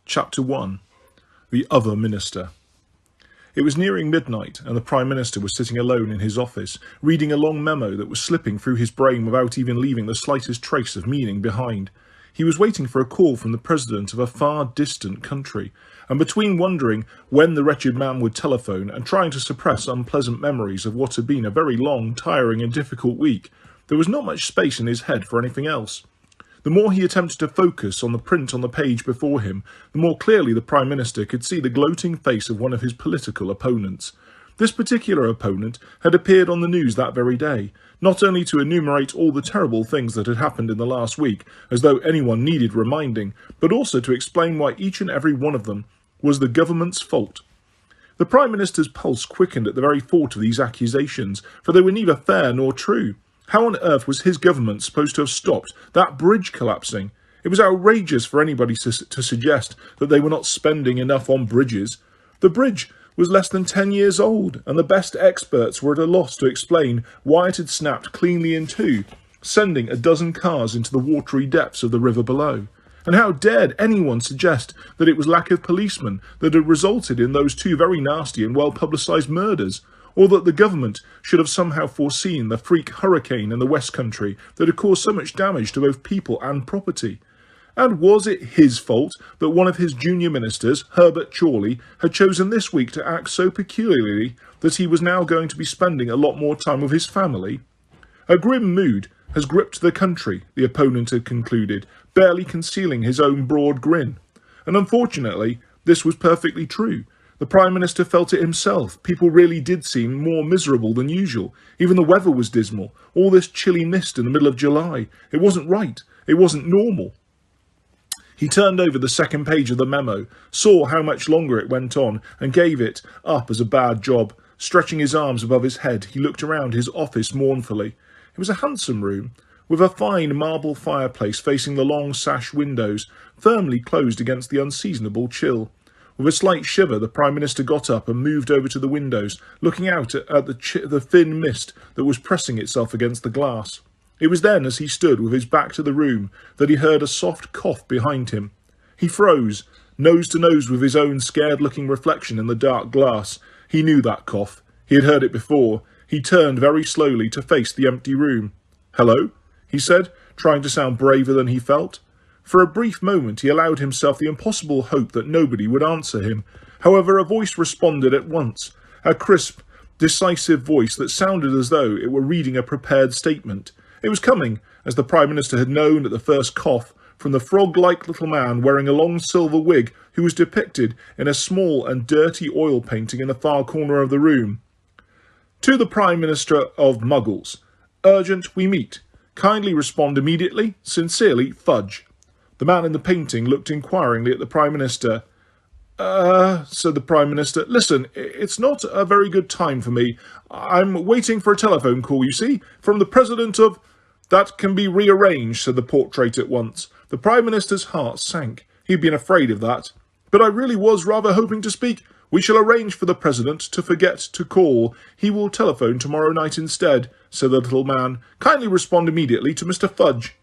Chapter 1. The Other Minister. It was nearing midnight, and the Prime Minister was sitting alone in his office, reading a long memo that was slipping through his brain without even leaving the slightest trace of meaning behind. He was waiting for a call from the President of a far distant country, and between wondering when the wretched man would telephone and trying to suppress unpleasant memories of what had been a very long, tiring and difficult week, there was not much space in his head for anything else. The more he attempted to focus on the print on the page before him, the more clearly the Prime Minister could see the gloating face of one of his political opponents. This particular opponent had appeared on the news that very day, not only to enumerate all the terrible things that had happened in the last week, as though anyone needed reminding, but also to explain why each and every one of them was the government's fault. The Prime Minister's pulse quickened at the very thought of these accusations, for they were neither fair nor true. How on earth was his government supposed to have stopped that bridge collapsing? It was outrageous for anybody to suggest that they were not spending enough on bridges. The bridge was less than 10 years old, and the best experts were at a loss to explain why it had snapped cleanly in two, sending a dozen cars into the watery depths of the river below. And how dared anyone suggest that it was lack of policemen that had resulted in those two very nasty and well-publicised murders? Or that the government should have somehow foreseen the freak hurricane in the West Country that had caused so much damage to both people and property. And was it his fault that one of his junior ministers, Herbert Chorley, had chosen this week to act so peculiarly that he was now going to be spending a lot more time with his family? A grim mood has gripped the country, the opponent had concluded, barely concealing his own broad grin. And unfortunately, this was perfectly true. The Prime Minister felt it himself. People really did seem more miserable than usual. Even the weather was dismal. All this chilly mist in the middle of July. It wasn't right. It wasn't normal. He turned over the second page of the memo, saw how much longer it went on, and gave it up as a bad job. Stretching his arms above his head, he looked around his office mournfully. It was a handsome room, with a fine marble fireplace facing the long sash windows, firmly closed against the unseasonable chill. With a slight shiver, the Prime Minister got up and moved over to the windows, looking out at the thin mist that was pressing itself against the glass. It was then, as he stood with his back to the room, that he heard a soft cough behind him. He froze, nose to nose with his own scared-looking reflection in the dark glass. He knew that cough. He had heard it before. He turned very slowly to face the empty room. "Hello?" he said, trying to sound braver than he felt. For a brief moment he allowed himself the impossible hope that nobody would answer him. However, a voice responded at once, a crisp, decisive voice that sounded as though it were reading a prepared statement. It was coming, as the Prime Minister had known at the first cough, from the frog-like little man wearing a long silver wig who was depicted in a small and dirty oil painting in the far corner of the room. "To the Prime Minister of Muggles. Urgent we meet. Kindly respond immediately. Sincerely, Fudge." The man in the painting looked inquiringly at the Prime Minister. Said the Prime Minister. "Listen, it's not a very good time for me. I'm waiting for a telephone call, you see, from the President of—" "That can be rearranged," said the portrait at once. The Prime Minister's heart sank. He'd been afraid of that. "But I really was rather hoping to speak—" "We shall arrange for the President to forget to call. He will telephone tomorrow night instead," said the little man. "Kindly respond immediately to Mr. Fudge."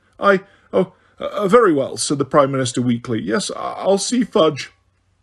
Very well," said the Prime Minister weakly. "Yes, I'll see Fudge."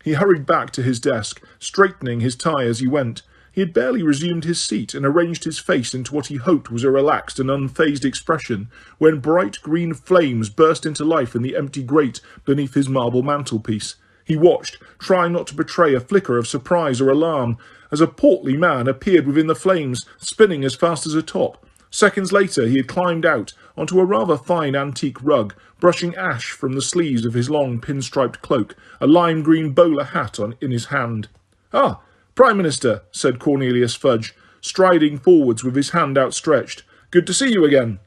He hurried back to his desk, straightening his tie as he went. He had barely resumed his seat and arranged his face into what he hoped was a relaxed and unfazed expression, when bright green flames burst into life in the empty grate beneath his marble mantelpiece. He watched, trying not to betray a flicker of surprise or alarm, as a portly man appeared within the flames, spinning as fast as a top. Seconds later he had climbed out onto a rather fine antique rug, brushing ash from the sleeves of his long pinstriped cloak, a lime-green bowler hat in his hand. "Ah, Prime Minister," said Cornelius Fudge, striding forwards with his hand outstretched. "Good to see you again."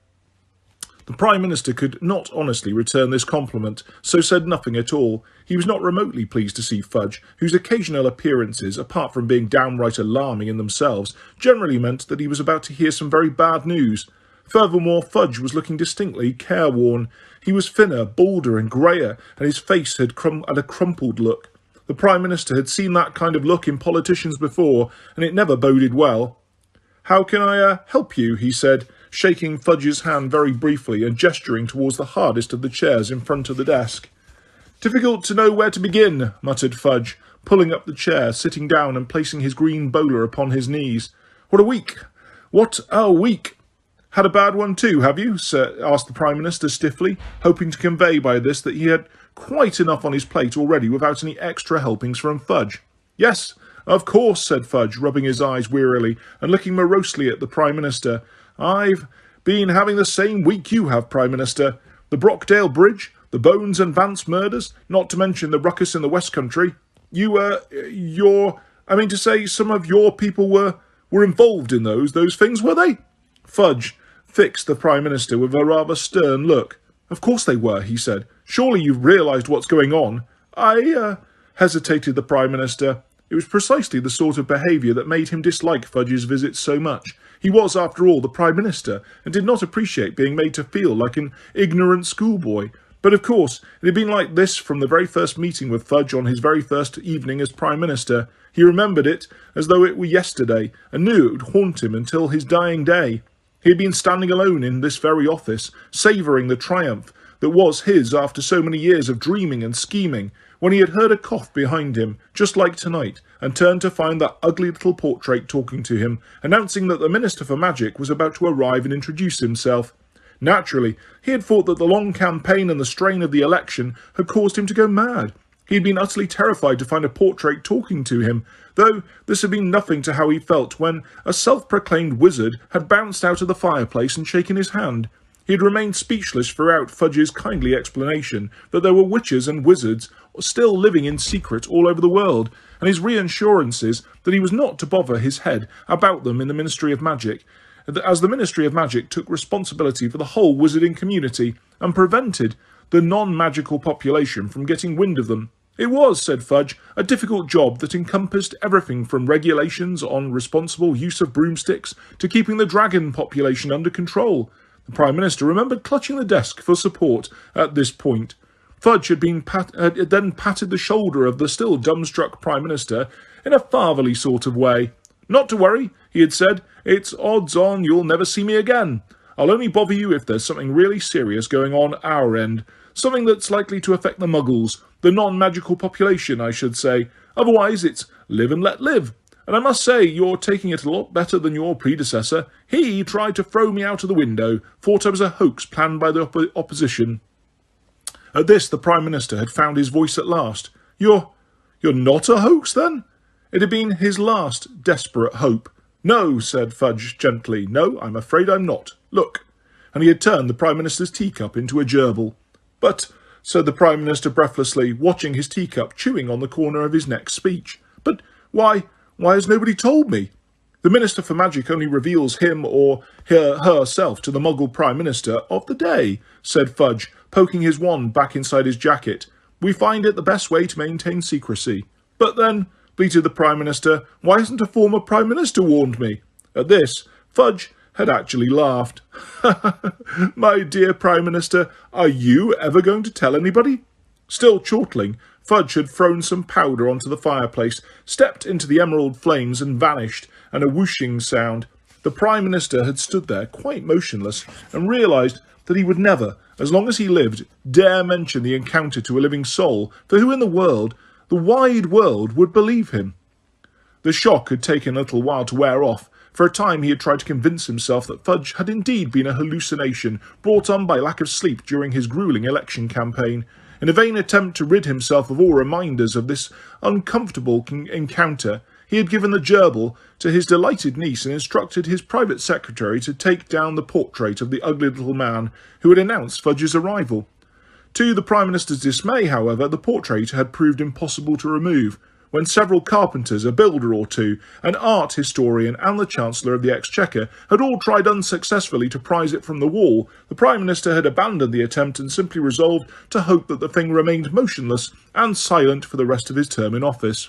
The Prime Minister could not honestly return this compliment, so said nothing at all. He was not remotely pleased to see Fudge, whose occasional appearances, apart from being downright alarming in themselves, generally meant that he was about to hear some very bad news. Furthermore, Fudge was looking distinctly careworn. He was thinner, balder and greyer, and his face had a crumpled look. The Prime Minister had seen that kind of look in politicians before, and it never boded well. "How can I help you?" he said, shaking Fudge's hand very briefly and gesturing towards the hardest of the chairs in front of the desk. Difficult to know where to begin, muttered Fudge, pulling up the chair, sitting down and placing his green bowler upon his knees. What a week! What a week! Had a bad one too, have you? Asked the Prime Minister stiffly, hoping to convey by this that he had quite enough on his plate already without any extra helpings from Fudge. Yes, of course, said Fudge, rubbing his eyes wearily and looking morosely at the Prime Minister. I've been having the same week you have, Prime Minister. The Brockdale Bridge, the Bones and Vance murders, not to mention the ruckus in the West Country. I mean to say, some of your people were involved in those things, were they? Fudge fixed the Prime Minister with a rather stern look. Of course they were, he said. Surely you've realised what's going on. Hesitated the Prime Minister. It was precisely the sort of behaviour that made him dislike Fudge's visits so much. He was, after all, the Prime Minister, and did not appreciate being made to feel like an ignorant schoolboy. But of course, it had been like this from the very first meeting with Fudge on his very first evening as Prime Minister. He remembered it as though it were yesterday, and knew it would haunt him until his dying day. He had been standing alone in this very office, savouring the triumph that was his after so many years of dreaming and scheming, when he had heard a cough behind him, just like tonight, and turned to find that ugly little portrait talking to him, announcing that the Minister for Magic was about to arrive and introduce himself. Naturally, he had thought that the long campaign and the strain of the election had caused him to go mad. He had been utterly terrified to find a portrait talking to him, though this had been nothing to how he felt when a self-proclaimed wizard had bounced out of the fireplace and shaken his hand. He had remained speechless throughout Fudge's kindly explanation that there were witches and wizards still living in secret all over the world, and his reassurances that he was not to bother his head about them in the Ministry of Magic, as the Ministry of Magic took responsibility for the whole wizarding community and prevented the non-magical population from getting wind of them. It was, said Fudge, a difficult job that encompassed everything from regulations on responsible use of broomsticks to keeping the dragon population under control. The Prime Minister remembered clutching the desk for support at this point. Fudge had then patted the shoulder of the still dumbstruck Prime Minister in a fatherly sort of way. Not to worry, he had said. It's odds on you'll never see me again. I'll only bother you if there's something really serious going on our end. Something that's likely to affect the Muggles, the non-magical population, I should say. Otherwise, it's live and let live. And I must say, you're taking it a lot better than your predecessor. He tried to throw me out of the window, thought I was a hoax planned by the opposition. At this, the Prime Minister had found his voice at last. You're not a hoax, then? It had been his last desperate hope. No, said Fudge gently. No, I'm afraid I'm not. Look. And he had turned the Prime Minister's teacup into a gerbil. But, said the Prime Minister breathlessly, watching his teacup chewing on the corner of his next speech. But why has nobody told me? The Minister for Magic only reveals him or herself to the Muggle Prime Minister of the day, said Fudge, poking his wand back inside his jacket. We find it the best way to maintain secrecy. But then, bleated the Prime Minister, why hasn't a former Prime Minister warned me? At this, Fudge had actually laughed. My dear Prime Minister, are you ever going to tell anybody? Still chortling, Fudge had thrown some powder onto the fireplace, stepped into the emerald flames and vanished, and a whooshing sound. The Prime Minister had stood there quite motionless and realised that he would never, as long as he lived, dare mention the encounter to a living soul, for who in the world, the wide world, would believe him? The shock had taken a little while to wear off. For a time he had tried to convince himself that Fudge had indeed been a hallucination brought on by lack of sleep during his gruelling election campaign. In a vain attempt to rid himself of all reminders of this uncomfortable encounter, he had given the gerbil to his delighted niece and instructed his private secretary to take down the portrait of the ugly little man who had announced Fudge's arrival. To the Prime Minister's dismay, however, the portrait had proved impossible to remove. When several carpenters, a builder or two, an art historian and the Chancellor of the Exchequer had all tried unsuccessfully to prise it from the wall, the Prime Minister had abandoned the attempt and simply resolved to hope that the thing remained motionless and silent for the rest of his term in office.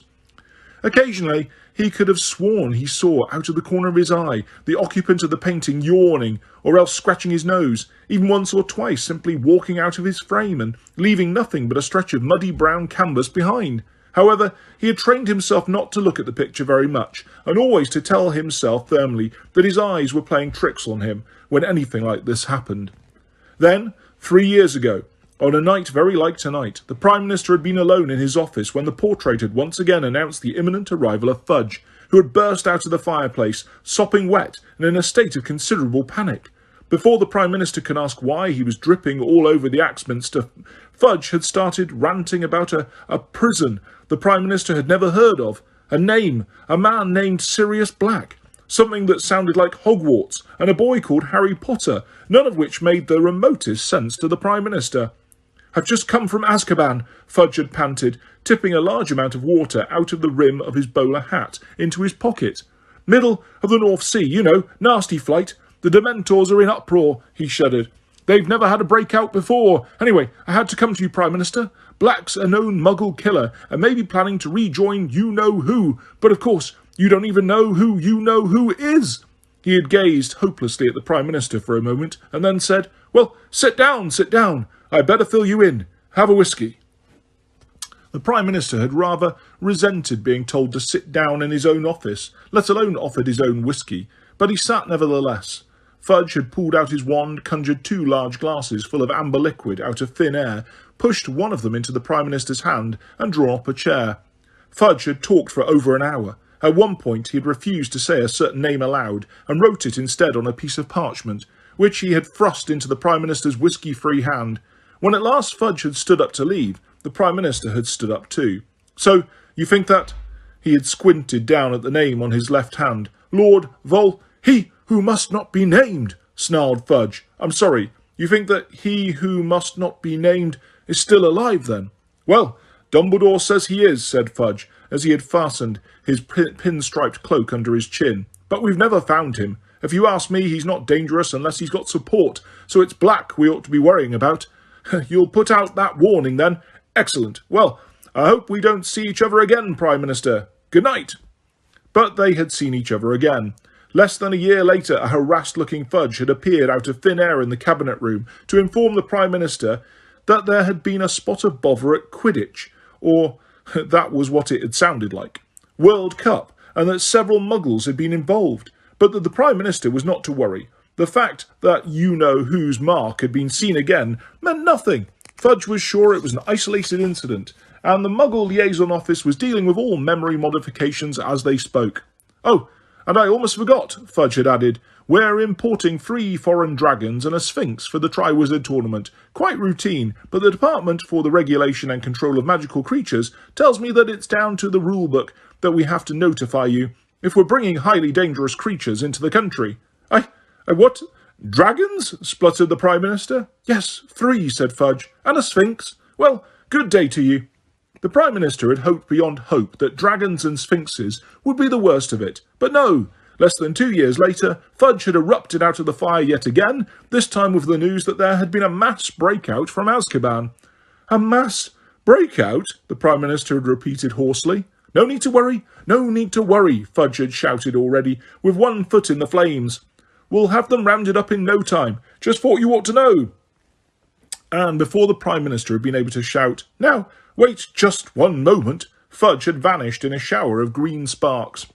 Occasionally, he could have sworn he saw out of the corner of his eye the occupant of the painting yawning or else scratching his nose, even once or twice simply walking out of his frame and leaving nothing but a stretch of muddy brown canvas behind. However, he had trained himself not to look at the picture very much, and always to tell himself firmly that his eyes were playing tricks on him when anything like this happened. Then, 3 years ago, On a night very like tonight, the Prime Minister had been alone in his office when the portrait had once again announced the imminent arrival of Fudge, who had burst out of the fireplace, sopping wet and in a state of considerable panic. Before the Prime Minister could ask why he was dripping all over the Axminster, Fudge had started ranting about a prison the Prime Minister had never heard of, a name, a man named Sirius Black, something that sounded like Hogwarts, and a boy called Harry Potter, none of which made the remotest sense to the Prime Minister. "I've just come from Azkaban," Fudge had panted, tipping a large amount of water out of the rim of his bowler hat into his pocket. "Middle of the North Sea, you know, nasty flight. The Dementors are in uproar," he shuddered. "They've never had a breakout before. Anyway, I had to come to you, Prime Minister. Black's a known Muggle killer and may be planning to rejoin you-know-who, but of course, you don't even know who you-know-who is." He had gazed hopelessly at the Prime Minister for a moment and then said, "Well, sit down, sit down. I'd better fill you in. Have a whisky." The Prime Minister had rather resented being told to sit down in his own office, let alone offered his own whisky, but he sat nevertheless. Fudge had pulled out his wand, conjured 2 large glasses full of amber liquid out of thin air, pushed one of them into the Prime Minister's hand, and drawn up a chair. Fudge had talked for over an hour. At one point he had refused to say a certain name aloud, and wrote it instead on a piece of parchment, which he had thrust into the Prime Minister's whisky-free hand. When at last Fudge had stood up to leave, the Prime Minister had stood up too. "So, you think that—" He had squinted down at the name on his left hand. "Lord he who must not be named," snarled Fudge. "I'm sorry, you think that he who must not be named is still alive, then?" "Well, Dumbledore says he is," said Fudge, as he had fastened his pin-striped cloak under his chin. "But we've never found him. If you ask me, he's not dangerous unless he's got support, so it's Black we ought to be worrying about." "You'll put out that warning, then? Excellent. Well, I hope we don't see each other again, Prime Minister. Good night." But they had seen each other again. Less than a year later, a harassed-looking Fudge had appeared out of thin air in the Cabinet Room to inform the Prime Minister that there had been a spot of bother at Quidditch, or that was what it had sounded like, World Cup, and that several Muggles had been involved, but that the Prime Minister was not to worry. The fact that you-know-who's mark had been seen again meant nothing. Fudge was sure it was an isolated incident, and the Muggle Liaison Office was dealing with all memory modifications as they spoke. "Oh, and I almost forgot," Fudge had added, "we're importing 3 foreign dragons and a sphinx for the Triwizard Tournament. Quite routine, but the Department for the Regulation and Control of Magical Creatures tells me that it's down to the rulebook that we have to notify you if we're bringing highly dangerous creatures into the country." What? Dragons?" spluttered the Prime Minister. "Yes, 3, said Fudge, "and a sphinx. Well, good day to you." The Prime Minister had hoped beyond hope that dragons and sphinxes would be the worst of it, but no. Less than 2 years later, Fudge had erupted out of the fire yet again, this time with the news that there had been a mass breakout from Azkaban. "A mass breakout?" the Prime Minister had repeated hoarsely. "No need to worry, no need to worry," Fudge had shouted already, with one foot in the flames. "We'll have them rounded up in no time. Just thought you ought to know." And before the Prime Minister had been able to shout, "Now, wait just one moment," Fudge had vanished in a shower of green sparks.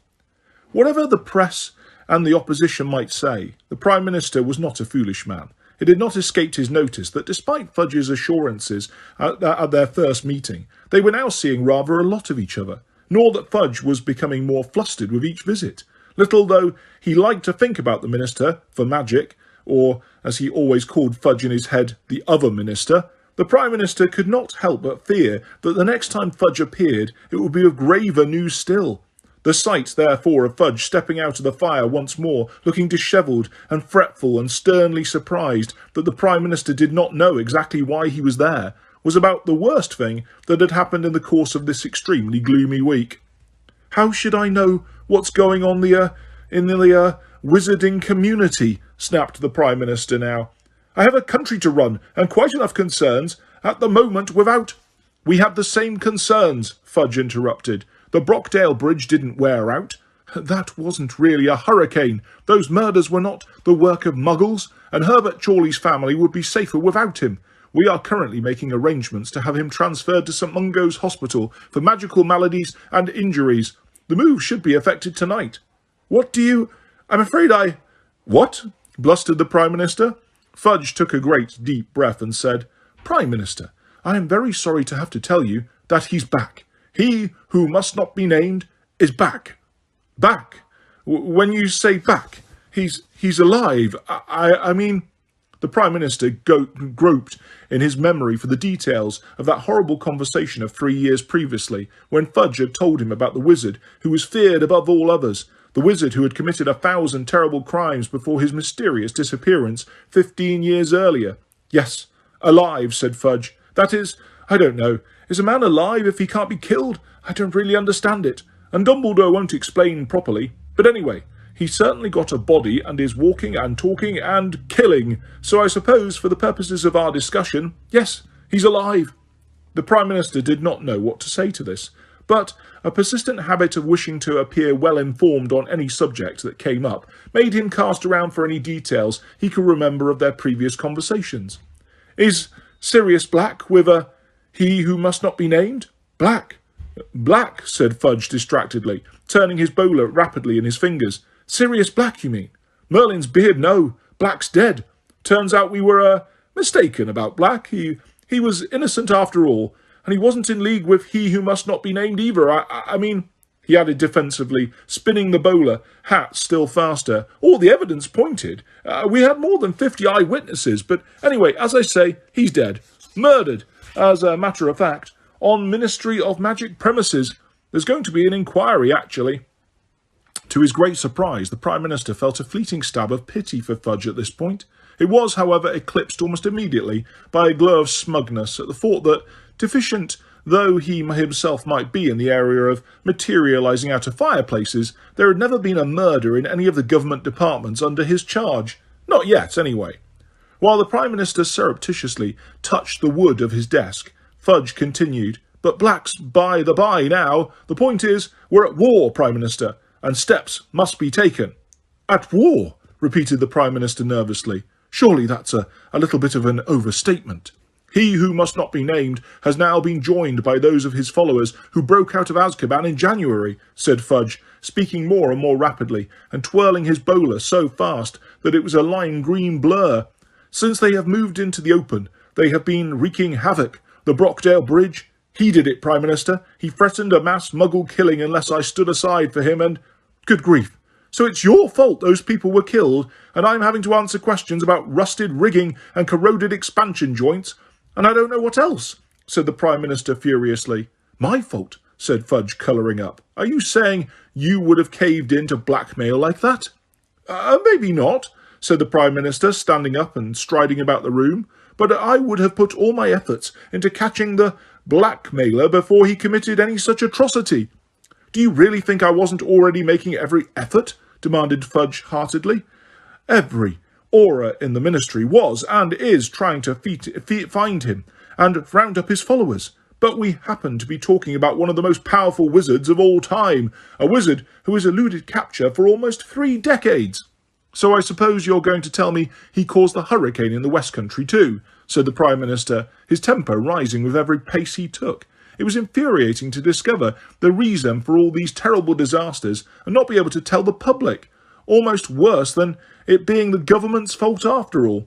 Whatever the press and the opposition might say, the Prime Minister was not a foolish man. It had not escaped his notice that despite Fudge's assurances at their first meeting, they were now seeing rather a lot of each other, nor that Fudge was becoming more flustered with each visit. Little though he liked to think about the Minister for Magic, or, as he always called Fudge in his head, the other Minister, the Prime Minister could not help but fear that the next time Fudge appeared it would be of graver news still. The sight, therefore, of Fudge stepping out of the fire once more, looking dishevelled and fretful and sternly surprised that the Prime Minister did not know exactly why he was there, was about the worst thing that had happened in the course of this extremely gloomy week. "How should I know what's going on in the wizarding community?" snapped the Prime Minister now. "I have a country to run, and quite enough concerns at the moment without—" "We have the same concerns," Fudge interrupted. "The Brockdale Bridge didn't wear out. That wasn't really a hurricane. Those murders were not the work of Muggles, and Herbert Chorley's family would be safer without him. We are currently making arrangements to have him transferred to St Mungo's Hospital for magical maladies and injuries. The move should be effected tonight." "What do you— I'm afraid I—" "What?" blustered the Prime Minister. Fudge took a great deep breath and said, Prime Minister, I am very sorry to have to tell you that he's back. He who must not be named is back. Back? When you say back, he's alive. I mean... The Prime Minister groped in his memory for the details of that horrible conversation of 3 years previously, when Fudge had told him about the wizard who was feared above all others, the wizard who had committed 1,000 terrible crimes before his mysterious disappearance 15 years earlier. Yes, alive, said Fudge. That is, I don't know. Is a man alive if he can't be killed? I don't really understand it. And Dumbledore won't explain properly. But anyway, he's certainly got a body and is walking and talking and killing. So I suppose, for the purposes of our discussion, yes, he's alive. The Prime Minister did not know what to say to this, but a persistent habit of wishing to appear well-informed on any subject that came up made him cast around for any details he could remember of their previous conversations. Is Sirius Black with a he who must not be named? Black. Black, said Fudge distractedly, turning his bowler rapidly in his fingers. Sirius Black, you mean? Merlin's beard, no. Black's dead. Turns out we were, mistaken about Black. He was innocent after all, and he wasn't in league with he who must not be named either. I mean, he added defensively, spinning the bowler hat still faster. All the evidence pointed. We had more than 50 eyewitnesses, but anyway, as I say, he's dead. Murdered, as a matter of fact, on Ministry of Magic premises. There's going to be an inquiry, actually. To his great surprise, the Prime Minister felt a fleeting stab of pity for Fudge at this point. It was, however, eclipsed almost immediately by a glow of smugness at the thought that, deficient though he himself might be in the area of materialising out of fireplaces, there had never been a murder in any of the government departments under his charge. Not yet, anyway. While the Prime Minister surreptitiously touched the wood of his desk, Fudge continued, But Black's by the by now. The point is, we're at war, Prime Minister, and steps must be taken. At war, repeated the Prime Minister nervously. Surely that's a little bit of an overstatement. He who must not be named has now been joined by those of his followers who broke out of Azkaban in January, said Fudge, speaking more and more rapidly, and twirling his bowler so fast that it was a lime-green blur. Since they have moved into the open, they have been wreaking havoc. The Brockdale Bridge, he did it, Prime Minister. He threatened a mass muggle killing unless I stood aside for him and... Good grief. So it's your fault those people were killed, and I'm having to answer questions about rusted rigging and corroded expansion joints, and I don't know what else, said the Prime Minister furiously. My fault, said Fudge, colouring up. Are you saying you would have caved in to blackmail like that? Maybe not, said the Prime Minister, standing up and striding about the room, but I would have put all my efforts into catching the blackmailer before he committed any such atrocity. Do you really think I wasn't already making every effort? Demanded Fudge heartedly. Every aura in the ministry was and is trying to find him and round up his followers. But we happen to be talking about one of the most powerful wizards of all time, a wizard who has eluded capture for almost 3 decades. So I suppose you're going to tell me he caused the hurricane in the West Country too, said the Prime Minister, his temper rising with every pace he took. It was infuriating to discover the reason for all these terrible disasters and not be able to tell the public. Almost worse than it being the government's fault after all.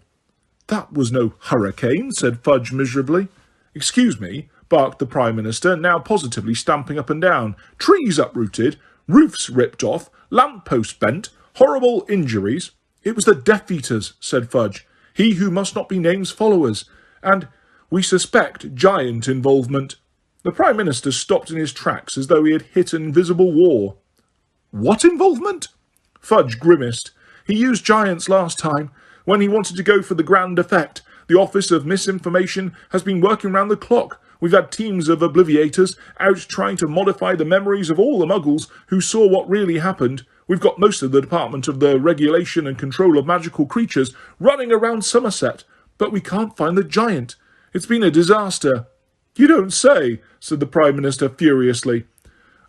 That was no hurricane, said Fudge miserably. Excuse me, barked the Prime Minister, now positively stamping up and down. Trees uprooted, roofs ripped off, lamp-posts bent, horrible injuries. It was the Death Eaters, said Fudge. He who must not be named's followers. And we suspect giant involvement. The Prime Minister stopped in his tracks as though he had hit an invisible wall. What involvement? Fudge grimaced. He used giants last time, when he wanted to go for the grand effect. The Office of Misinformation has been working round the clock. We've had teams of obliviators out trying to modify the memories of all the muggles who saw what really happened. We've got most of the Department of the Regulation and Control of Magical Creatures running around Somerset, but we can't find the giant. It's been a disaster. You don't say, said the Prime Minister furiously.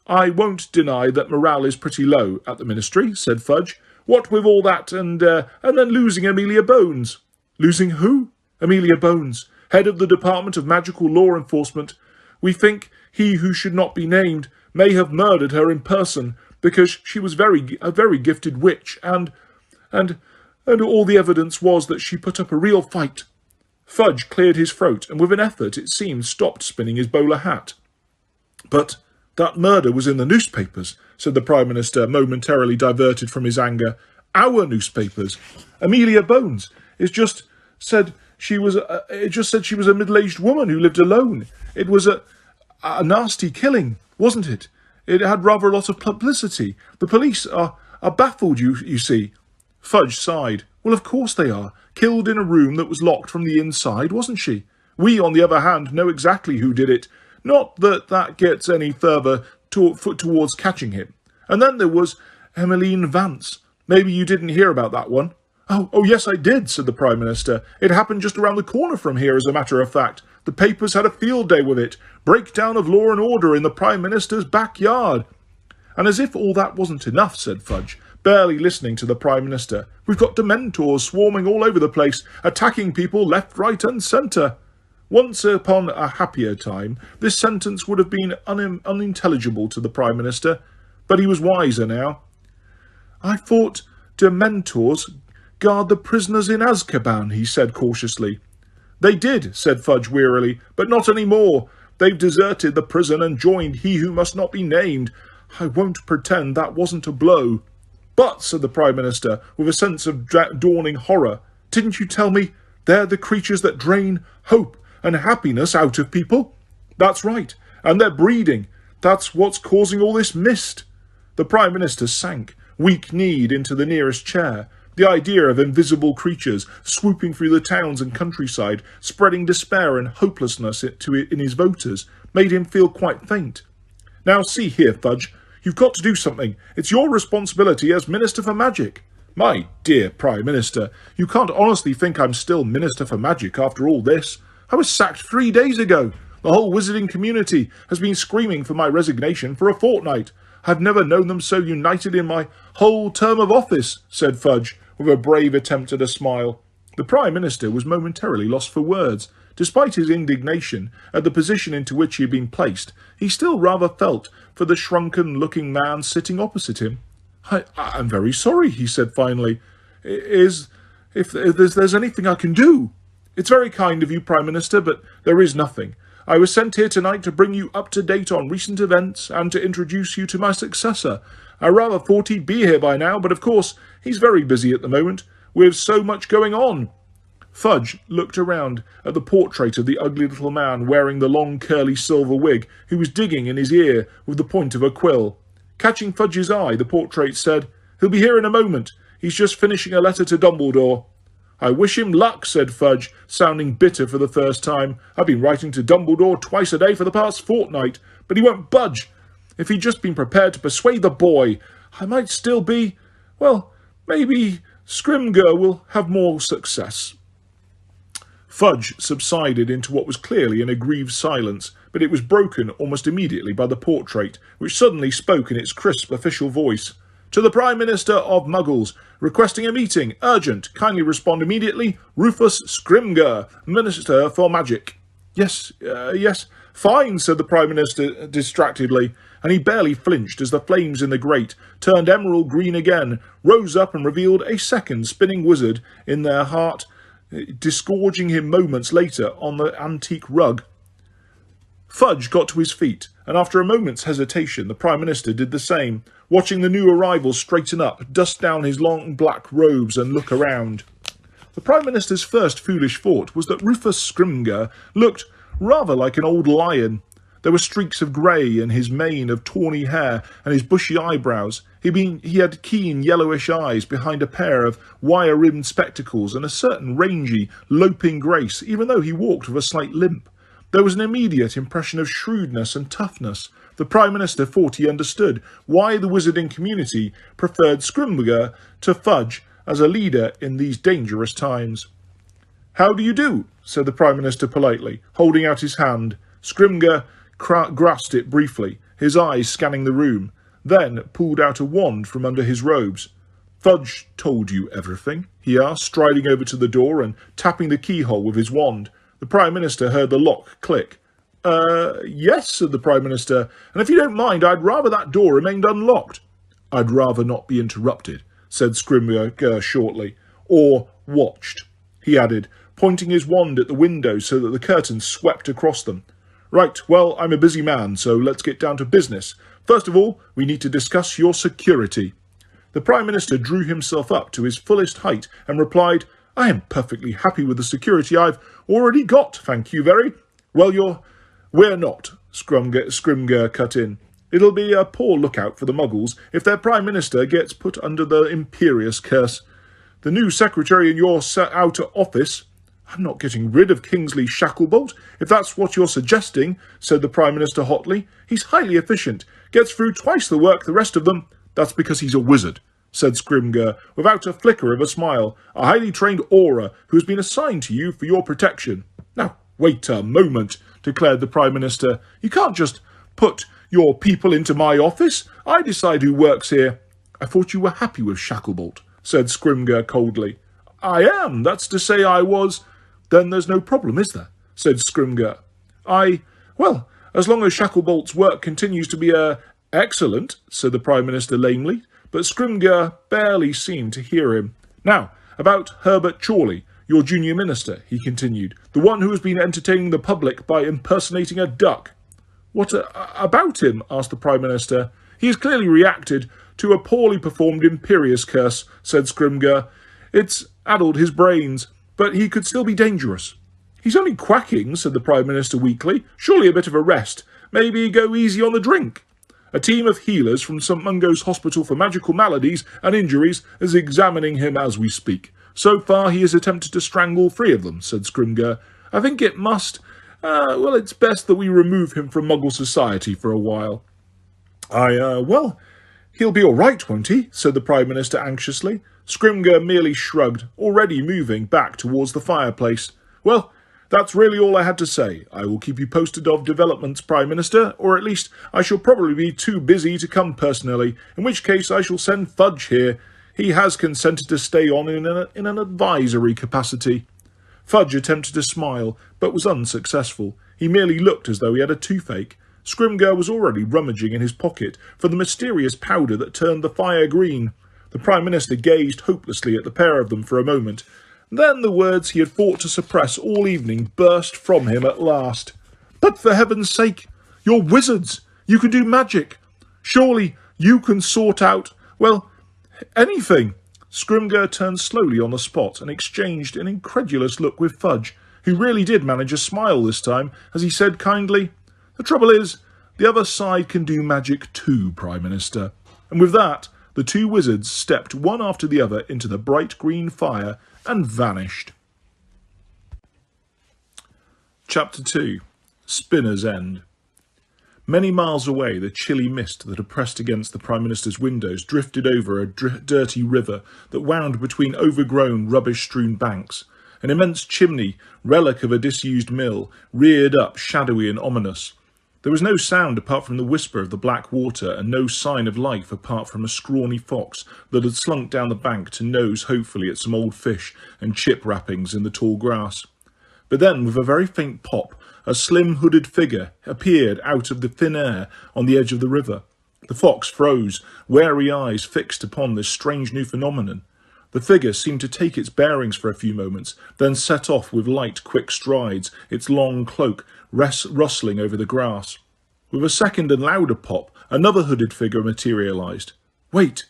I won't deny that morale is pretty low at the Ministry, said Fudge. What with all that and then losing Amelia Bones. Losing who? Amelia Bones, head of the Department of Magical Law Enforcement. We think he who should not be named may have murdered her in person because she was a very gifted witch and all the evidence was that she put up a real fight. Fudge cleared his throat and with an effort, it seemed, stopped spinning his bowler hat. "But that murder was in the newspapers," said the Prime Minister, momentarily diverted from his anger. "Our newspapers. Amelia Bones. It just said she was a middle-aged woman who lived alone. It was a nasty killing, wasn't it? It had rather a lot of publicity. The police are baffled, you see." Fudge sighed. "Well, of course they are. Killed in a room that was locked from the inside, wasn't she? We, on the other hand, know exactly who did it. Not that that gets any further towards catching him. And then there was Emmeline Vance. Maybe you didn't hear about that one." Oh, yes, I did," said the Prime Minister. "It happened just around the corner from here, as a matter of fact. The papers had a field day with it. Breakdown of law and order in the Prime Minister's backyard." "And as if all that wasn't enough," said Fudge, barely listening to the Prime Minister, "we've got Dementors swarming all over the place, attacking people left, right and centre." Once upon a happier time, this sentence would have been unintelligible to the Prime Minister, but he was wiser now. "I thought Dementors guard the prisoners in Azkaban," he said cautiously. "They did," said Fudge wearily, "but not any more. They've deserted the prison and joined he who must not be named. I won't pretend that wasn't a blow." "But," said the Prime Minister, with a sense of dawning horror, "didn't you tell me they're the creatures that drain hope and happiness out of people?" "That's right, and they're breeding. That's what's causing all this mist." The Prime Minister sank, weak-kneed, into the nearest chair. The idea of invisible creatures swooping through the towns and countryside, spreading despair and hopelessness in his voters, made him feel quite faint. "Now see here, Fudge, you've got to do something. It's your responsibility as Minister for Magic." "My dear Prime Minister, you can't honestly think I'm still Minister for Magic after all this. I was sacked 3 days ago. The whole wizarding community has been screaming for my resignation for a fortnight. I've never known them so united in my whole term of office," said Fudge, with a brave attempt at a smile. The Prime Minister was momentarily lost for words. Despite his indignation at the position into which he had been placed, he still rather felt for the shrunken-looking man sitting opposite him. I'm very sorry," he said finally. If there's anything I can do." "It's very kind of you, Prime Minister, but there is nothing. I was sent here tonight to bring you up to date on recent events and to introduce you to my successor. I rather thought he'd be here by now, but of course he's very busy at the moment, with so much going on." Fudge looked around at the portrait of the ugly little man wearing the long curly silver wig, who was digging in his ear with the point of a quill. Catching Fudge's eye, the portrait said, "He'll be here in a moment. He's just finishing a letter to Dumbledore." "I wish him luck," said Fudge, sounding bitter for the first time. "I've been writing to Dumbledore twice a day for the past fortnight, but he won't budge. If he'd just been prepared to persuade the boy, I might still be... Well, maybe Scrimger will have more success." Fudge subsided into what was clearly an aggrieved silence, but it was broken almost immediately by the portrait, which suddenly spoke in its crisp official voice. "To the Prime Minister of Muggles, requesting a meeting, urgent, kindly respond immediately, Rufus Scrimger, Minister for Magic." Yes, fine," said the Prime Minister distractedly, and he barely flinched as the flames in the grate turned emerald green again, rose up and revealed a second spinning wizard in their heart, disgorging him moments later on the antique rug. Fudge got to his feet, and after a moment's hesitation the Prime Minister did the same, watching the new arrival straighten up, dust down his long black robes and look around. The Prime Minister's first foolish thought was that Rufus Scrimger looked rather like an old lion. There were streaks of grey in his mane of tawny hair and his bushy eyebrows. He had keen yellowish eyes behind a pair of wire-rimmed spectacles and a certain rangy, loping grace, even though he walked with a slight limp. There was an immediate impression of shrewdness and toughness. The Prime Minister thought he understood why the wizarding community preferred Scrimger to Fudge as a leader in these dangerous times. "How do you do?" said the Prime Minister politely, holding out his hand. Scrimger grasped it briefly, his eyes scanning the room, then pulled out a wand from under his robes. "Fudge told you everything?" he asked, striding over to the door and tapping the keyhole with his wand. The Prime Minister heard the lock click. Yes," said the Prime Minister, "and if you don't mind, I'd rather that door remained unlocked." "I'd rather not be interrupted," said Scrimger shortly. "Or watched," he added, pointing his wand at the window so that the curtains swept across them. Right, well, I'm a busy man, so let's get down to business. First of all, we need to discuss your security. The Prime Minister drew himself up to his fullest height and replied, I am perfectly happy with the security I've already got, thank you very. Well, we're not, Scrimger cut in. It'll be a poor lookout for the Muggles if their Prime Minister gets put under the imperious curse. The new secretary in your outer office... I'm not getting rid of Kingsley Shacklebolt, if that's what you're suggesting, said the Prime Minister hotly. He's highly efficient, gets through twice the work the rest of them. That's because he's a wizard, said Scrimger, without a flicker of a smile, a highly trained aura who has been assigned to you for your protection. Now, wait a moment, declared the Prime Minister. You can't just put your people into my office. I decide who works here. I thought you were happy with Shacklebolt, said Scrimger coldly. I am, that's to say I was... Then there's no problem, is there? Said Scrimger. Well, as long as Shacklebolt's work continues to be, excellent, said the Prime Minister lamely, but Scrimger barely seemed to hear him. Now, about Herbert Chorley, your junior minister, he continued, the one who has been entertaining the public by impersonating a duck. What about him? Asked the Prime Minister. He has clearly reacted to a poorly performed imperious curse, said Scrimger. It's addled his brains. But he could still be dangerous. He's only quacking, said the Prime Minister weakly. Surely a bit of a rest. Maybe go easy on the drink. A team of healers from St Mungo's Hospital for Magical Maladies and Injuries is examining him as we speak. So far he has attempted to strangle 3 of them, said Scrimger. I think it must... well, it's best that we remove him from Muggle society for a while. Well, he'll be all right, won't he? Said the Prime Minister anxiously. Scrimger merely shrugged, already moving back towards the fireplace. Well, that's really all I had to say. I will keep you posted of developments, Prime Minister, or at least I shall probably be too busy to come personally, in which case I shall send Fudge here. He has consented to stay on in an advisory capacity. Fudge attempted to smile, but was unsuccessful. He merely looked as though he had a toothache. Scrimger was already rummaging in his pocket for the mysterious powder that turned the fire green. The Prime Minister gazed hopelessly at the pair of them for a moment. Then the words he had fought to suppress all evening burst from him at last. But for heaven's sake, you're wizards. You can do magic. Surely you can sort out, well, anything. Scrimger turned slowly on the spot and exchanged an incredulous look with Fudge, who really did manage a smile this time, as he said kindly, The trouble is, the other side can do magic too, Prime Minister. And with that, the 2 wizards stepped one after the other into the bright green fire and vanished. Chapter 2. Spinner's End. Many miles away, the chilly mist that had pressed against the Prime Minister's windows drifted over a dirty river that wound between overgrown, rubbish-strewn banks. An immense chimney, relic of a disused mill, reared up, shadowy and ominous. There was no sound apart from the whisper of the black water, and no sign of life apart from a scrawny fox that had slunk down the bank to nose hopefully at some old fish and chip wrappings in the tall grass. But then, with a very faint pop, a slim hooded figure appeared out of the thin air on the edge of the river. The fox froze, wary eyes fixed upon this strange new phenomenon. The figure seemed to take its bearings for a few moments, then set off with light, quick strides, its long cloak rustling over the grass. With a second and louder pop, another hooded figure materialised. Wait!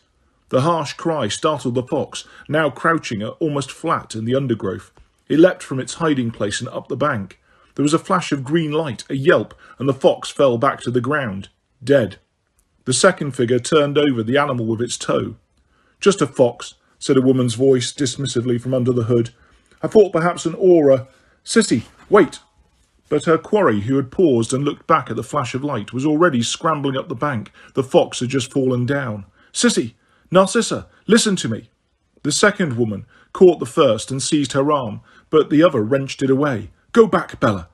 The harsh cry startled the fox, now crouching almost flat in the undergrowth. It leapt from its hiding place and up the bank. There was a flash of green light, a yelp, and the fox fell back to the ground, dead. The second figure turned over the animal with its toe. Just a fox, said a woman's voice dismissively from under the hood. I thought perhaps an aura. Sissy, wait! But her quarry, who had paused and looked back at the flash of light, was already scrambling up the bank. The fox had just fallen down. Sissy! Narcissa! Listen to me! The second woman caught the first and seized her arm, but the other wrenched it away. Go back, Bella!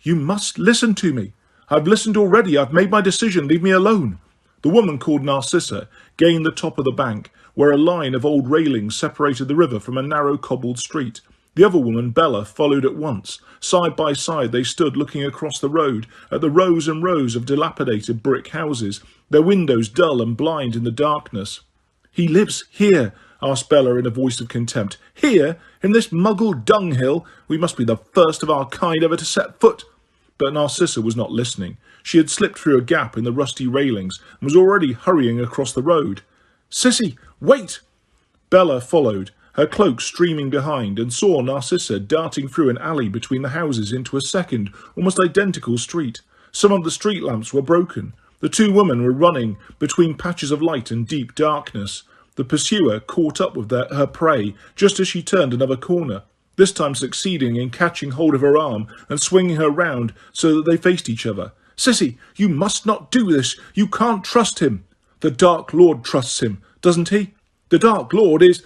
You must listen to me! I've listened already. I've made my decision. Leave me alone! The woman called Narcissa gained the top of the bank, where a line of old railings separated the river from a narrow cobbled street. The other woman, Bella, followed at once. Side by side they stood looking across the road at the rows and rows of dilapidated brick houses, their windows dull and blind in the darkness. "He lives here?" asked Bella in a voice of contempt. "Here? In this muggle dunghill? We must be the first of our kind ever to set foot." But Narcissa was not listening. She had slipped through a gap in the rusty railings and was already hurrying across the road. "Sissy, wait!" Bella followed, her cloak streaming behind, and saw Narcissa darting through an alley between the houses into a second, almost identical street. Some of the street lamps were broken. The two women were running between patches of light and deep darkness. The pursuer caught up with her prey just as she turned another corner, this time succeeding in catching hold of her arm and swinging her round so that they faced each other. "Sissy, you must not do this. You can't trust him." "The Dark Lord trusts him, doesn't he?" "The Dark Lord is,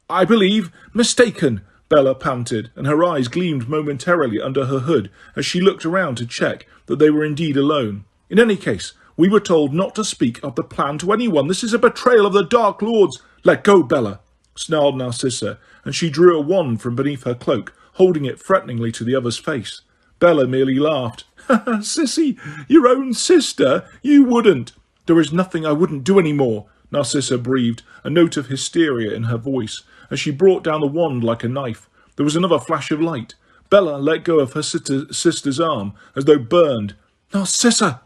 I believe, mistaken," Bella panted, and her eyes gleamed momentarily under her hood as she looked around to check that they were indeed alone. "In any case, we were told not to speak of the plan to anyone. This is a betrayal of the Dark Lords." "Let go, Bella," snarled Narcissa, and she drew a wand from beneath her cloak, holding it threateningly to the other's face. Bella merely laughed. "Sissy, your own sister? You wouldn't." "There is nothing I wouldn't do any more," Narcissa breathed, a note of hysteria in her voice, as she brought down the wand like a knife. There was another flash of light. Bella let go of her sister's arm, as though burned. "Narcissa!"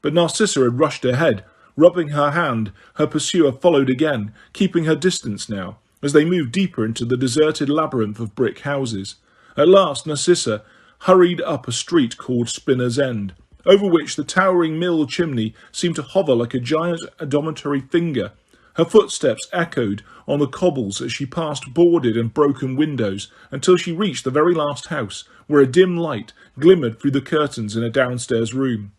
But Narcissa had rushed ahead. Rubbing her hand, her pursuer followed again, keeping her distance now, as they moved deeper into the deserted labyrinth of brick houses. At last Narcissa hurried up a street called Spinner's End, over which the towering mill chimney seemed to hover like a giant admonitory finger. Her footsteps echoed on the cobbles as she passed boarded and broken windows until she reached the very last house, where a dim light glimmered through the curtains in a downstairs room.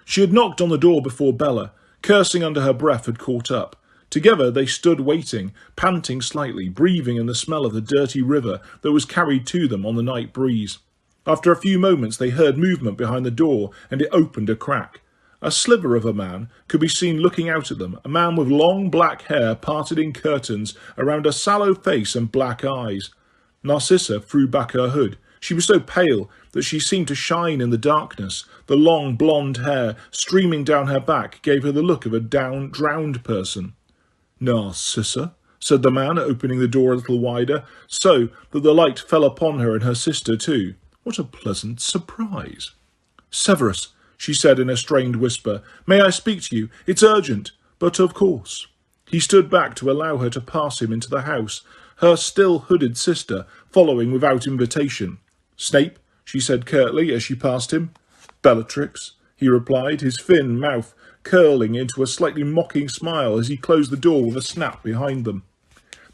She had knocked on the door before Bella, cursing under her breath, had caught up. Together they stood waiting, panting slightly, breathing in the smell of the dirty river that was carried to them on the night breeze. After a few moments they heard movement behind the door, and it opened a crack. A sliver of a man could be seen looking out at them, a man with long black hair parted in curtains around a sallow face and black eyes. Narcissa threw back her hood. She was so pale that she seemed to shine in the darkness. The long blonde hair streaming down her back gave her the look of a drowned person. "Narcissa," said the man, opening the door a little wider, so that the light fell upon her and her sister too. "What a pleasant surprise." "Severus," she said in a strained whisper, "may I speak to you? It's urgent." "But of course." He stood back to allow her to pass him into the house, her still hooded sister following without invitation. "Snape," she said curtly as she passed him. "Bellatrix," he replied, his thin mouth curling into a slightly mocking smile as he closed the door with a snap behind them.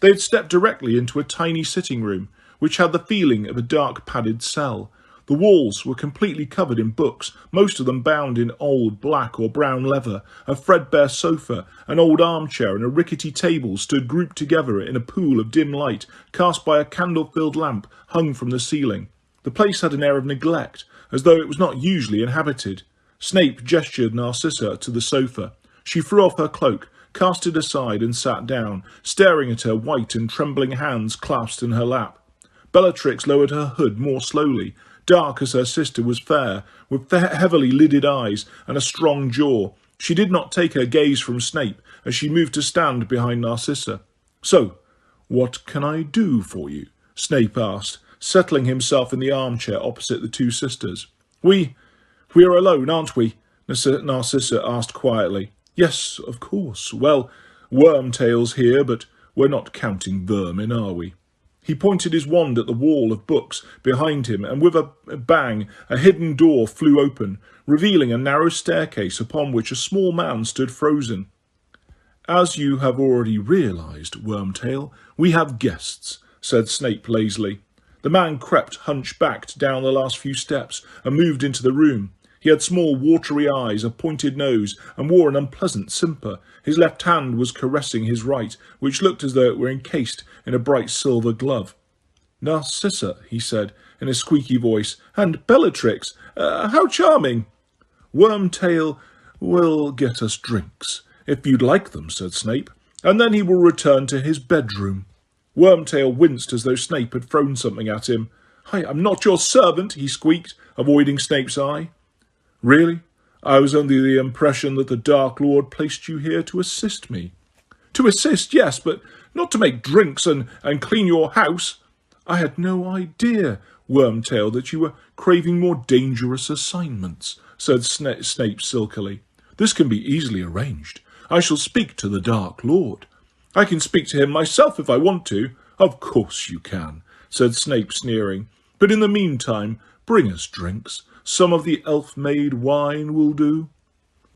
They had stepped directly into a tiny sitting room, which had the feeling of a dark padded cell. The walls were completely covered in books, most of them bound in old black or brown leather. A threadbare sofa, an old armchair and a rickety table stood grouped together in a pool of dim light cast by a candle-filled lamp hung from the ceiling. The place had an air of neglect, as though it was not usually inhabited. Snape gestured Narcissa to the sofa. She threw off her cloak, cast it aside and sat down, staring at her white and trembling hands clasped in her lap. Bellatrix lowered her hood more slowly. Dark as her sister was fair, with heavily lidded eyes and a strong jaw. She did not take her gaze from Snape as she moved to stand behind Narcissa. "So, what can I do for you?" Snape asked, settling himself in the armchair opposite the two sisters. We are alone, aren't we?" Narcissa asked quietly. "Yes, of course. Well, Wormtail's here, but we're not counting vermin, are we?" He pointed his wand at the wall of books behind him, and with a bang a hidden door flew open, revealing a narrow staircase upon which a small man stood frozen. "As you have already realised, Wormtail, we have guests," said Snape lazily. The man crept hunch-backed down the last few steps and moved into the room. He had small watery eyes, a pointed nose, and wore an unpleasant simper. His left hand was caressing his right, which looked as though it were encased in a bright silver glove. "Narcissa," he said, in a squeaky voice, "and Bellatrix, how charming!" "Wormtail will get us drinks, if you'd like them," said Snape, "and then he will return to his bedroom." Wormtail winced as though Snape had thrown something at him. "I am not your servant," he squeaked, avoiding Snape's eye. "Really? I was under the impression that the Dark Lord placed you here to assist me." To assist, yes, but not to make drinks and clean your house. I had no idea, Wormtail, that you were craving more dangerous assignments, said Snape silkily. This can be easily arranged. I shall speak to the Dark Lord. I can speak to him myself if I want to. Of course you can, said Snape, sneering. But in the meantime, bring us drinks. Some of the elf-made wine will do.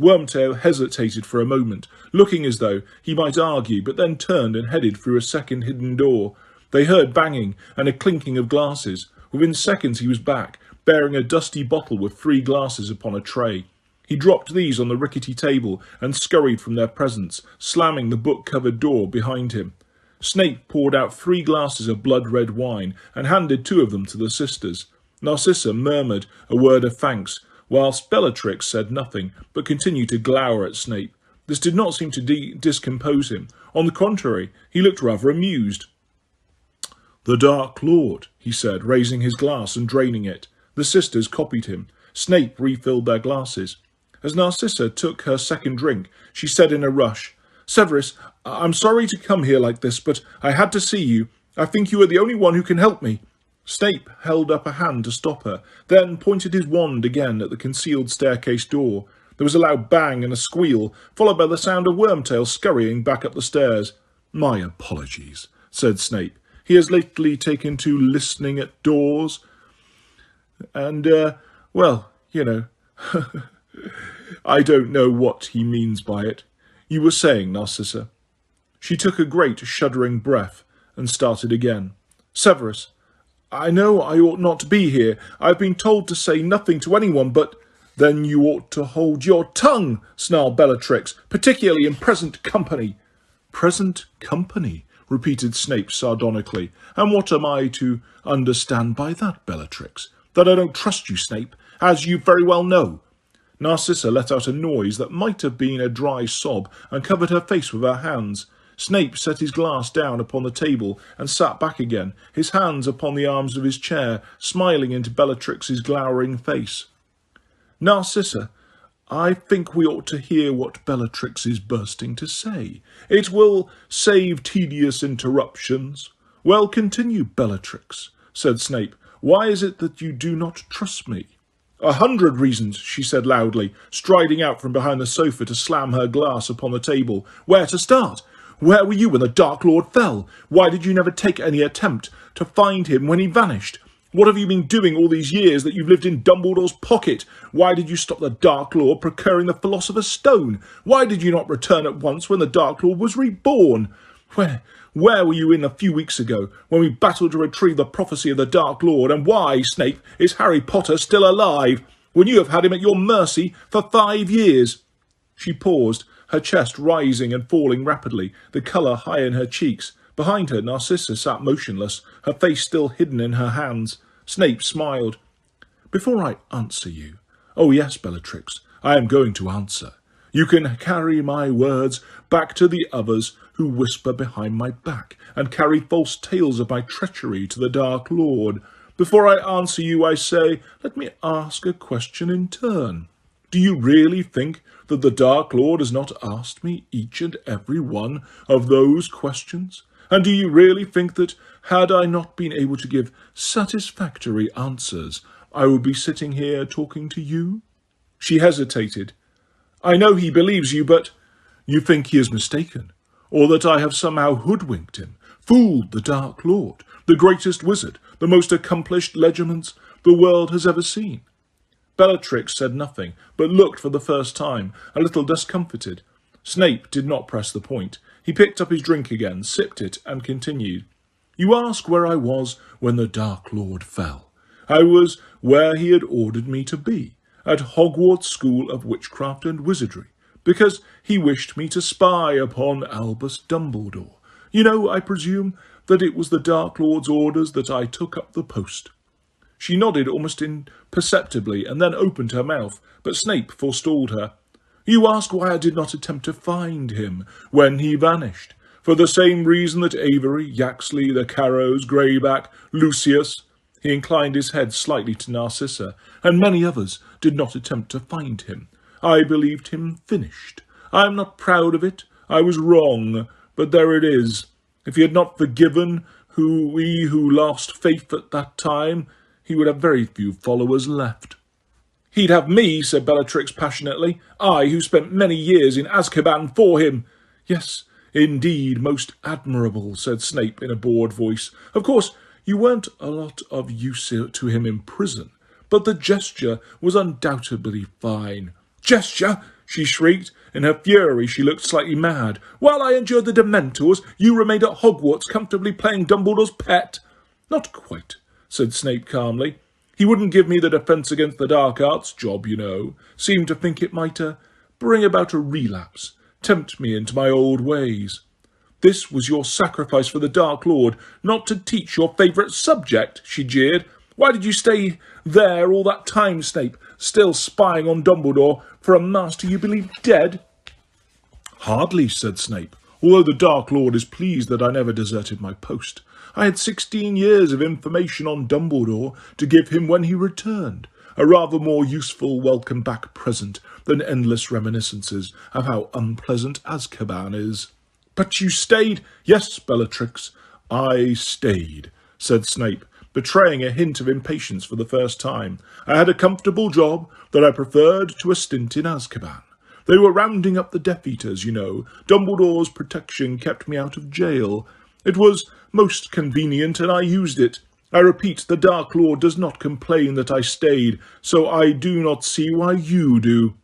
Wormtail hesitated for a moment, looking as though he might argue, but then turned and headed through a second hidden door. They heard banging and a clinking of glasses. Within seconds he was back, bearing a dusty bottle with 3 glasses upon a tray. He dropped these on the rickety table and scurried from their presence, slamming the book-covered door behind him. Snape poured out 3 glasses of blood-red wine and handed 2 of them to the sisters. Narcissa murmured a word of thanks, whilst Bellatrix said nothing, but continued to glower at Snape. This did not seem to discompose him. On the contrary, he looked rather amused. "The Dark Lord," he said, raising his glass and draining it. The sisters copied him. Snape refilled their glasses. As Narcissa took her second drink, she said in a rush, "Severus, I'm sorry to come here like this, but I had to see you. I think you are the only one who can help me." Snape held up a hand to stop her, then pointed his wand again at the concealed staircase door. There was a loud bang and a squeal, followed by the sound of Wormtail scurrying back up the stairs. "My apologies," said Snape. "He has lately taken to listening at doors. And, well, you know, I don't know what he means by it. You were saying, Narcissa." She took a great shuddering breath and started again. "Severus, I know I ought not to be here. I've been told to say nothing to anyone, but—" "Then you ought to hold your tongue," snarled Bellatrix, "particularly in present company." "Present company?" repeated Snape sardonically. "And what am I to understand by that, Bellatrix? That I don't trust you, Snape, as you very well know." Narcissa let out a noise that might have been a dry sob and covered her face with her hands. Snape set his glass down upon the table and sat back again, his hands upon the arms of his chair, smiling into Bellatrix's glowering face. "Narcissa, I think we ought to hear what Bellatrix is bursting to say. It will save tedious interruptions." "Well, continue, Bellatrix," said Snape. "Why is it that you do not trust me?" "100 reasons," she said loudly, striding out from behind the sofa to slam her glass upon the table. "Where to start? Where were you when the Dark Lord fell? Why did you never take any attempt to find him when he vanished? What have you been doing all these years that you've lived in Dumbledore's pocket? Why did you stop the Dark Lord procuring the Philosopher's Stone? Why did you not return at once when the Dark Lord was reborn? Where were you in a few weeks ago when we battled to retrieve the prophecy of the Dark Lord? And why, Snape, is Harry Potter still alive, when you have had him at your mercy for 5 years? She paused, her chest rising and falling rapidly, the colour high in her cheeks. Behind her, Narcissa sat motionless, her face still hidden in her hands. Snape smiled. "Before I answer you—" "Oh yes, Bellatrix, I am going to answer. You can carry my words back to the others who whisper behind my back and carry false tales of my treachery to the Dark Lord. Before I answer you, I say, let me ask a question in turn. Do you really think that the Dark Lord has not asked me each and every one of those questions? And do you really think that, had I not been able to give satisfactory answers, I would be sitting here talking to you?" She hesitated. "I know he believes you, but—" "You think he is mistaken, or that I have somehow hoodwinked him, fooled the Dark Lord, the greatest wizard, the most accomplished legerdemain the world has ever seen?" Bellatrix said nothing, but looked for the first time a little discomfited. Snape did not press the point. He picked up his drink again, sipped it, and continued. "You ask where I was when the Dark Lord fell. I was where he had ordered me to be, at Hogwarts School of Witchcraft and Wizardry, because he wished me to spy upon Albus Dumbledore. You know, I presume, that it was the Dark Lord's orders that I took up the post." She nodded almost imperceptibly and then opened her mouth, but Snape forestalled her. "You ask why I did not attempt to find him when he vanished. For the same reason that Avery, Yaxley, the Carrows, Greyback, Lucius—" he inclined his head slightly to Narcissa, "and many others did not attempt to find him. I believed him finished. I am not proud of it. I was wrong. but there it is. If he had not forgiven we who lost faith at that time, he would have very few followers left." "He'd have me," said Bellatrix passionately. "I, who spent many years in Azkaban for him." "Yes, indeed, most admirable," said Snape in a bored voice. "Of course, you weren't a lot of use to him in prison, but the gesture was undoubtedly fine." "Gesture!" she shrieked. In her fury, she looked slightly mad. "While I endured the Dementors, you remained at Hogwarts comfortably playing Dumbledore's pet." "Not quite," said Snape calmly. "He wouldn't give me the Defence Against the Dark Arts job, you know. Seemed to think it might bring about a relapse, tempt me into my old ways." "This was your sacrifice for the Dark Lord, not to teach your favourite subject," she jeered. "Why did you stay there all that time, Snape, still spying on Dumbledore for a master you believe dead?" "Hardly," said Snape, "although the Dark Lord is pleased that I never deserted my post. I had 16 years of information on Dumbledore to give him when he returned, a rather more useful welcome-back present than endless reminiscences of how unpleasant Azkaban is." "But you stayed—" "Yes, Bellatrix, I stayed," said Snape, betraying a hint of impatience for the first time. "I had a comfortable job that I preferred to a stint in Azkaban. They were rounding up the Death Eaters, you know. Dumbledore's protection kept me out of jail. It was most convenient, and I used it. I repeat, the Dark Lord does not complain that I stayed, so I do not see why you do."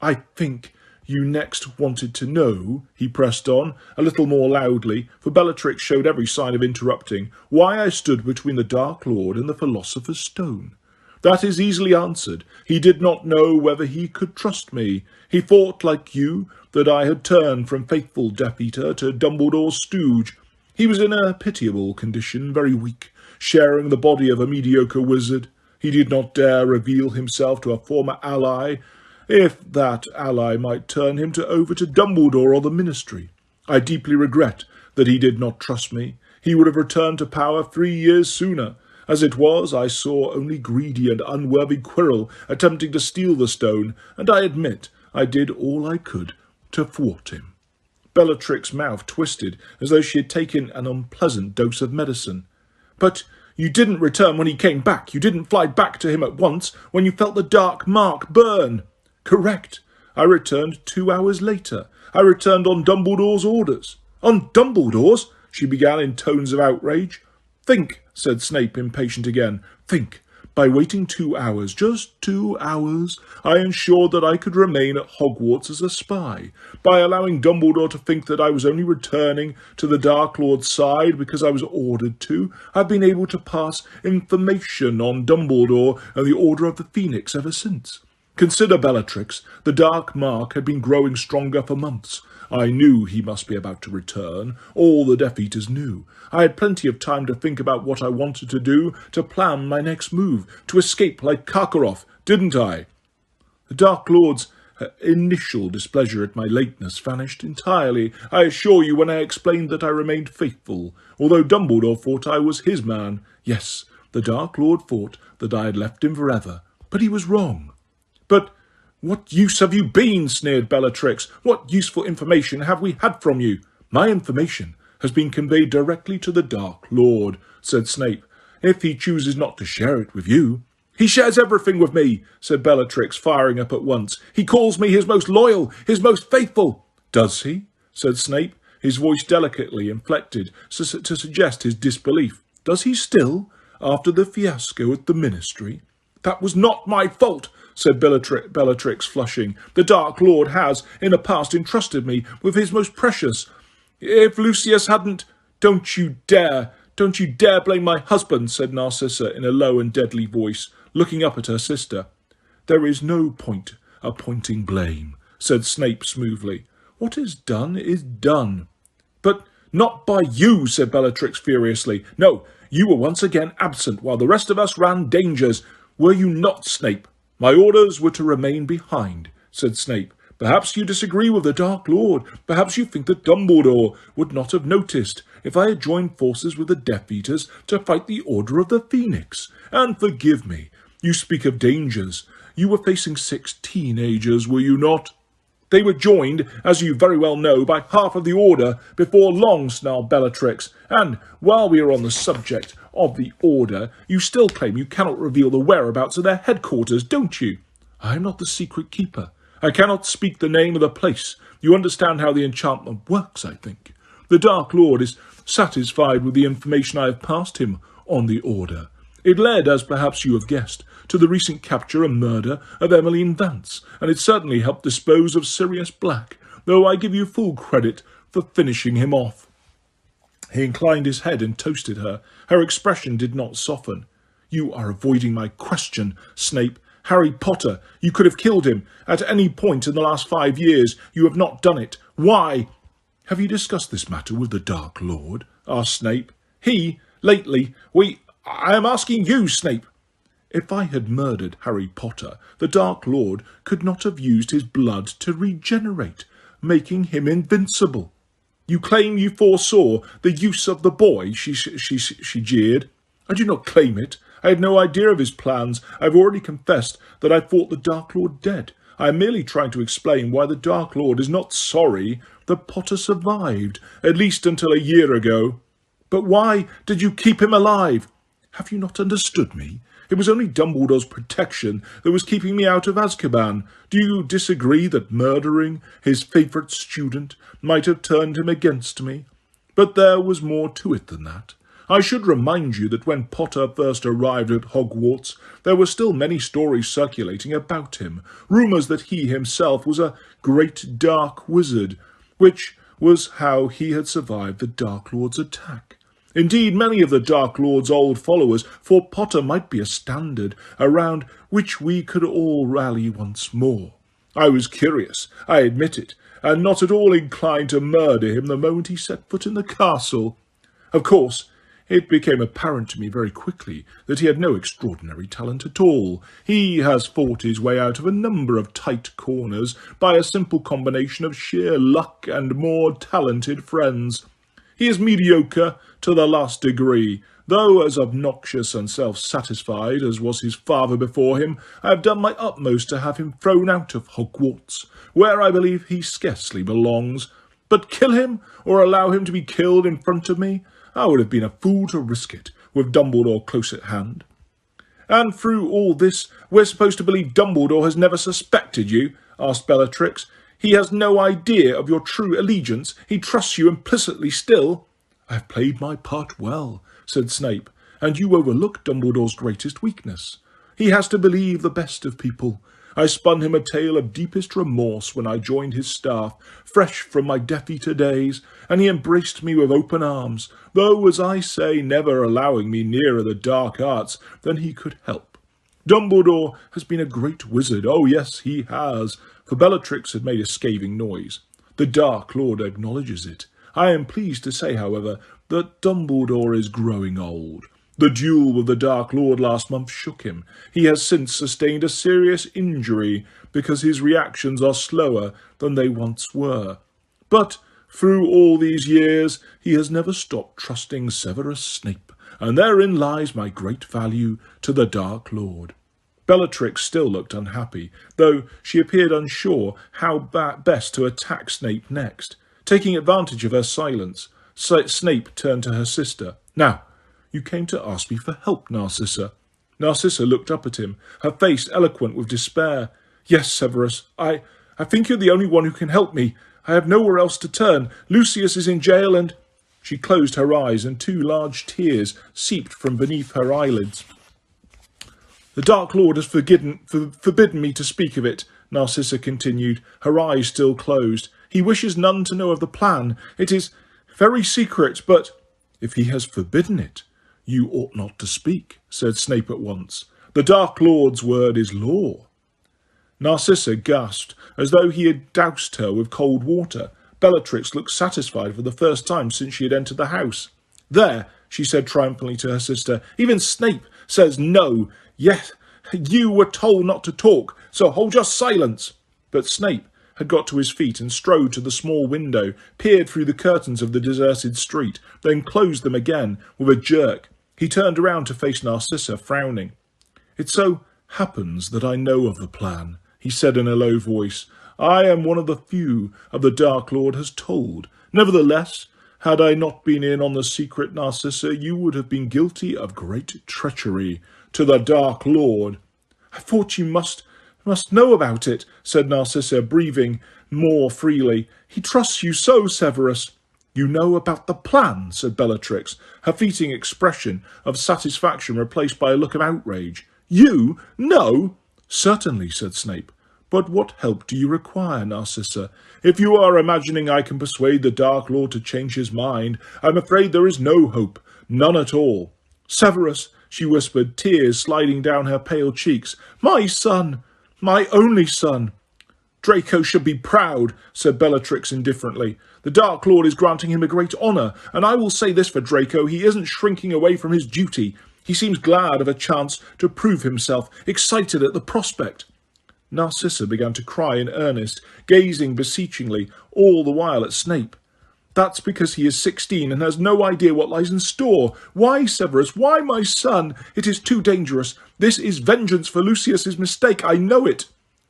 "I think you next wanted to know," he pressed on, a little more loudly, for Bellatrix showed every sign of interrupting, "why I stood between the Dark Lord and the Philosopher's Stone. That is easily answered. He did not know whether he could trust me. He thought, like you, that I had turned from faithful Death Eater to Dumbledore's stooge. He was in a pitiable condition, very weak, sharing the body of a mediocre wizard. He did not dare reveal himself to a former ally, if that ally might turn him over to Dumbledore or the Ministry. I deeply regret that he did not trust me. He would have returned to power 3 years sooner. As it was, I saw only greedy and unworthy Quirrell attempting to steal the stone, and I admit I did all I could to thwart him." Bellatrix's mouth twisted as though she had taken an unpleasant dose of medicine. "But you didn't return when he came back. You didn't fly back to him at once when you felt the dark mark burn." "Correct. I returned 2 hours later. I returned on Dumbledore's orders." "On Dumbledore's?" she began in tones of outrage. "Think," said Snape, impatient again. "Think. By waiting 2 hours, just 2 hours, I ensured that I could remain at Hogwarts as a spy. By allowing Dumbledore to think that I was only returning to the Dark Lord's side because I was ordered to, I've been able to pass information on Dumbledore and the Order of the Phoenix ever since. Consider, Bellatrix, the dark mark had been growing stronger for months. I knew he must be about to return. All the Death Eaters knew. I had plenty of time to think about what I wanted to do, to plan my next move, to escape like Karkaroff, didn't I? The Dark Lord's initial displeasure at my lateness vanished entirely, I assure you, when I explained that I remained faithful, although Dumbledore thought I was his man. Yes, the Dark Lord thought that I had left him forever, but he was wrong." "But what use have you been?" sneered Bellatrix. "What useful information have we had from you?" "My information has been conveyed directly to the Dark Lord," said Snape, "if he chooses not to share it with you." "He shares everything with me," said Bellatrix, firing up at once. "He calls me his most loyal, his most faithful." "Does he?" said Snape, his voice delicately inflected to suggest his disbelief. "Does he still, after the fiasco at the Ministry?" "That was not my fault," said Bellatrix, flushing. "The Dark Lord has, in the past, entrusted me with his most precious. If Lucius hadn't—" Don't you dare blame my husband," said Narcissa in a low and deadly voice, looking up at her sister. "There is no point appointing blame," said Snape smoothly. "What is done is done." "But not by you," said Bellatrix furiously. "No, you were once again absent while the rest of us ran dangers. Were you not, Snape?" "My orders were to remain behind," said Snape. "Perhaps you disagree with the Dark Lord. Perhaps you think that Dumbledore would not have noticed if I had joined forces with the Death Eaters to fight the Order of the Phoenix. And forgive me, you speak of dangers. You were facing 6 teenagers, were you not?" They were joined, as you very well know, by half of the Order before long, snarled Bellatrix. And while we are on the subject of the Order, you still claim you cannot reveal the whereabouts of their headquarters, don't you? I am not the secret keeper. I cannot speak the name of the place. You understand how the enchantment works, I think. The Dark Lord is satisfied with the information I have passed him on the Order. It led, as perhaps you have guessed, to the recent capture and murder of Emmeline Vance, and it certainly helped dispose of Sirius Black, though I give you full credit for finishing him off. He inclined his head and toasted her. Her expression did not soften. You are avoiding my question, Snape. Harry Potter, you could have killed him. At any point in the last 5 years, you have not done it. Why? Have you discussed this matter with the Dark Lord? Asked Snape. Lately, I am asking you, Snape. If I had murdered Harry Potter, the Dark Lord could not have used his blood to regenerate, making him invincible. You claim you foresaw the use of the boy, she jeered. I do not claim it. I had no idea of his plans. I have already confessed that I thought the Dark Lord dead. I am merely trying to explain why the Dark Lord is not sorry that Potter survived, at least until a year ago. But why did you keep him alive? Have you not understood me? It was only Dumbledore's protection that was keeping me out of Azkaban. Do you disagree that murdering his favourite student might have turned him against me? But there was more to it than that. I should remind you that when Potter first arrived at Hogwarts, there were still many stories circulating about him, rumours that he himself was a great dark wizard, which was how he had survived the Dark Lord's attack. Indeed, many of the Dark Lord's old followers thought Potter might be a standard around which we could all rally once more. I was curious, I admit it, and not at all inclined to murder him the moment he set foot in the castle. Of course, it became apparent to me very quickly that he had no extraordinary talent at all. He has fought his way out of a number of tight corners by a simple combination of sheer luck and more talented friends. He is mediocre to the last degree, though as obnoxious and self-satisfied as was his father before him, I have done my utmost to have him thrown out of Hogwarts, where I believe he scarcely belongs. But kill him, or allow him to be killed in front of me? I would have been a fool to risk it, with Dumbledore close at hand. And through all this, we're supposed to believe Dumbledore has never suspected you? Asked Bellatrix. He has no idea of your true allegiance. He trusts you implicitly still. I have played my part well, said Snape, and you overlook Dumbledore's greatest weakness. He has to believe the best of people. I spun him a tale of deepest remorse when I joined his staff, fresh from my Death-Eater days, and he embraced me with open arms, though, as I say, never allowing me nearer the dark arts than he could help. Dumbledore has been a great wizard. Oh, yes, he has. For Bellatrix had made a scathing noise. The Dark Lord acknowledges it. I am pleased to say, however, that Dumbledore is growing old. The duel with the Dark Lord last month shook him. He has since sustained a serious injury because his reactions are slower than they once were. But through all these years, he has never stopped trusting Severus Snape, and therein lies my great value to the Dark Lord. Bellatrix still looked unhappy, though she appeared unsure how best to attack Snape next. Taking advantage of her silence, Snape turned to her sister. Now, you came to ask me for help, Narcissa. Narcissa looked up at him, her face eloquent with despair. Yes, Severus, I think you're the only one who can help me. I have nowhere else to turn. Lucius is in jail and... She closed her eyes and 2 large tears seeped from beneath her eyelids. The Dark Lord has forbidden me to speak of it, Narcissa continued, her eyes still closed. He wishes none to know of the plan. It is very secret, but if he has forbidden it, you ought not to speak, said Snape at once. The Dark Lord's word is law. Narcissa gasped, as though he had doused her with cold water. Bellatrix looked satisfied for the first time since she had entered the house. There, she said triumphantly to her sister, even Snape says no. Yes, you were told not to talk, so hold your silence. But Snape had got to his feet and strode to the small window, peered through the curtains of the deserted street, then closed them again with a jerk. He turned around to face Narcissa, frowning. It so happens that I know of the plan, he said in a low voice. I am one of the few of the Dark Lord has told. Nevertheless, had I not been in on the secret, Narcissa, you would have been guilty of great treachery to the Dark Lord. I thought you must know about it, said Narcissa, breathing more freely. He trusts you so, Severus. You know about the plan, said Bellatrix, her fleeting expression of satisfaction replaced by a look of outrage. You know? Certainly, said Snape. But what help do you require, Narcissa? If you are imagining I can persuade the Dark Lord to change his mind, I'm afraid there is no hope, none at all. Severus, she whispered, tears sliding down her pale cheeks. My son, my only son. Draco should be proud, said Bellatrix indifferently. The Dark Lord is granting him a great honour, and I will say this for Draco, he isn't shrinking away from his duty. He seems glad of a chance to prove himself, excited at the prospect. Narcissa began to cry in earnest, gazing beseechingly all the while at Snape. That's because he is 16 and has no idea what lies in store. Why, Severus? Why, my son? It is too dangerous. This is vengeance for Lucius's mistake. I know it.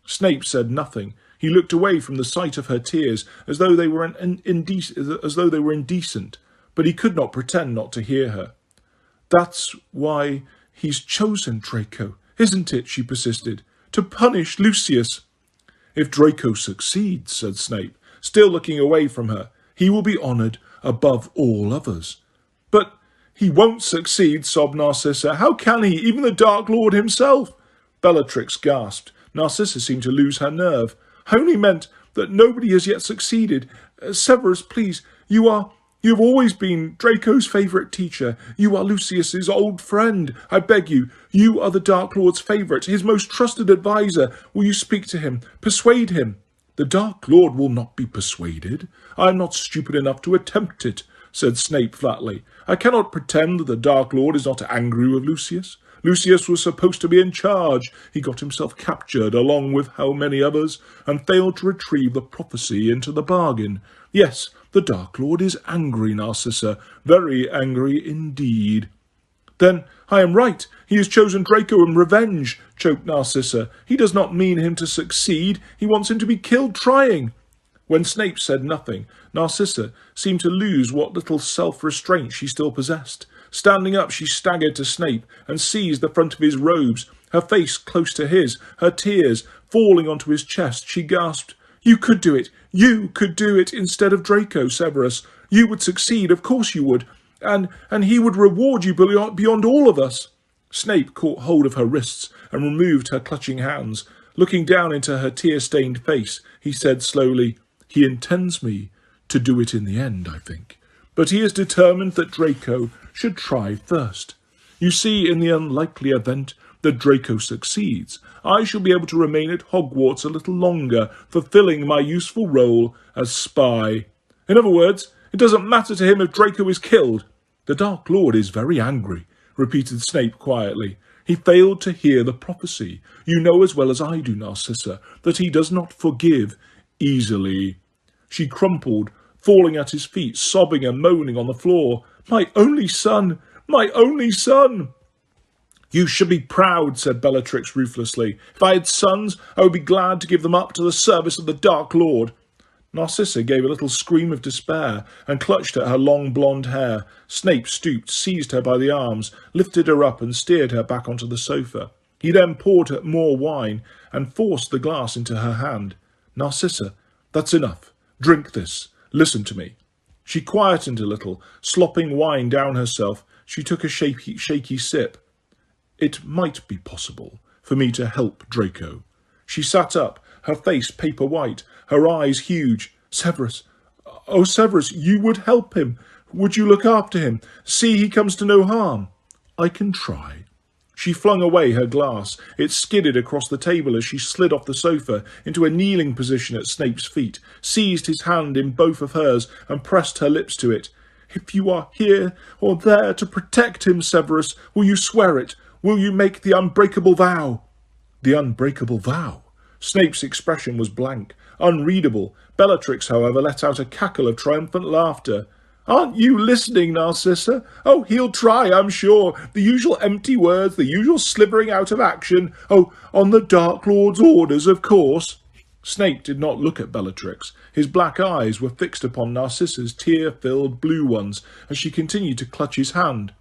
Snape said nothing. He looked away from the sight of her tears as though they were indecent, but he could not pretend not to hear her. That's why he's chosen Draco, isn't it? She persisted. To punish Lucius. If Draco succeeds, said Snape, still looking away from her, he will be honoured above all others. But he won't succeed, sobbed Narcissa. How can he, even the Dark Lord himself? Bellatrix gasped. Narcissa seemed to lose her nerve. I only meant that nobody has yet succeeded. Severus, please, you have always been Draco's favourite teacher. You are Lucius's old friend. I beg you, you are the Dark Lord's favourite, his most trusted adviser. Will you speak to him? Persuade him. The Dark Lord will not be persuaded. I am not stupid enough to attempt it, said Snape flatly. I cannot pretend that the Dark Lord is not angry with Lucius. Lucius was supposed to be in charge. He got himself captured, along with how many others, and failed to retrieve the prophecy into the bargain. Yes, the Dark Lord is angry, Narcissa, very angry indeed. Then I am right. He has chosen Draco in revenge, choked Narcissa. He does not mean him to succeed. He wants him to be killed trying. When Snape said nothing, Narcissa seemed to lose what little self-restraint she still possessed. Standing up, she staggered to Snape and seized the front of his robes, her face close to his, her tears falling onto his chest. She gasped, You could do it. You could do it instead of Draco, Severus. You would succeed, of course you would. And he would reward you beyond all of us. Snape caught hold of her wrists and removed her clutching hands. Looking down into her tear-stained face, he said slowly, He intends me to do it in the end, I think. But he is determined that Draco should try first. You see, in the unlikely event that Draco succeeds, I shall be able to remain at Hogwarts a little longer, fulfilling my useful role as spy. In other words, it doesn't matter to him if Draco is killed. The Dark Lord is very angry, repeated Snape quietly. He failed to hear the prophecy. You know as well as I do, Narcissa, that he does not forgive easily. She crumpled, falling at his feet, sobbing and moaning on the floor. My only son! My only son! You should be proud, said Bellatrix ruthlessly. If I had sons, I would be glad to give them up to the service of the Dark Lord. Narcissa gave a little scream of despair and clutched at her long blonde hair. Snape stooped, seized her by the arms, lifted her up and steered her back onto the sofa. He then poured her more wine and forced the glass into her hand. Narcissa, that's enough. Drink this. Listen to me. She quietened a little, slopping wine down herself. She took a shaky sip. It might be possible for me to help Draco. She sat up, her face paper white, her eyes huge. Severus, oh Severus, you would help him. Would you look after him? See he comes to no harm. I can try. She flung away her glass. It skidded across the table as she slid off the sofa into a kneeling position at Snape's feet, seized his hand in both of hers and pressed her lips to it. If you are here or there to protect him, Severus, will you swear it? Will you make the unbreakable vow? The unbreakable vow? Snape's expression was blank, unreadable. Bellatrix, however, let out a cackle of triumphant laughter. Aren't you listening, Narcissa? Oh, he'll try, I'm sure. The usual empty words, the usual slivering out of action. Oh, on the Dark Lord's orders, of course. Snape did not look at Bellatrix. His black eyes were fixed upon Narcissa's tear-filled blue ones as she continued to clutch his hand.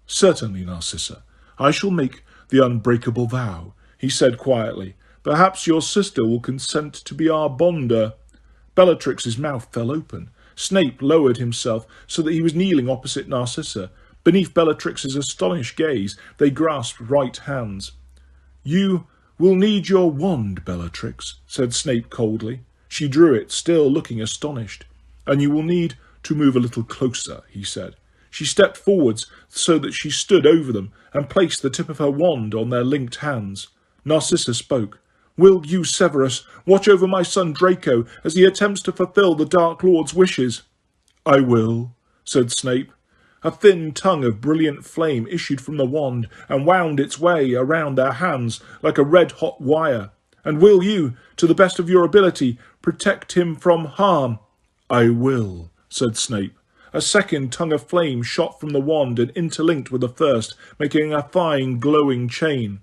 "Certainly, Narcissa. I shall make the unbreakable vow," he said quietly. "Perhaps your sister will consent to be our bonder." Bellatrix's mouth fell open. Snape lowered himself so that he was kneeling opposite Narcissa. Beneath Bellatrix's astonished gaze, they grasped right hands. "You will need your wand, Bellatrix," said Snape coldly. She drew it, still looking astonished. "And you will need to move a little closer," he said. She stepped forwards so that she stood over them and placed the tip of her wand on their linked hands. Narcissa spoke. "Will you, Severus, watch over my son Draco as he attempts to fulfill the Dark Lord's wishes?" "I will," said Snape. A thin tongue of brilliant flame issued from the wand and wound its way around their hands like a red-hot wire. "And will you, to the best of your ability, protect him from harm?" "I will," said Snape. A second tongue of flame shot from the wand and interlinked with the first, making a fine glowing chain.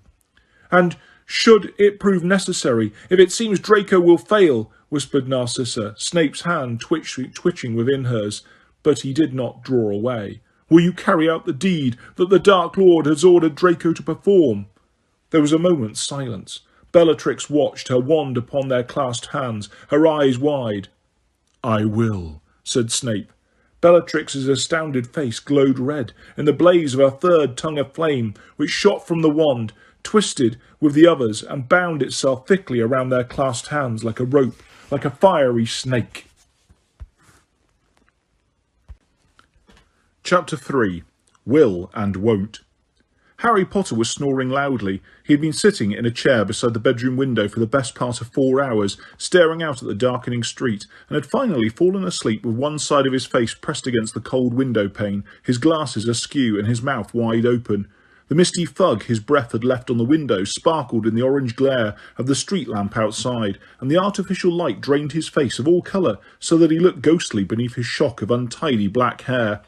"And should it prove necessary, if it seems Draco will fail," whispered Narcissa, Snape's hand twitching within hers, but he did not draw away. "Will you carry out the deed that the Dark Lord has ordered Draco to perform?" There was a moment's silence. Bellatrix watched, her wand upon their clasped hands, her eyes wide. "I will," said Snape. Bellatrix's astounded face glowed red in the blaze of a third tongue of flame, which shot from the wand, twisted with the others, and bound itself thickly around their clasped hands like a rope, like a fiery snake. Chapter 3. Will and Won't. Harry Potter was snoring loudly. He had been sitting in a chair beside the bedroom window for the best part of 4 hours, staring out at the darkening street, and had finally fallen asleep with one side of his face pressed against the cold window pane, his glasses askew and his mouth wide open. The misty fug his breath had left on the window sparkled in the orange glare of the street lamp outside, and the artificial light drained his face of all colour, so that he looked ghostly beneath his shock of untidy black hair.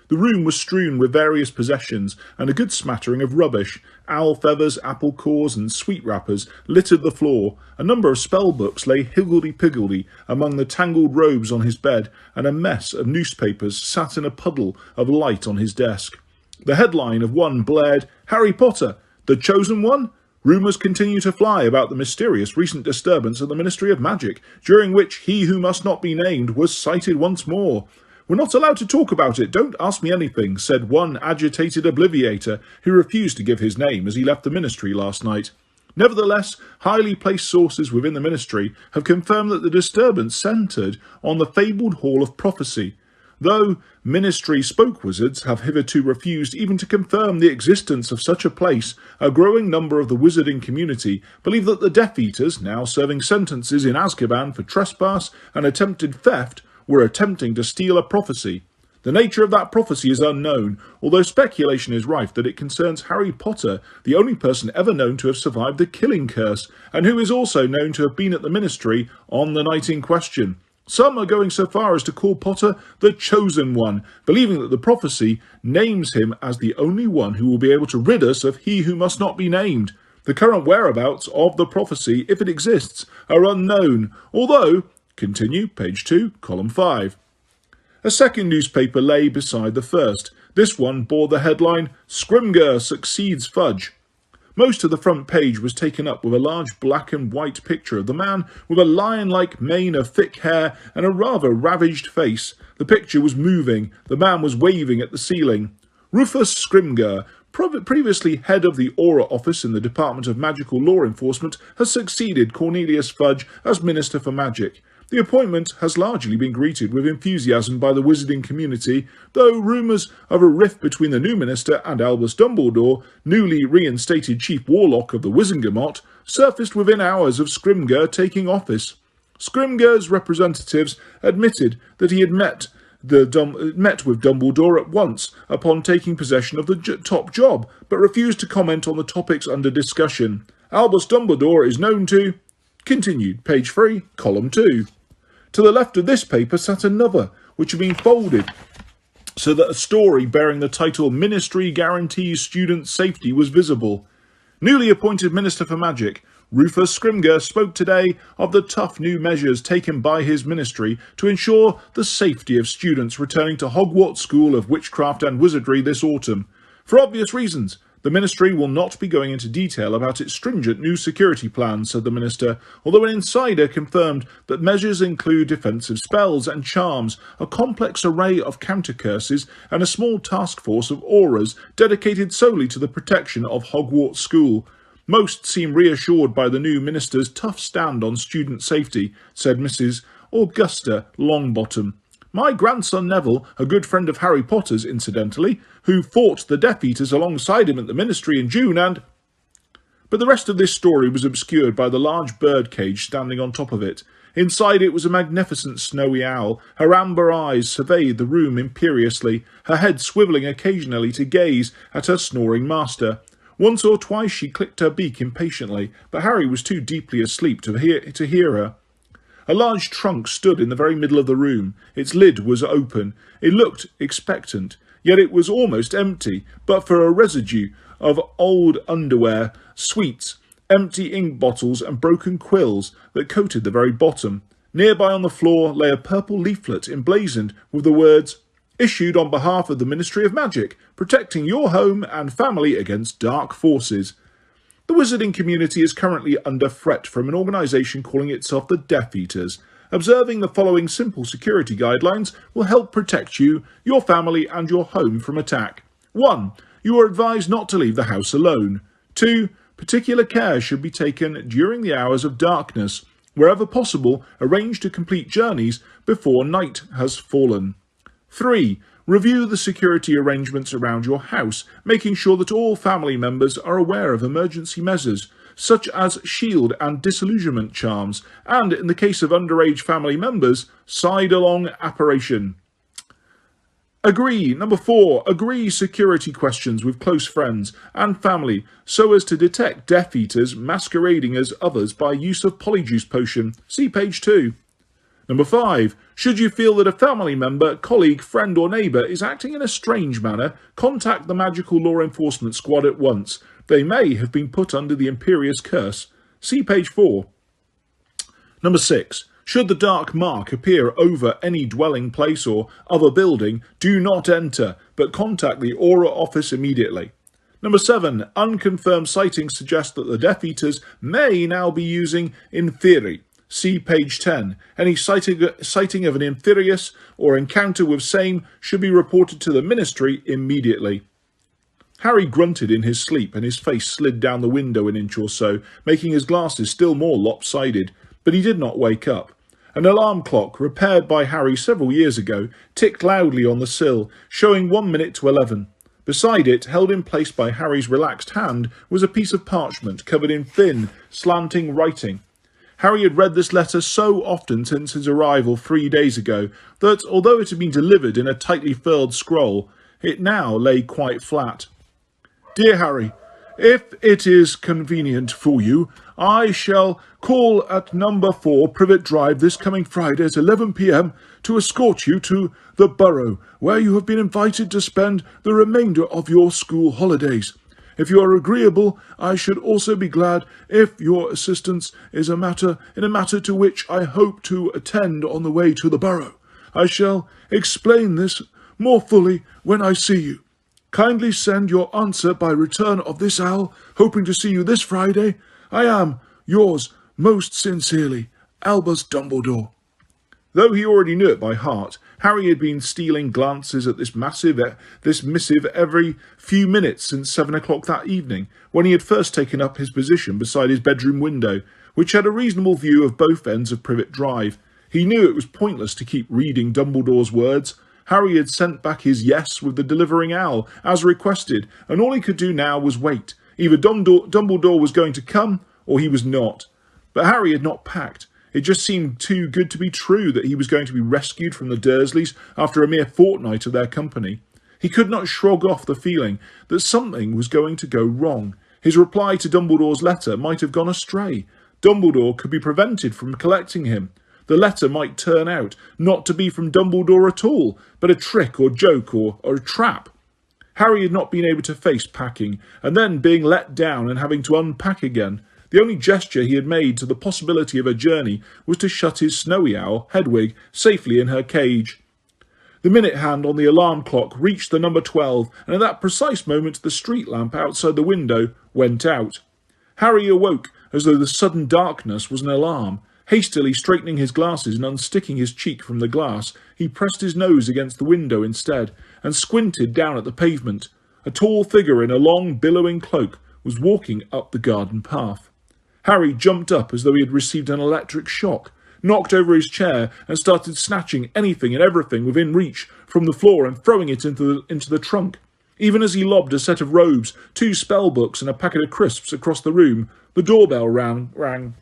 The room was strewn with various possessions, and a good smattering of rubbish. Owl feathers, apple cores, and sweet wrappers littered the floor. A number of spell books lay higgledy-piggledy among the tangled robes on his bed, and a mess of newspapers sat in a puddle of light on his desk. The headline of one blared, "Harry Potter, the Chosen One?" Rumours continue to fly about the mysterious recent disturbance at the Ministry of Magic, during which he who must not be named was sighted once more. "We're not allowed to talk about it, don't ask me anything," said one agitated obliviator who refused to give his name as he left the ministry last night. Nevertheless, highly placed sources within the ministry have confirmed that the disturbance centred on the fabled Hall of Prophecy, though ministry spoke-wizards have hitherto refused even to confirm the existence of such a place. A growing number of the wizarding community believe that the Death Eaters, now serving sentences in Azkaban for trespass and attempted theft, were attempting to steal a prophecy. The nature of that prophecy is unknown, although speculation is rife that it concerns Harry Potter, the only person ever known to have survived the killing curse, and who is also known to have been at the ministry on the night in question. Some are going so far as to call Potter the Chosen One, believing that the prophecy names him as the only one who will be able to rid us of he who must not be named. The current whereabouts of the prophecy, if it exists, are unknown, although... Continue, page 2, column 5. A second newspaper lay beside the first. This one bore the headline, "Scrimgeour Succeeds Fudge." Most of the front page was taken up with a large black and white picture of the man with a lion-like mane of thick hair and a rather ravaged face. The picture was moving. The man was waving at the ceiling. Rufus Scrimgeour, previously head of the Aura Office in the Department of Magical Law Enforcement, has succeeded Cornelius Fudge as Minister for Magic. The appointment has largely been greeted with enthusiasm by the wizarding community, though rumours of a rift between the new minister and Albus Dumbledore, newly reinstated Chief Warlock of the Wizengamot, surfaced within hours of Scrimgeour taking office. Scrimgeour's representatives admitted that he had met with Dumbledore at once upon taking possession of the top job, but refused to comment on the topics under discussion. Albus Dumbledore is known to... Continued, page 3, column 2. To the left of this paper sat another, which had been folded so that a story bearing the title "Ministry Guarantees Student Safety" was visible. Newly appointed Minister for Magic, Rufus Scrimger spoke today of the tough new measures taken by his ministry to ensure the safety of students returning to Hogwarts School of Witchcraft and Wizardry this autumn. For obvious reasons, the ministry will not be going into detail about its stringent new security plans, said the minister, although an insider confirmed that measures include defensive spells and charms, a complex array of counter curses, and a small task force of auras dedicated solely to the protection of Hogwarts School. Most seem reassured by the new minister's tough stand on student safety, said Mrs. Augusta Longbottom. My grandson Neville, a good friend of Harry Potter's incidentally, who fought the Death Eaters alongside him at the ministry in June and... But the rest of this story was obscured by the large bird cage standing on top of it. Inside it was a magnificent snowy owl. Her amber eyes surveyed the room imperiously, her head swivelling occasionally to gaze at her snoring master. Once or twice she clicked her beak impatiently, but Harry was too deeply asleep to hear her. A large trunk stood in the very middle of the room. Its lid was open. It looked expectant, yet it was almost empty, but for a residue of old underwear, sweets, empty ink bottles and broken quills that coated the very bottom. Nearby on the floor lay a purple leaflet emblazoned with the words, "Issued on behalf of the Ministry of Magic, protecting your home and family against dark forces." The wizarding community is currently under threat from an organisation calling itself the Death Eaters. Observing the following simple security guidelines will help protect you, your family and your home from attack. 1. You are advised not to leave the house alone. 2. Particular care should be taken during the hours of darkness. Wherever possible, arrange to complete journeys before night has fallen. 3. Review the security arrangements around your house, making sure that all family members are aware of emergency measures, such as shield and disillusionment charms, and, in the case of underage family members, side-along apparition. Number 4. Agree security questions with close friends and family so as to detect Death Eaters masquerading as others by use of Polyjuice Potion. See page 2. Number 5. Should you feel that a family member, colleague, friend or neighbour is acting in a strange manner, contact the Magical Law Enforcement Squad at once. They may have been put under the Imperious Curse. See page 4. Number 6. Should the dark mark appear over any dwelling place or other building, do not enter, but contact the Aura office immediately. Number 7. Unconfirmed sightings suggest that the Death Eaters may now be using Inferi. See page 10. Any sighting of an Inferius or encounter with same should be reported to the Ministry immediately. Harry grunted in his sleep and his face slid down the window an inch or so, making his glasses still more lopsided, but he did not wake up. An alarm clock, repaired by Harry several years ago, ticked loudly on the sill, showing 1 minute to 11. Beside it, held in place by Harry's relaxed hand, was a piece of parchment covered in thin, slanting writing. Harry had read this letter so often since his arrival 3 days ago that, although it had been delivered in a tightly furled scroll, it now lay quite flat. Dear Harry, if it is convenient for you, I shall call at number 4 Privet Drive this coming Friday at 11 p.m. to escort you to the Burrow, where you have been invited to spend the remainder of your school holidays. If you are agreeable, I should also be glad if your assistance is in a matter to which I hope to attend on the way to the Burrow. I shall explain this more fully when I see you. Kindly send your answer by return of this owl, hoping to see you this Friday. I am yours most sincerely, Albus Dumbledore. Though he already knew it by heart, Harry had been stealing glances at this missive every few minutes since 7 o'clock that evening, when he had first taken up his position beside his bedroom window, which had a reasonable view of both ends of Privet Drive. He knew it was pointless to keep reading Dumbledore's words. Harry had sent back his yes with the delivering owl, as requested, and all he could do now was wait. Either Dumbledore was going to come, or he was not. But Harry had not packed. It just seemed too good to be true that he was going to be rescued from the Dursleys after a mere fortnight of their company. He could not shrug off the feeling that something was going to go wrong. His reply to Dumbledore's letter might have gone astray. Dumbledore could be prevented from collecting him. The letter might turn out not to be from Dumbledore at all, but a trick or joke or a trap. Harry had not been able to face packing, and then being let down and having to unpack again. The only gesture he had made to the possibility of a journey was to shut his snowy owl, Hedwig, safely in her cage. The minute hand on the alarm clock reached the number 12, and at that precise moment the street lamp outside the window went out. Harry awoke as though the sudden darkness was an alarm. Hastily straightening his glasses and unsticking his cheek from the glass, he pressed his nose against the window instead, and squinted down at the pavement. A tall figure in a long, billowing cloak was walking up the garden path. Harry jumped up as though he had received an electric shock, knocked over his chair, and started snatching anything and everything within reach from the floor and throwing it into the trunk. Even as he lobbed a set of robes, 2 spell books and a packet of crisps across the room, the doorbell rang.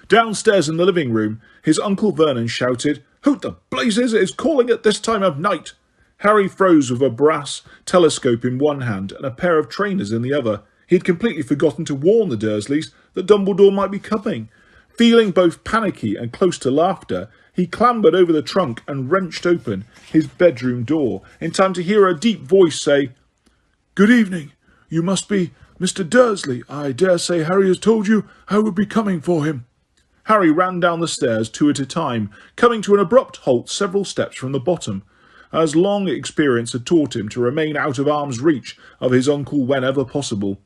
Downstairs in the living room, his Uncle Vernon shouted, "Who the blazes is calling at this time of night?" Harry froze with a brass telescope in one hand and a pair of trainers in the other. He had completely forgotten to warn the Dursleys that Dumbledore might be coming. Feeling both panicky and close to laughter, he clambered over the trunk and wrenched open his bedroom door, in time to hear a deep voice say, "Good evening. You must be Mr. Dursley. I dare say Harry has told you I would be coming for him." Harry ran down the stairs 2 at a time, coming to an abrupt halt several steps from the bottom, as long experience had taught him to remain out of arm's reach of his uncle whenever possible.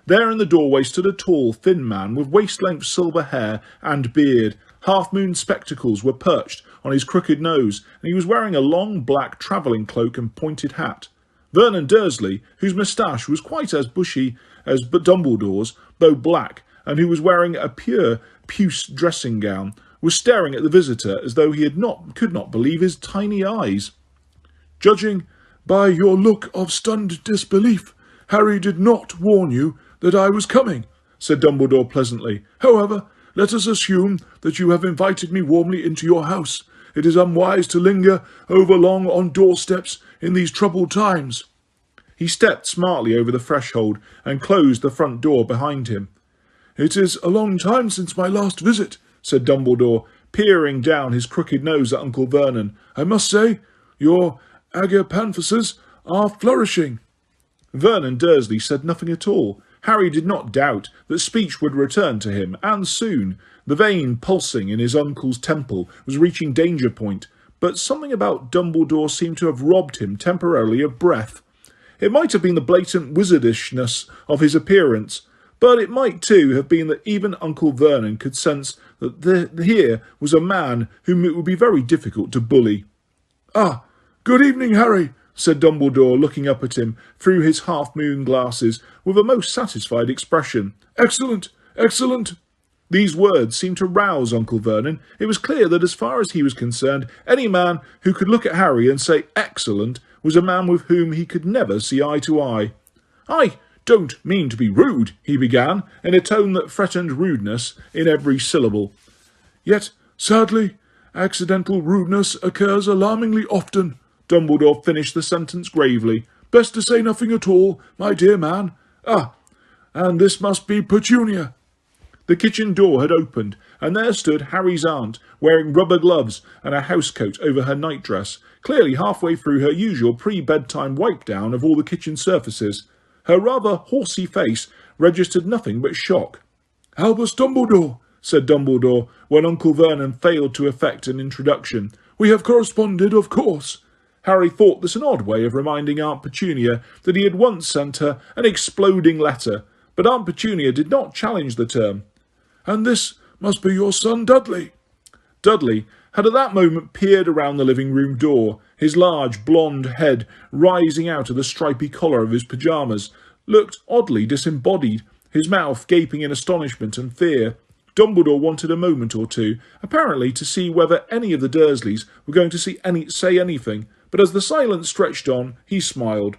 There in the doorway stood a tall, thin man with waist-length silver hair and beard. Half-moon spectacles were perched on his crooked nose, and he was wearing a long black travelling cloak and pointed hat. Vernon Dursley, whose moustache was quite as bushy as Dumbledore's, though black, and who was wearing a pure puce dressing gown, was staring at the visitor as though he could not believe his tiny eyes. "Judging by your look of stunned disbelief, Harry did not warn you that I was coming," said Dumbledore pleasantly. "However, let us assume that you have invited me warmly into your house. It is unwise to linger overlong on doorsteps in these troubled times." He stepped smartly over the threshold and closed the front door behind him. "It is a long time since my last visit," said Dumbledore, peering down his crooked nose at Uncle Vernon. "I must say, your agapanthus are flourishing." Vernon Dursley said nothing at all. Harry did not doubt that speech would return to him, and soon. The vein pulsing in his uncle's temple was reaching danger point, but something about Dumbledore seemed to have robbed him temporarily of breath. It might have been the blatant wizardishness of his appearance, but it might too have been that even Uncle Vernon could sense that here was a man whom it would be very difficult to bully. "Ah, good evening, Harry," said Dumbledore, looking up at him through his half-moon glasses with a most satisfied expression. "Excellent, excellent." These words seemed to rouse Uncle Vernon. It was clear that as far as he was concerned, any man who could look at Harry and say "excellent" was a man with whom he could never see eye to eye. "I don't mean to be rude," he began, in a tone that threatened rudeness in every syllable. "Yet, sadly, accidental rudeness occurs alarmingly often." Dumbledore finished the sentence gravely. "Best to say nothing at all, my dear man. Ah, and this must be Petunia." The kitchen door had opened, and there stood Harry's aunt, wearing rubber gloves and a housecoat over her nightdress, clearly halfway through her usual pre-bedtime wipe-down of all the kitchen surfaces. Her rather horsey face registered nothing but shock. "Albus Dumbledore," said Dumbledore, when Uncle Vernon failed to effect an introduction. "We have corresponded, of course." Harry thought this an odd way of reminding Aunt Petunia that he had once sent her an exploding letter, but Aunt Petunia did not challenge the term. "And this must be your son Dudley." Dudley had at that moment peered around the living room door, his large blonde head rising out of the stripy collar of his pyjamas, looked oddly disembodied, his mouth gaping in astonishment and fear. Dumbledore wanted a moment or two, apparently to see whether any of the Dursleys were going to say anything, but as the silence stretched on, he smiled.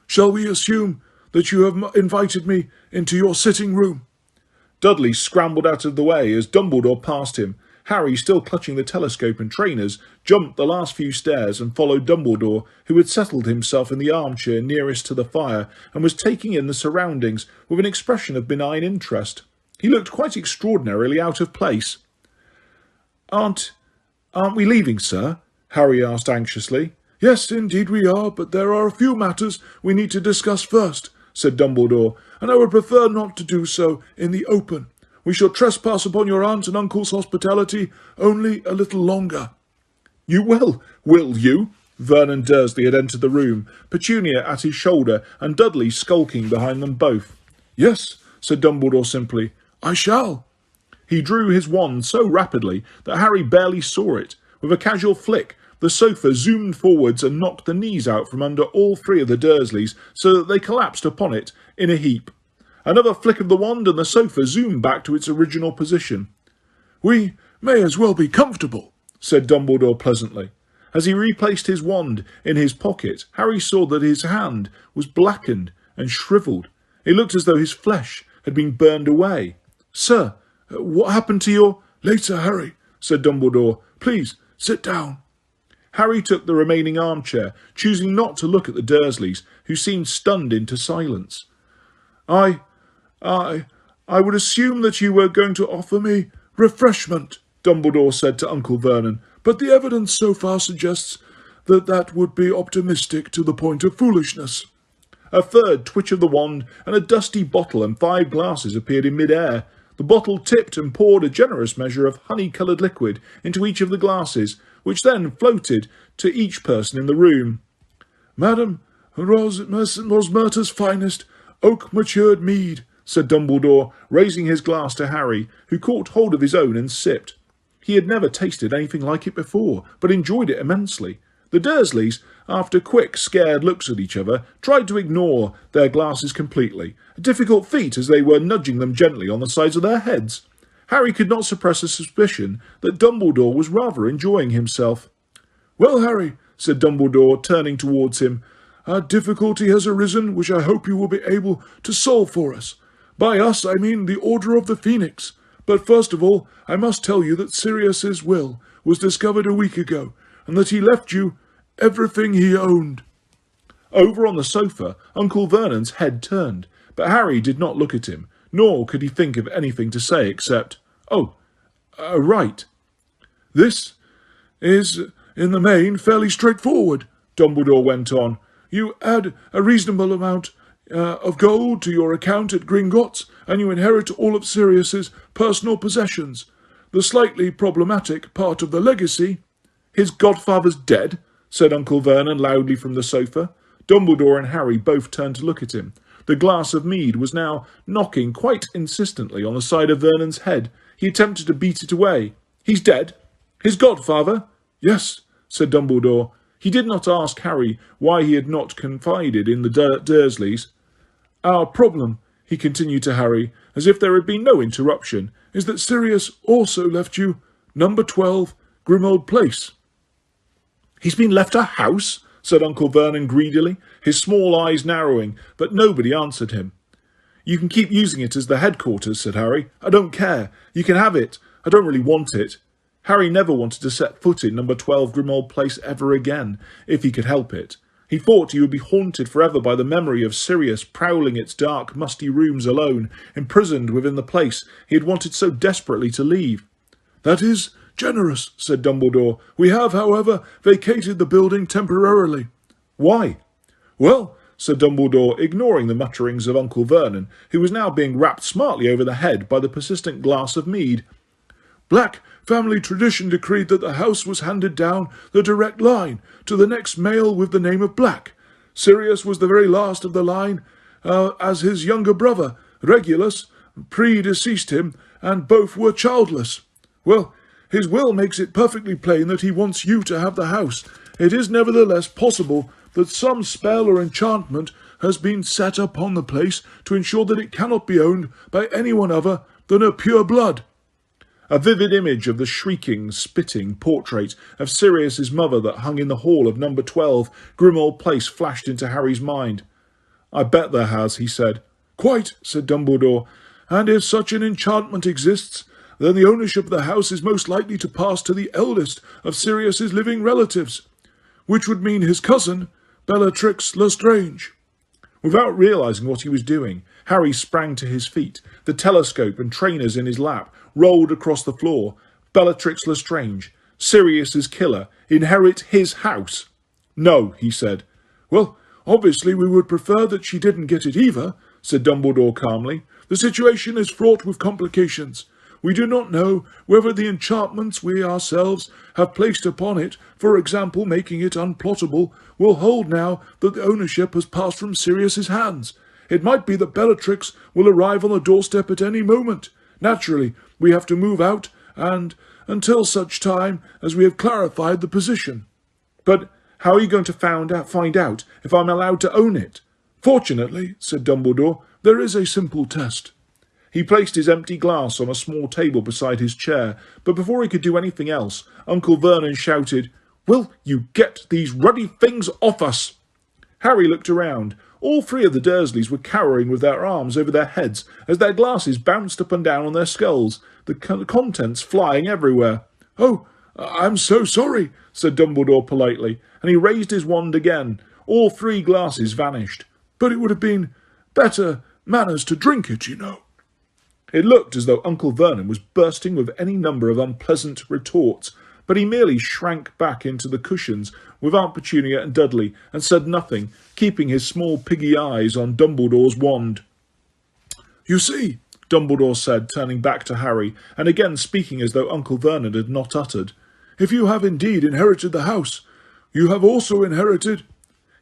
"Shall we assume that you have invited me into your sitting room?" Dudley scrambled out of the way as Dumbledore passed him. Harry, still clutching the telescope and trainers, jumped the last few stairs and followed Dumbledore, who had settled himself in the armchair nearest to the fire and was taking in the surroundings with an expression of benign interest. He looked quite extraordinarily out of place. Aren't we leaving, sir?" Harry asked anxiously. "Yes, indeed we are, but there are a few matters we need to discuss first," said Dumbledore, and I would prefer not to do so in the open. We shall trespass upon your aunt and uncle's hospitality only a little longer." "You will you?" Vernon Dursley had entered the room, Petunia at his shoulder and Dudley skulking behind them both. "Yes," said Dumbledore simply, "I shall." He drew his wand so rapidly that Harry barely saw it. With a casual flick, the sofa zoomed forwards and knocked the knees out from under all three of the Dursleys so that they collapsed upon it in a heap. Another flick of the wand and the sofa zoomed back to its original position. "We may as well be comfortable," said Dumbledore pleasantly. As he replaced his wand in his pocket, Harry saw that his hand was blackened and shriveled. It looked as though his flesh had been burned away. "Sir, what happened to your—" "Later, Harry," said Dumbledore. "Please, sit down." Harry took the remaining armchair, choosing not to look at the Dursleys, who seemed stunned into silence. I would assume that you were going to offer me refreshment," Dumbledore said to Uncle Vernon, "but the evidence so far suggests that that would be optimistic to the point of foolishness." A third twitch of the wand, and a dusty bottle and 5 glasses appeared in mid-air. The bottle tipped and poured a generous measure of honey-coloured liquid into each of the glasses, which then floated to each person in the room. "Madam, Rosmerta's finest oak-matured mead," said Dumbledore, raising his glass to Harry, who caught hold of his own and sipped. He had never tasted anything like it before, but enjoyed it immensely. The Dursleys, after quick, scared looks at each other, tried to ignore their glasses completely, a difficult feat as they were nudging them gently on the sides of their heads. Harry could not suppress a suspicion that Dumbledore was rather enjoying himself. "Well, Harry," said Dumbledore, turning towards him, "a difficulty has arisen which I hope you will be able to solve for us. By us, I mean the Order of the Phoenix. But first of all, I must tell you that Sirius's will was discovered a week ago, and that he left you everything he owned." Over on the sofa, Uncle Vernon's head turned, but Harry did not look at him, nor could he think of anything to say except, right. "This is, in the main, fairly straightforward," Dumbledore went on. "You add a reasonable amount of gold to your account at Gringotts, and you inherit all of Sirius's personal possessions. The slightly problematic part of the legacy—" "His godfather's dead?" said Uncle Vernon loudly from the sofa. Dumbledore and Harry both turned to look at him. The glass of mead was now knocking quite insistently on the side of Vernon's head. He attempted to beat it away. "He's dead? His godfather?" "Yes," said Dumbledore. He did not ask Harry why he had not confided in the Dursleys. "Our problem," he continued to Harry, as if there had been no interruption, "is that Sirius also left you number 12, Grimmauld Place." "He's been left a house?" said Uncle Vernon greedily, his small eyes narrowing, but nobody answered him. "You can keep using it as the headquarters," said Harry. "I don't care. You can have it. I don't really want it." Harry never wanted to set foot in number 12 Grimmauld Place ever again, if he could help it. He thought he would be haunted forever by the memory of Sirius prowling its dark, musty rooms alone, imprisoned within the place he had wanted so desperately to leave. "That is generous," said Dumbledore. "We have, however, vacated the building temporarily." "Why?" "Well," said Dumbledore, ignoring the mutterings of Uncle Vernon, who was now being rapped smartly over the head by the persistent glass of mead. "Black family tradition decreed that the house was handed down the direct line to the next male with the name of Black. Sirius was the very last of the line, as his younger brother, Regulus, predeceased him, and both were childless. Well, his will makes it perfectly plain that he wants you to have the house. It is nevertheless possible that some spell or enchantment has been set upon the place to ensure that it cannot be owned by anyone other than a pure blood." A vivid image of the shrieking, spitting portrait of Sirius's mother that hung in the hall of number 12 Grimmauld Place flashed into Harry's mind. "I bet there has," he said. "Quite," said Dumbledore, "and if such an enchantment exists, then the ownership of the house is most likely to pass to the eldest of Sirius's living relatives, which would mean his cousin, Bellatrix Lestrange." Without realizing what he was doing, Harry sprang to his feet. The telescope and trainers in his lap rolled across the floor. Bellatrix Lestrange, Sirius's killer, inherit his house? "No," he said. "Well, Obviously, we would prefer that she didn't get it either, said Dumbledore calmly. The situation is fraught with complications. We do not know whether the enchantments we ourselves have placed upon it, for example making it unplottable, will hold now that the ownership has passed from Sirius's hands. It might be that Bellatrix will arrive on the doorstep at any moment. Naturally, we have to move out, and until such time as we have clarified the position. But how are you going to find out if I'm allowed to own it? Fortunately, said Dumbledore, there is a simple test. He placed his empty glass on a small table beside his chair, but before he could do anything else, Uncle Vernon shouted, Will you get these ruddy things off us? Harry looked around. All three of the Dursleys were cowering with their arms over their heads as their glasses bounced up and down on their skulls, the contents flying everywhere. Oh, I'm so sorry, said Dumbledore politely, and he raised his wand again. All three glasses vanished. But it would have been better manners to drink it, you know. It looked as though Uncle Vernon was bursting with any number of unpleasant retorts, but he merely shrank back into the cushions with Aunt Petunia and Dudley and said nothing, keeping his small piggy eyes on Dumbledore's wand. You see, Dumbledore said, turning back to Harry, and again speaking as though Uncle Vernon had not uttered, if you have indeed inherited the house, you have also inherited...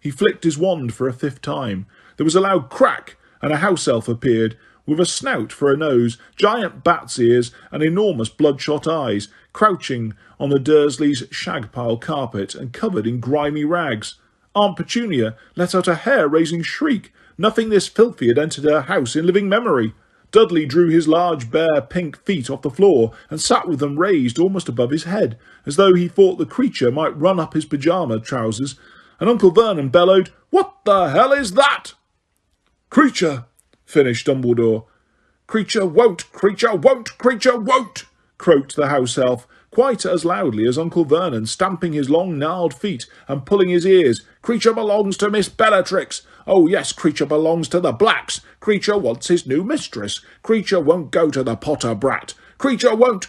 He flicked his wand for a fifth time. There was a loud crack, and a house elf appeared, with a snout for a nose, giant bat's ears, and enormous bloodshot eyes, crouching on the Dursleys' shag-pile carpet and covered in grimy rags. Aunt Petunia let out a hair-raising shriek. Nothing this filthy had entered her house in living memory. Dudley drew his large, bare, pink feet off the floor and sat with them raised almost above his head, as though he thought the creature might run up his pyjama trousers, and Uncle Vernon bellowed, What the hell is that? Creature, finished Dumbledore. Creature won't, creature won't, creature won't, croaked the house elf, quite as loudly as Uncle Vernon, stamping his long gnarled feet and pulling his ears. Creature belongs to Miss Bellatrix. Oh yes, creature belongs to the Blacks. Creature wants his new mistress. Creature won't go to the Potter brat. Creature won't.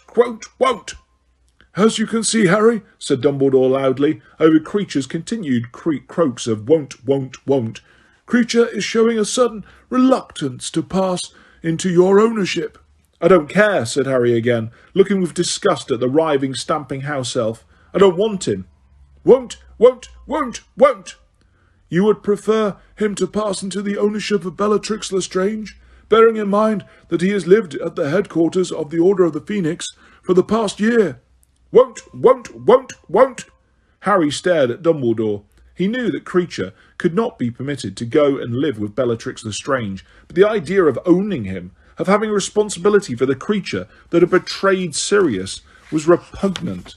As you can see, Harry, said Dumbledore loudly, over Creature's continued croaks of won't. Creature is showing a sudden reluctance to pass into your ownership. I don't care, said Harry again, looking with disgust at the writhing, stamping house elf. I don't want him. Won't. You would prefer him to pass into the ownership of Bellatrix Lestrange, bearing in mind that he has lived at the headquarters of the Order of the Phoenix for the past year. Won't. Harry stared at Dumbledore. He knew that Creature could not be permitted to go and live with Bellatrix Lestrange, but the idea of owning him, of having responsibility for the creature that had betrayed Sirius, was repugnant.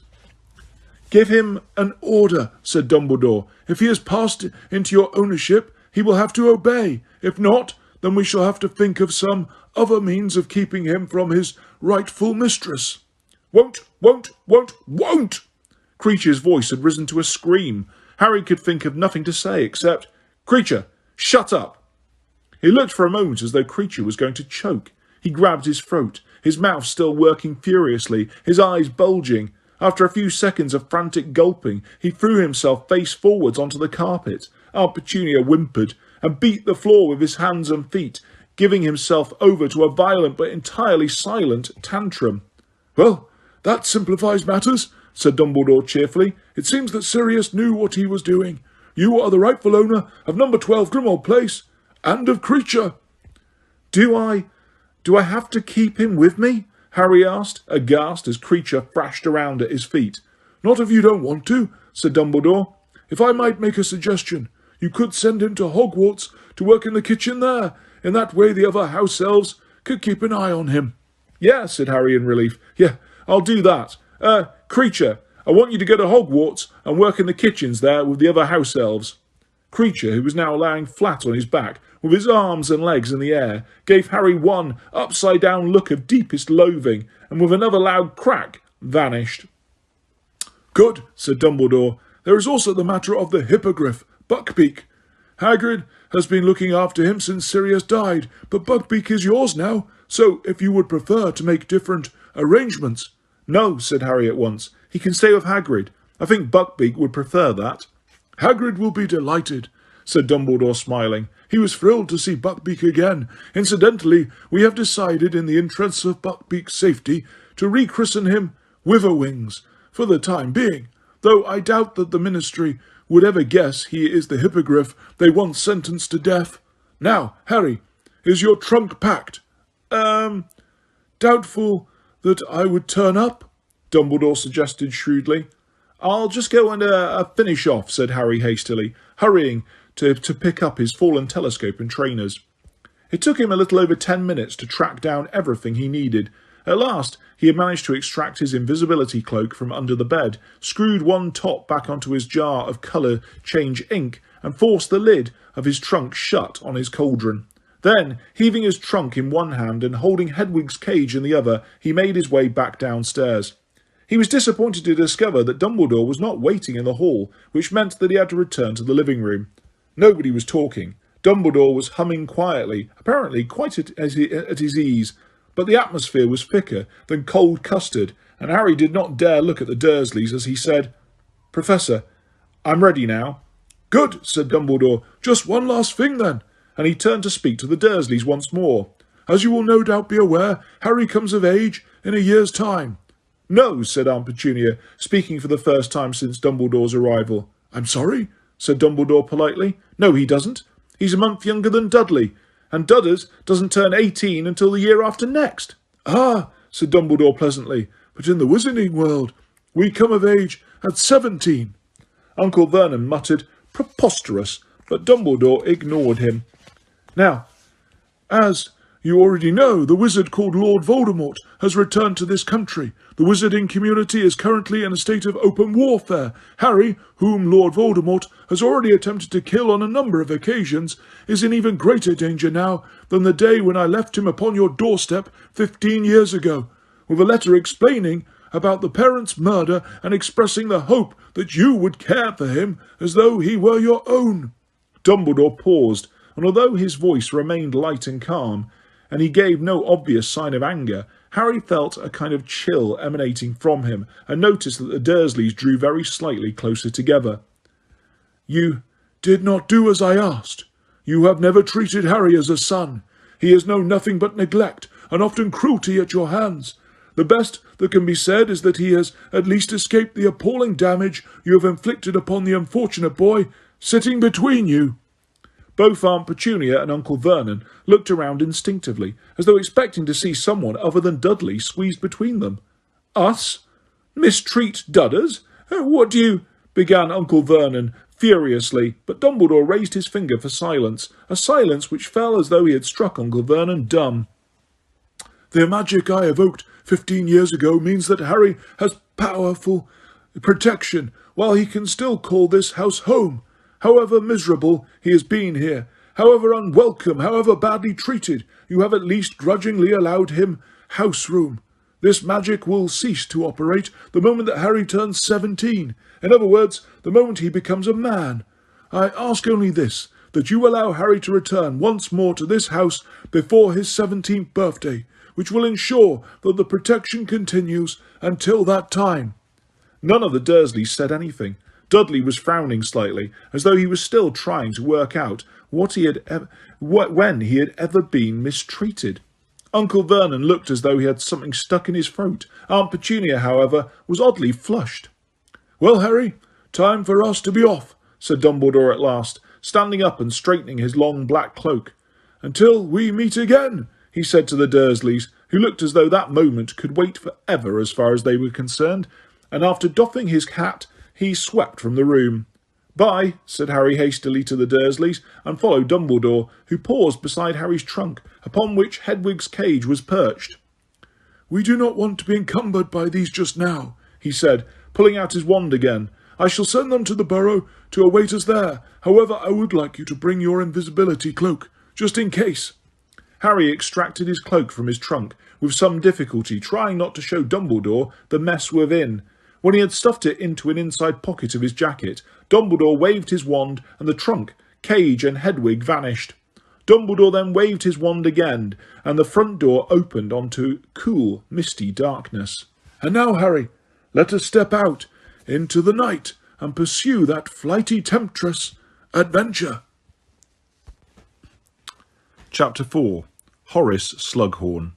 Give him an order, said Dumbledore. If he has passed into your ownership, he will have to obey. If not, then we shall have to think of some other means of keeping him from his rightful mistress. Won't. Creature's voice had risen to a scream. Harry could think of nothing to say except, Creature, shut up. He looked for a moment as though Creature was going to choke. He grabbed his throat, his mouth still working furiously, his eyes bulging. After a few seconds of frantic gulping, he threw himself face forwards onto the carpet. Aunt Petunia whimpered and beat the floor with his hands and feet, giving himself over to a violent but entirely silent tantrum. Well, that simplifies matters, said Dumbledore cheerfully. It seems that Sirius knew what he was doing. You are the rightful owner of number 12 Grimmauld Place, and of Creature. Do I have to keep him with me? Harry asked, aghast as Creature thrashed around at his feet. Not if you don't want to, said Dumbledore. If I might make a suggestion, you could send him to Hogwarts to work in the kitchen there. In that way the other house elves could keep an eye on him. Yeah, said Harry in relief. Yeah, I'll do that. Creature, I want you to go to Hogwarts and work in the kitchens there with the other house elves. Creature, who was now lying flat on his back, with his arms and legs in the air, gave Harry one upside-down look of deepest loathing, and with another loud crack, vanished. Good, said Dumbledore. There is also the matter of the hippogriff, Buckbeak. Hagrid has been looking after him since Sirius died, but Buckbeak is yours now, so if you would prefer to make different arrangements... No, said Harry at once. He can stay with Hagrid. I think Buckbeak would prefer that. Hagrid will be delighted, said Dumbledore, smiling. "He was thrilled to see Buckbeak again. Incidentally, we have decided, in the interests of Buckbeak's safety, to rechristen him Witherwings, for the time being, though I doubt that the Ministry would ever guess he is the hippogriff they once sentenced to death. Now, Harry, is your trunk packed?" Doubtful that I would turn up," Dumbledore suggested shrewdly. "I'll just go and finish off," said Harry hastily, hurrying to pick up his fallen telescope and trainers. It took him a little over 10 minutes to track down everything he needed. At last, he had managed to extract his invisibility cloak from under the bed, screwed one top back onto his jar of colour change ink, and forced the lid of his trunk shut on his cauldron. Then, heaving his trunk in one hand and holding Hedwig's cage in the other, he made his way back downstairs. He was disappointed to discover that Dumbledore was not waiting in the hall, which meant that he had to return to the living room. Nobody was talking. Dumbledore was humming quietly, apparently quite at his ease, but the atmosphere was thicker than cold custard, and Harry did not dare look at the Dursleys as he said, "Professor, I'm ready now." "Good," said Dumbledore. "Just one last thing, then." And he turned to speak to the Dursleys once more. "As you will no doubt be aware, Harry comes of age in a year's time." "No," said Aunt Petunia, speaking for the first time since Dumbledore's arrival. "I'm sorry," said Dumbledore politely. "No, he doesn't. He's a month younger than Dudley, and Dudders doesn't turn 18 until the year after next." "Ah," said Dumbledore pleasantly, "but in the wizarding world, we come of age at 17. Uncle Vernon muttered, "Preposterous," but Dumbledore ignored him. "Now, as you already know, the wizard called Lord Voldemort has returned to this country. The wizarding community is currently in a state of open warfare. Harry, whom Lord Voldemort has already attempted to kill on a number of occasions, is in even greater danger now than the day when I left him upon your doorstep 15 years ago, with a letter explaining about the parent's murder and expressing the hope that you would care for him as though he were your own." Dumbledore paused, and although his voice remained light and calm, and he gave no obvious sign of anger, Harry felt a kind of chill emanating from him, and noticed that the Dursleys drew very slightly closer together. "You did not do as I asked. You have never treated Harry as a son. He has known nothing but neglect, and often cruelty at your hands. The best that can be said is that he has at least escaped the appalling damage you have inflicted upon the unfortunate boy sitting between you." Both Aunt Petunia and Uncle Vernon looked around instinctively, as though expecting to see someone other than Dudley squeezed between them. "Us? Mistreat Dudders? What do you—" began Uncle Vernon furiously, but Dumbledore raised his finger for silence, a silence which fell as though he had struck Uncle Vernon dumb. "The magic I evoked 15 years ago means that Harry has powerful protection, while he can still call this house home. However miserable he has been here, however unwelcome, however badly treated, you have at least grudgingly allowed him house room. This magic will cease to operate the moment that Harry turns 17. In other words, the moment he becomes a man. I ask only this, that you allow Harry to return once more to this house before his 17th birthday, which will ensure that the protection continues until that time." None of the Dursleys said anything. Dudley was frowning slightly, as though he was still trying to work out when he had ever been mistreated. Uncle Vernon looked as though he had something stuck in his throat. Aunt Petunia, however, was oddly flushed. "Well, Harry, time for us to be off," said Dumbledore at last, standing up and straightening his long black cloak. "Until we meet again," he said to the Dursleys, who looked as though that moment could wait for ever as far as they were concerned, and after doffing his hat, he swept from the room. "Bye," said Harry hastily to the Dursleys, and followed Dumbledore, who paused beside Harry's trunk, upon which Hedwig's cage was perched. "We do not want to be encumbered by these just now," he said, pulling out his wand again. "I shall send them to the burrow to await us there. However, I would like you to bring your invisibility cloak, just in case." Harry extracted his cloak from his trunk, with some difficulty, trying not to show Dumbledore the mess within. When he had stuffed it into an inside pocket of his jacket, Dumbledore waved his wand, and the trunk, cage, and Hedwig vanished. Dumbledore then waved his wand again, and the front door opened onto cool, misty darkness. "And now, Harry, let us step out into the night and pursue that flighty temptress, Adventure." Chapter 4. Horace Slughorn.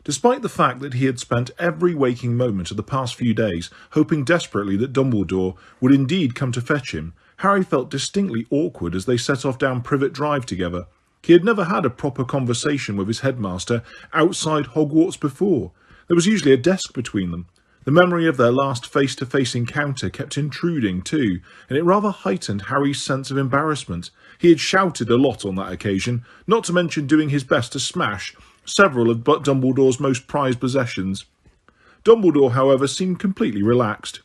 Despite the fact that he had spent every waking moment of the past few days hoping desperately that Dumbledore would indeed come to fetch him, Harry felt distinctly awkward as they set off down Privet Drive together. He had never had a proper conversation with his headmaster outside Hogwarts before. There was usually a desk between them. The memory of their last face-to-face encounter kept intruding too, and it rather heightened Harry's sense of embarrassment. He had shouted a lot on that occasion, not to mention doing his best to smash several of Dumbledore's most prized possessions. Dumbledore, however, seemed completely relaxed.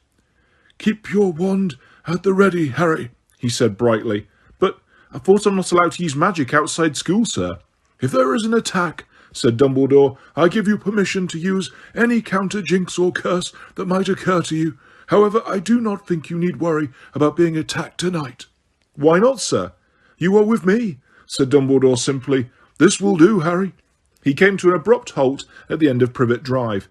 "Keep your wand at the ready, Harry," he said brightly. "But I thought I'm not allowed to use magic outside school, sir." "If there is an attack," said Dumbledore, "I give you permission to use any counter jinx or curse that might occur to you. However, I do not think you need worry about being attacked tonight." "Why not, sir?" "You are with me," said Dumbledore simply. "This will do, Harry." He came to an abrupt halt at the end of Privet Drive.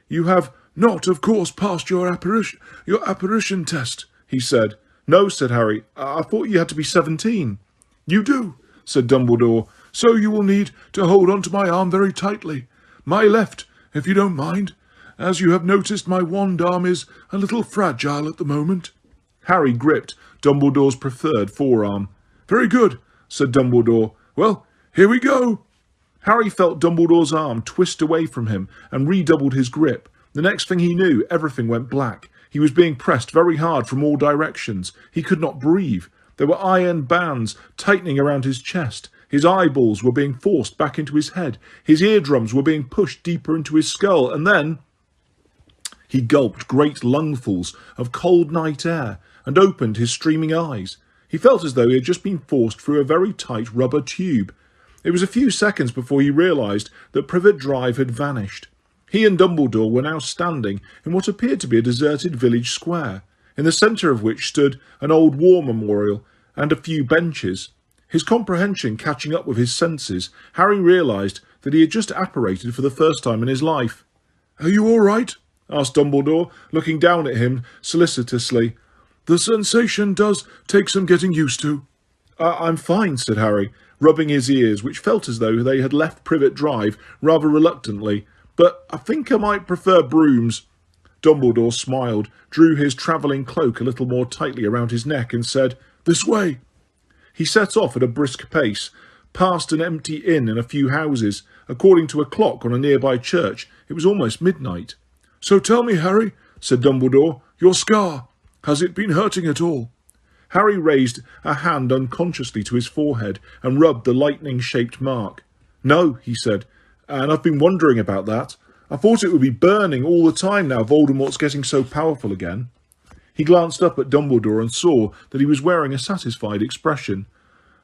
"You have not, of course, passed your apparition test," he said. "No," said Harry. "I thought you had to be 17. "You do," said Dumbledore. "So you will need to hold on to my arm very tightly. My left, if you don't mind. As you have noticed, my wand arm is a little fragile at the moment." Harry gripped Dumbledore's preferred forearm. "Very good," said Dumbledore. "Well, here we go." Harry felt Dumbledore's arm twist away from him and redoubled his grip. The next thing he knew, everything went black. He was being pressed very hard from all directions. He could not breathe. There were iron bands tightening around his chest. His eyeballs were being forced back into his head. His eardrums were being pushed deeper into his skull. And then he gulped great lungfuls of cold night air and opened his streaming eyes. He felt as though he had just been forced through a very tight rubber tube. It was a few seconds before he realised that Privet Drive had vanished. He and Dumbledore were now standing in what appeared to be a deserted village square, in the centre of which stood an old war memorial and a few benches. His comprehension catching up with his senses, Harry realised that he had just apparated for the first time in his life. "Are you all right?" asked Dumbledore, looking down at him solicitously. "The sensation does take some getting used to." I'm fine," said Harry, rubbing his ears, which felt as though they had left Privet Drive rather reluctantly. "But I think I might prefer brooms." Dumbledore smiled, drew his travelling cloak a little more tightly around his neck and said, "This way." He set off at a brisk pace, past an empty inn and a few houses. According to a clock on a nearby church, it was almost midnight. "So tell me, Harry," said Dumbledore, "your scar, has it been hurting at all?" Harry raised a hand unconsciously to his forehead and rubbed the lightning-shaped mark. "No," he said, "and I've been wondering about that. I thought it would be burning all the time now Voldemort's getting so powerful again." He glanced up at Dumbledore and saw that he was wearing a satisfied expression.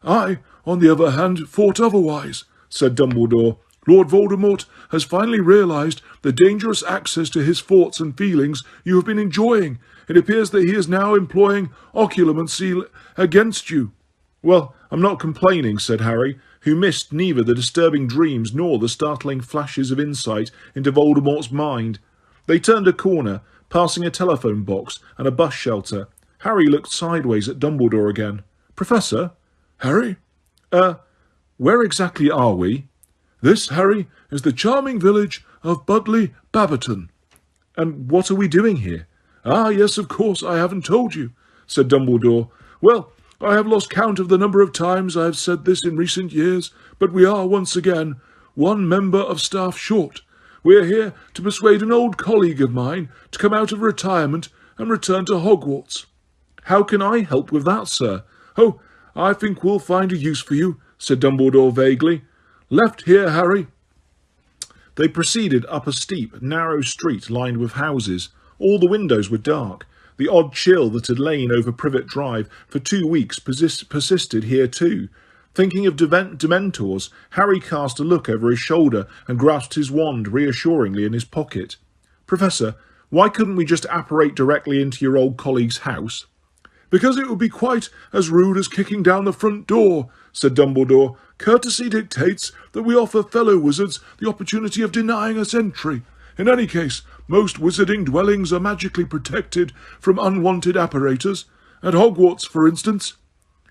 "I, on the other hand, thought otherwise," said Dumbledore. "Lord Voldemort has finally realised the dangerous access to his thoughts and feelings you have been enjoying. It appears that he is now employing occlumency against you." "Well, I'm not complaining," said Harry, who missed neither the disturbing dreams nor the startling flashes of insight into Voldemort's mind. They turned a corner, passing a telephone box and a bus shelter. Harry looked sideways at Dumbledore again. "Professor?" "Harry?" Where exactly are we?" "This, Harry, is the charming village of Budley Baberton." "And what are we doing here?" "Ah, yes, of course, I haven't told you," said Dumbledore. "Well, I have lost count of the number of times I have said this in recent years, but we are once again one member of staff short. We are here to persuade an old colleague of mine to come out of retirement and return to Hogwarts." "How can I help with that, sir?" "Oh, I think we'll find a use for you," said Dumbledore vaguely. "Left here, Harry." They proceeded up a steep, narrow street lined with houses. All the windows were dark. The odd chill that had lain over Privet Drive for 2 weeks persisted here too. Thinking of Dementors, Harry cast a look over his shoulder and grasped his wand reassuringly in his pocket. "Professor, why couldn't we just apparate directly into your old colleague's house?" "Because it would be quite as rude as kicking down the front door," said Dumbledore. "Courtesy dictates that we offer fellow wizards the opportunity of denying us entry. In any case, most wizarding dwellings are magically protected from unwanted apparators. At Hogwarts, for instance."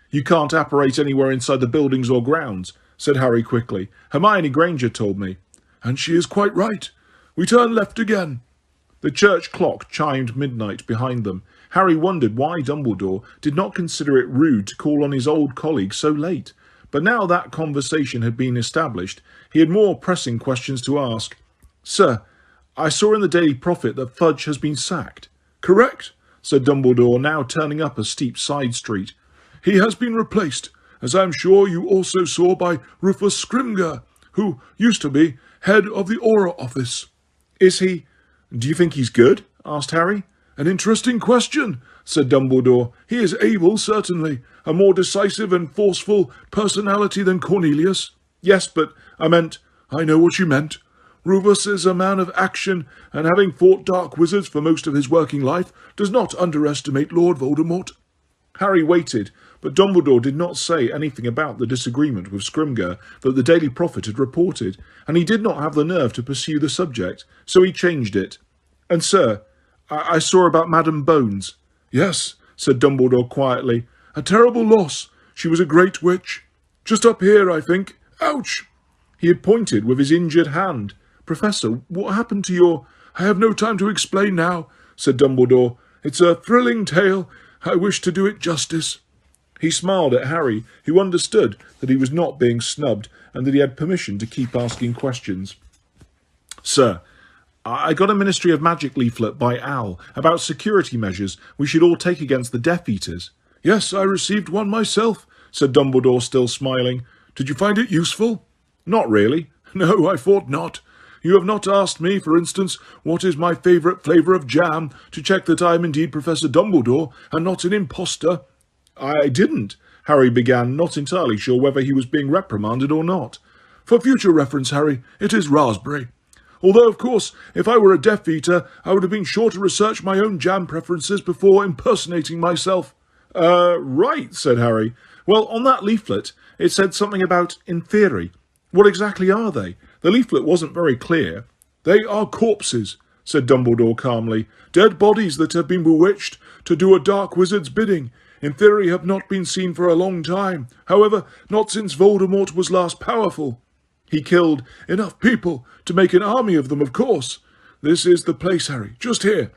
"You can't apparate anywhere inside the buildings or grounds." said Harry quickly. Hermione Granger told me. And she is quite right. We turn left again. The church clock chimed midnight behind them. Harry wondered why Dumbledore did not consider it rude to call on his old colleague so late. But now that conversation had been established, he had more pressing questions to ask. Sir, I saw in the Daily Prophet that Fudge has been sacked. Correct, said Dumbledore, now turning up a steep side street. He has been replaced, as I am sure you also saw, by Rufus Scrimgeour, who used to be head of the Aura Office. Is he... Do you think he's good? Asked Harry. An interesting question, said Dumbledore. He is able, certainly. A more decisive and forceful personality than Cornelius. Yes, but I know what you meant. Rufus is a man of action, and having fought dark wizards for most of his working life, does not underestimate Lord Voldemort. Harry waited, but Dumbledore did not say anything about the disagreement with Scrimgeour that the Daily Prophet had reported, and he did not have the nerve to pursue the subject, so he changed it. And, sir, I saw about Madame Bones. Yes, said Dumbledore quietly. A terrible loss. She was a great witch. Just up here, I think. Ouch! He had pointed with his injured hand. Professor, what happened to your... I have no time to explain now, said Dumbledore. It's a thrilling tale. I wish to do it justice. He smiled at Harry, who understood that he was not being snubbed and that he had permission to keep asking questions. Sir, I got a Ministry of Magic leaflet by Al about security measures we should all take against the Death Eaters. Yes, I received one myself, said Dumbledore, still smiling. Did you find it useful? Not really. No, I thought not. You have not asked me, for instance, what is my favourite flavour of jam, to check that I am indeed Professor Dumbledore and not an impostor. I didn't, Harry began, not entirely sure whether he was being reprimanded or not. For future reference, Harry, it is raspberry. Although, of course, if I were a Death Eater, I would have been sure to research my own jam preferences before impersonating myself. Right, said Harry. Well, on that leaflet, it said something about in theory. What exactly are they? The leaflet wasn't very clear. They are corpses, said Dumbledore calmly. Dead bodies that have been bewitched to do a dark wizard's bidding. In theory have not been seen for a long time. However, not since Voldemort was last powerful. He killed enough people to make an army of them, of course. This is the place, Harry, just here.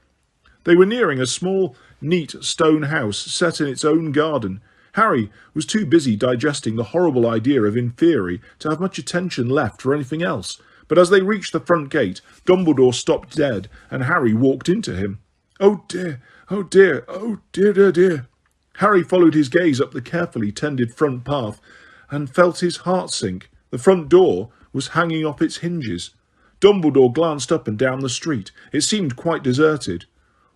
They were nearing a small, neat stone house set in its own garden. Harry was too busy digesting the horrible idea of in theory to have much attention left for anything else. But as they reached the front gate, Dumbledore stopped dead, and Harry walked into him. Oh dear, oh dear, oh dear, dear, dear. Harry followed his gaze up the carefully tended front path and felt his heart sink. The front door was hanging off its hinges. Dumbledore glanced up and down the street. It seemed quite deserted.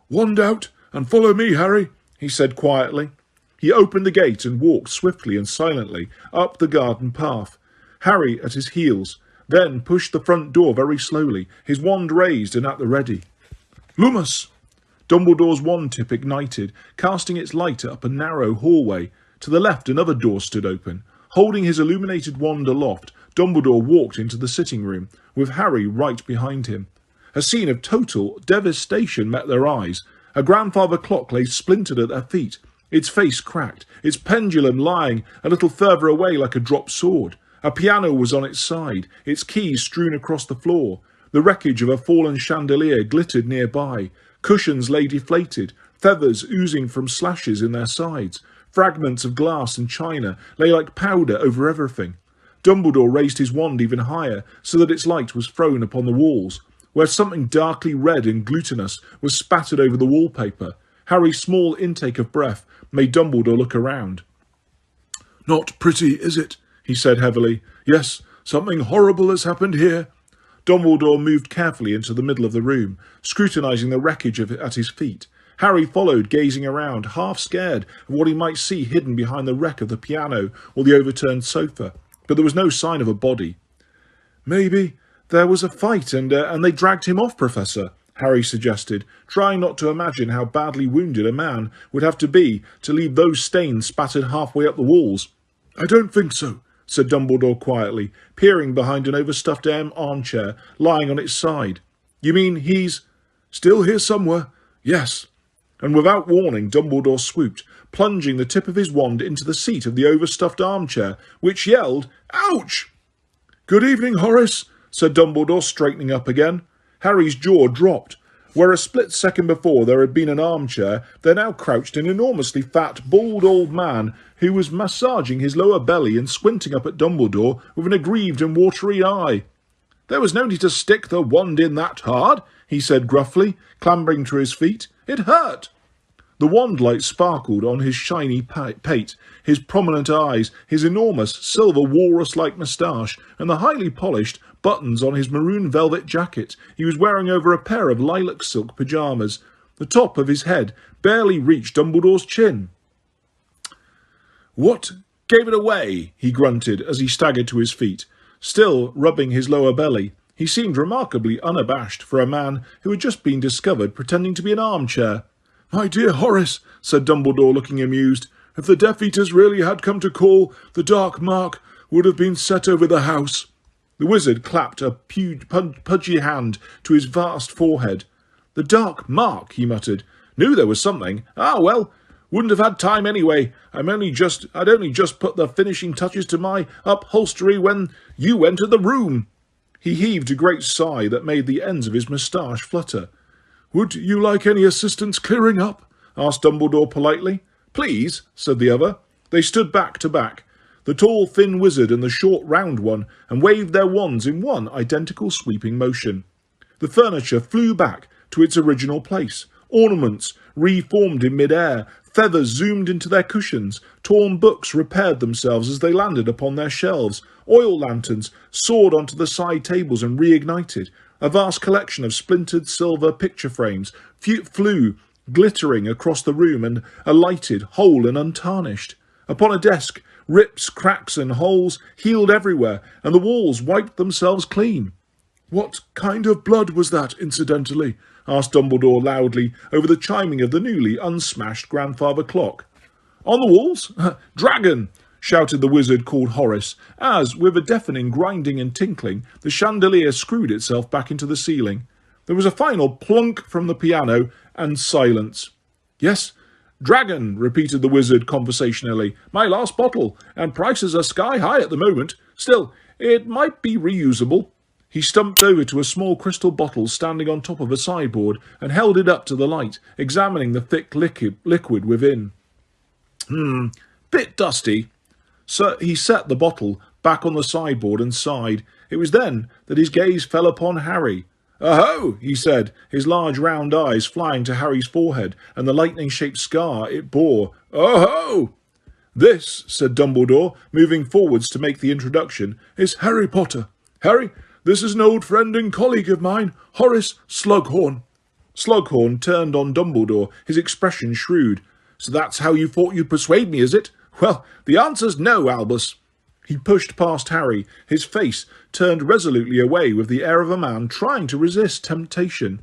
Wand out and follow me, Harry, he said quietly. He opened the gate and walked swiftly and silently up the garden path, Harry at his heels, then pushed the front door very slowly, his wand raised and at the ready. Lumos! Dumbledore's wand tip ignited, casting its light up a narrow hallway. To the left another door stood open. Holding his illuminated wand aloft, Dumbledore walked into the sitting room, with Harry right behind him. A scene of total devastation met their eyes. A grandfather clock lay splintered at their feet, its face cracked, its pendulum lying a little further away like a dropped sword. A piano was on its side, its keys strewn across the floor. The wreckage of a fallen chandelier glittered nearby. Cushions lay deflated, feathers oozing from slashes in their sides. Fragments of glass and china lay like powder over everything. Dumbledore raised his wand even higher, so that its light was thrown upon the walls, where something darkly red and glutinous was spattered over the wallpaper. Harry's small intake of breath made Dumbledore look around. Not pretty, is it? He said heavily. Yes, something horrible has happened here. Dumbledore moved carefully into the middle of the room, scrutinising the wreckage at his feet. Harry followed, gazing around, half scared of what he might see hidden behind the wreck of the piano or the overturned sofa, but there was no sign of a body. Maybe there was a fight and they dragged him off, Professor, Harry suggested, trying not to imagine how badly wounded a man would have to be to leave those stains spattered halfway up the walls. I don't think so, said Dumbledore quietly, peering behind an overstuffed armchair lying on its side. You mean he's still here somewhere? Yes. and without warning Dumbledore swooped, plunging the tip of his wand into the seat of the overstuffed armchair, which yelled, "Ouch!" "Good evening, Horace," said Dumbledore, straightening up again. Harry's jaw dropped. Where a split second before there had been an armchair, there now crouched an enormously fat, bald old man who was massaging his lower belly and squinting up at Dumbledore with an aggrieved and watery eye. "There was no need to stick the wand in that hard," he said gruffly, clambering to his feet. "It hurt." The wand light sparkled on his shiny pate, his prominent eyes, his enormous silver walrus-like moustache, and the highly polished buttons on his maroon velvet jacket he was wearing over a pair of lilac silk pyjamas. The top of his head barely reached Dumbledore's chin. "What gave it away?" he grunted as he staggered to his feet, still rubbing his lower belly. He seemed remarkably unabashed for a man who had just been discovered pretending to be an armchair. "My dear Horace," said Dumbledore, looking amused, "if the Death Eaters really had come to call, the dark mark would have been set over the house." The wizard clapped a pudgy hand to his vast forehead. "The dark mark," he muttered. "Knew there was something. Ah, well, wouldn't have had time anyway. I'd only just put the finishing touches to my upholstery when you entered the room." He heaved a great sigh that made the ends of his moustache flutter. "Would you like any assistance clearing up?" asked Dumbledore politely. "Please," said the other. They stood back to back, the tall, thin wizard and the short, round one, and waved their wands in one identical sweeping motion. The furniture flew back to its original place. Ornaments reformed in mid-air, feathers zoomed into their cushions, torn books repaired themselves as they landed upon their shelves, oil lanterns soared onto the side tables and reignited. A vast collection of splintered silver picture frames flew glittering across the room and alighted, whole and untarnished. Upon a desk, rips, cracks and holes healed everywhere, and the walls wiped themselves clean. "What kind of blood was that, incidentally?" asked Dumbledore loudly over the chiming of the newly unsmashed grandfather clock. "On the walls? Dragon!" shouted the wizard called Horace, as, with a deafening grinding and tinkling, the chandelier screwed itself back into the ceiling. There was a final plunk from the piano, and silence. "Yes, dragon," repeated the wizard conversationally. "My last bottle, and prices are sky high at the moment. Still, it might be reusable." He stumped over to a small crystal bottle standing on top of a sideboard and held it up to the light, examining the thick liquid within. Bit dusty." So he set the bottle back on the sideboard and sighed. It was then that his gaze fell upon Harry. "Oh!" he said, his large round eyes flying to Harry's forehead and the lightning-shaped scar it bore. "Oh-ho!" "This," said Dumbledore, moving forwards to make the introduction, "is Harry Potter. Harry, this is an old friend and colleague of mine, Horace Slughorn." Slughorn turned on Dumbledore, his expression shrewd. "So that's how you thought you'd persuade me, is it? Well, the answer's no, Albus." He pushed past Harry, his face turned resolutely away with the air of a man trying to resist temptation.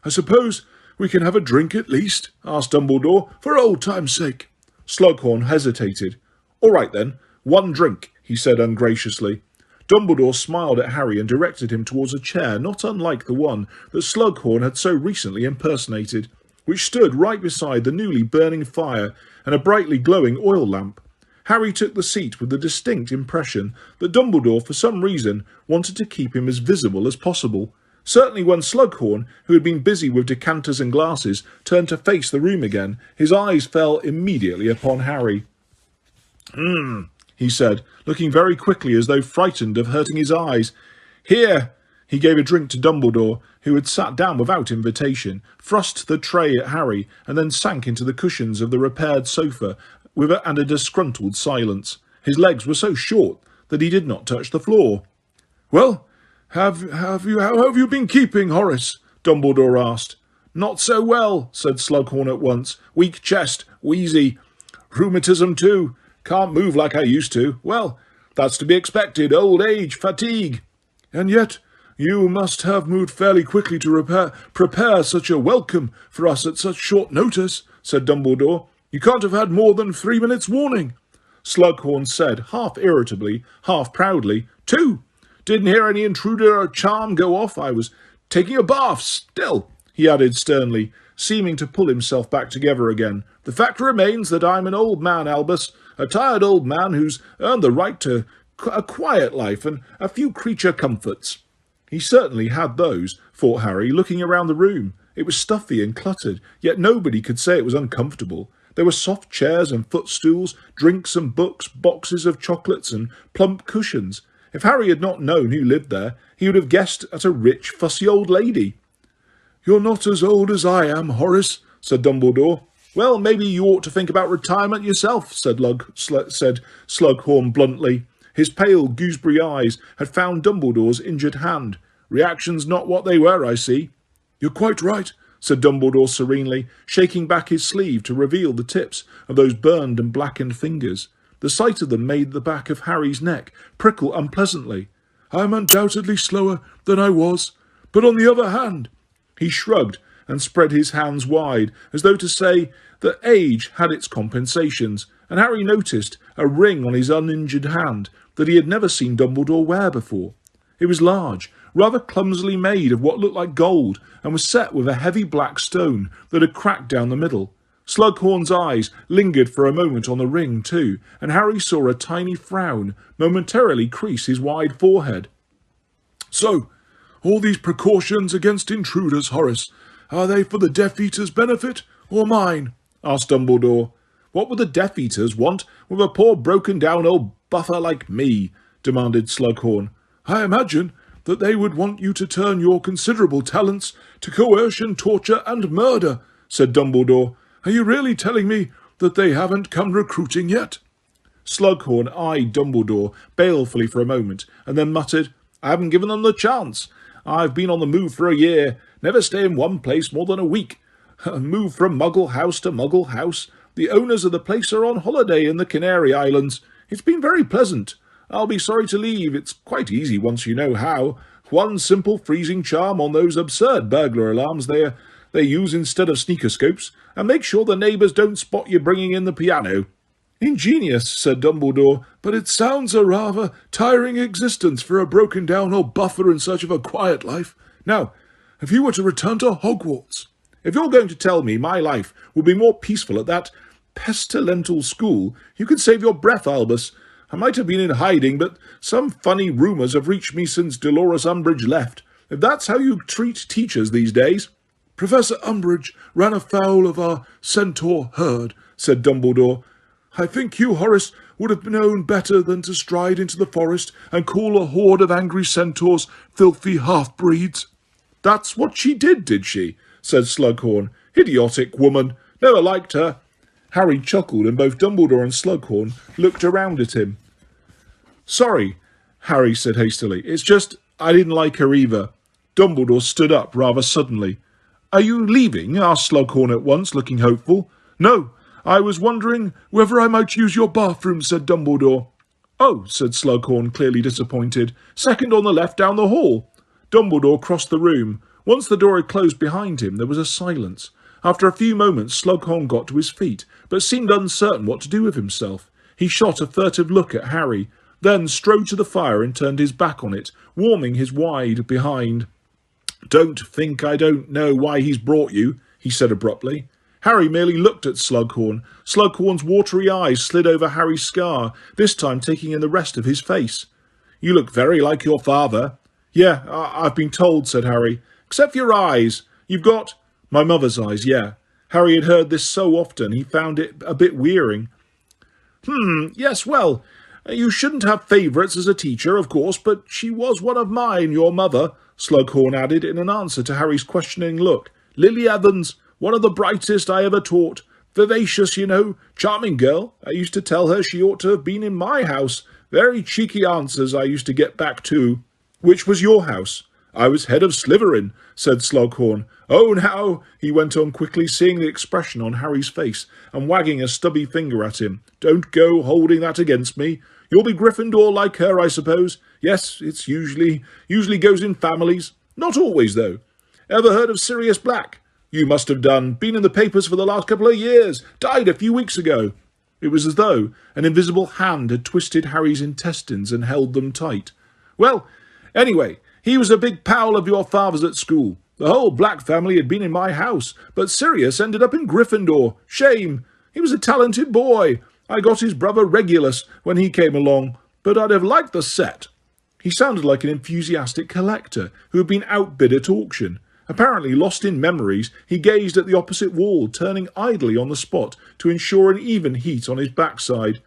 "I suppose we can have a drink at least?" asked Dumbledore, "for old time's sake." Slughorn hesitated. "All right then, one drink," he said ungraciously. Dumbledore smiled at Harry and directed him towards a chair not unlike the one that Slughorn had so recently impersonated, which stood right beside the newly burning fire and a brightly glowing oil lamp. Harry took the seat with the distinct impression that Dumbledore, for some reason, wanted to keep him as visible as possible. Certainly when Slughorn, who had been busy with decanters and glasses, turned to face the room again, his eyes fell immediately upon Harry. He said, looking very quickly as though frightened of hurting his eyes. "Here." He gave a drink to Dumbledore, who had sat down without invitation, thrust the tray at Harry, and then sank into the cushions of the repaired sofa and a disgruntled silence. His legs were so short that he did not touch the floor. "Well, how have you been keeping, Horace?" Dumbledore asked. "Not so well," said Slughorn at once. "Weak chest, wheezy. Rheumatism too. Can't move like I used to. Well, that's to be expected. Old age, fatigue." "And yet you must have moved fairly quickly to prepare such a welcome for us at such short notice," said Dumbledore. "You can't have had more than 3 minutes' warning." Slughorn said, half irritably, half proudly, "2. Didn't hear any intruder or charm go off. I was taking a bath still," he added sternly, seeming to pull himself back together again. "The fact remains that I'm an old man, Albus, a tired old man who's earned the right to a quiet life and a few creature comforts." He certainly had those, thought Harry, looking around the room. It was stuffy and cluttered, yet nobody could say it was uncomfortable. There were soft chairs and footstools, drinks and books, boxes of chocolates and plump cushions. If Harry had not known who lived there, he would have guessed at a rich, fussy old lady. "You're not as old as I am, Horace," said Dumbledore. "Well, maybe you ought to think about retirement yourself," said Slughorn bluntly. His pale gooseberry eyes had found Dumbledore's injured hand. "Reactions not what they were, I see." "You're quite right," said Dumbledore serenely, shaking back his sleeve to reveal the tips of those burned and blackened fingers. The sight of them made the back of Harry's neck prickle unpleasantly. "I am undoubtedly slower than I was, but on the other hand—" He shrugged and spread his hands wide, as though to say that age had its compensations, and Harry noticed a ring on his uninjured hand that he had never seen Dumbledore wear before. It was large, rather clumsily made of what looked like gold, and was set with a heavy black stone that had cracked down the middle. Slughorn's eyes lingered for a moment on the ring too, and Harry saw a tiny frown momentarily crease his wide forehead. "So, all these precautions against intruders, Horace, are they for the Death Eater's benefit, or mine?" asked Dumbledore. "What would the Death Eaters want with a poor broken-down old buffer like me?" demanded Slughorn. "I imagine that they would want you to turn your considerable talents to coercion, torture, and murder," said Dumbledore. "Are you really telling me that they haven't come recruiting yet?" Slughorn eyed Dumbledore balefully for a moment, and then muttered, "I haven't given them the chance. I've been on the move for a year, never stay in one place more than a week. Move from Muggle house to Muggle house. The owners of the place are on holiday in the Canary Islands. It's been very pleasant. I'll be sorry to leave. It's quite easy once you know how. One simple freezing charm on those absurd burglar alarms they use instead of sneakoscopes, and make sure the neighbours don't spot you bringing in the piano." "Ingenious," said Dumbledore, "but it sounds a rather tiring existence for a broken-down old buffer in search of a quiet life. Now, if you were to return to Hogwarts—" "If you're going to tell me my life would be more peaceful at that pestilential school, you can save your breath, Albus. I might have been in hiding, but some funny rumours have reached me since Dolores Umbridge left. If that's how you treat teachers these days—" "Professor Umbridge ran afoul of our centaur herd," said Dumbledore. "I think you, Horace, would have known better than to stride into the forest and call a horde of angry centaurs filthy half-breeds." "That's what she did she?" said Slughorn. "Idiotic woman. Never liked her." Harry chuckled, and both Dumbledore and Slughorn looked around at him. "Sorry," Harry said hastily. "It's just I didn't like her either." Dumbledore stood up rather suddenly. "Are you leaving?" asked Slughorn at once, looking hopeful. "No, I was wondering whether I might use your bathroom," said Dumbledore. "Oh," said Slughorn, clearly disappointed. "Second on the left down the hall." Dumbledore crossed the room. Once the door had closed behind him, there was a silence. After a few moments, Slughorn got to his feet, but seemed uncertain what to do with himself. He shot a furtive look at Harry, then strode to the fire and turned his back on it, warming his wide behind. "Don't think I don't know why he's brought you," he said abruptly. Harry merely looked at Slughorn. Slughorn's watery eyes slid over Harry's scar, this time taking in the rest of his face. "You look very like your father." "Yeah, I've been told," said Harry. "Except for your eyes. You've got—" "My mother's eyes, yeah." Harry had heard this so often he found it a bit wearing. Yes, well, you shouldn't have favourites as a teacher, of course, but she was one of mine, your mother," Slughorn added in an answer to Harry's questioning look. "Lily Evans, one of the brightest I ever taught. Vivacious, you know, charming girl. I used to tell her she ought to have been in my house. Very cheeky answers I used to get back too." "Which was your house?" "I was head of Slytherin," said Slughorn. "Oh, now," he went on quickly, seeing the expression on Harry's face and wagging a stubby finger at him, "don't go holding that against me. You'll be Gryffindor like her, I suppose. Yes, it's usually goes in families. Not always, though. Ever heard of Sirius Black? You must have done. Been in the papers for the last couple of years. Died a few weeks ago." It was as though an invisible hand had twisted Harry's intestines and held them tight. "Well, anyway, he was a big pal of your father's at school. The whole Black family had been in my house, but Sirius ended up in Gryffindor. Shame. He was a talented boy. I got his brother Regulus when he came along, but I'd have liked the set." He sounded like an enthusiastic collector who had been outbid at auction. Apparently lost in memories, he gazed at the opposite wall, turning idly on the spot to ensure an even heat on his backside.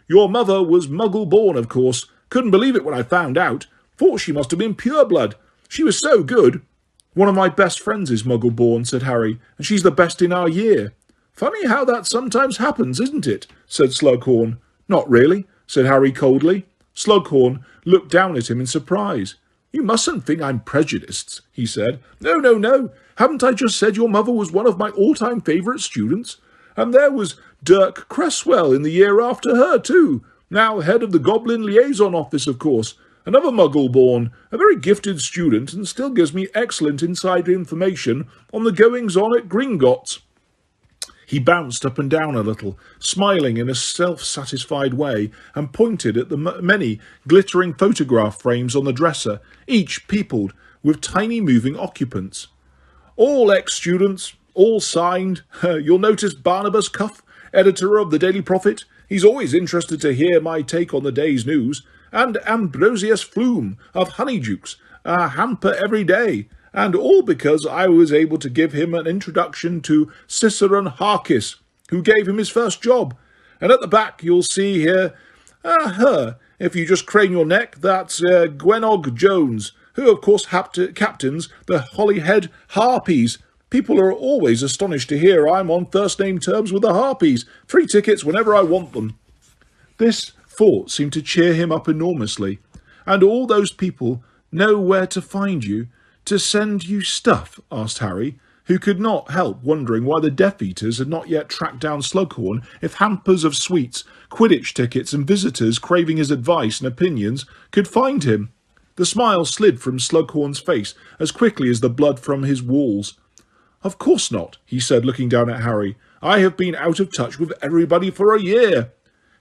"Your mother was Muggle-born, of course. Couldn't believe it when I found out. Thought she must have been pure-blood. She was so good." "One of my best friends is Muggle-born," said Harry, "and she's the best in our year." "Funny how that sometimes happens, isn't it?" said Slughorn. "Not really," said Harry coldly. Slughorn looked down at him in surprise. "You mustn't think I'm prejudiced," he said. No, no, no. Haven't I just said your mother was one of my all-time favourite students? And there was Dirk Cresswell in the year after her, too. Now head of the Goblin Liaison Office, of course. Another Muggle-born, a very gifted student, and still gives me excellent inside information on the goings-on at Gringotts. He bounced up and down a little, smiling in a self-satisfied way, and pointed at the many glittering photograph frames on the dresser, each peopled with tiny moving occupants. "All ex-students, all signed. You'll notice Barnabas Cuff, editor of the Daily Prophet. He's always interested to hear my take on the day's news. And Ambrosius Phlegm of Honeydukes, a hamper every day. And all because I was able to give him an introduction to Ciceron Harkis, who gave him his first job. And at the back you'll see here, her, if you just crane your neck, that's Gwenog Jones, who of course captains the Holyhead Harpies. People are always astonished to hear I'm on first-name terms with the Harpies. 3 tickets whenever I want them." This thought seemed to cheer him up enormously. "And all those people know where to find you, to send you stuff?" asked Harry, who could not help wondering why the Death Eaters had not yet tracked down Slughorn if hampers of sweets, Quidditch tickets and visitors craving his advice and opinions could find him. The smile slid from Slughorn's face as quickly as the blood from his walls. "Of course not," he said, looking down at Harry. "I have been out of touch with everybody for a year."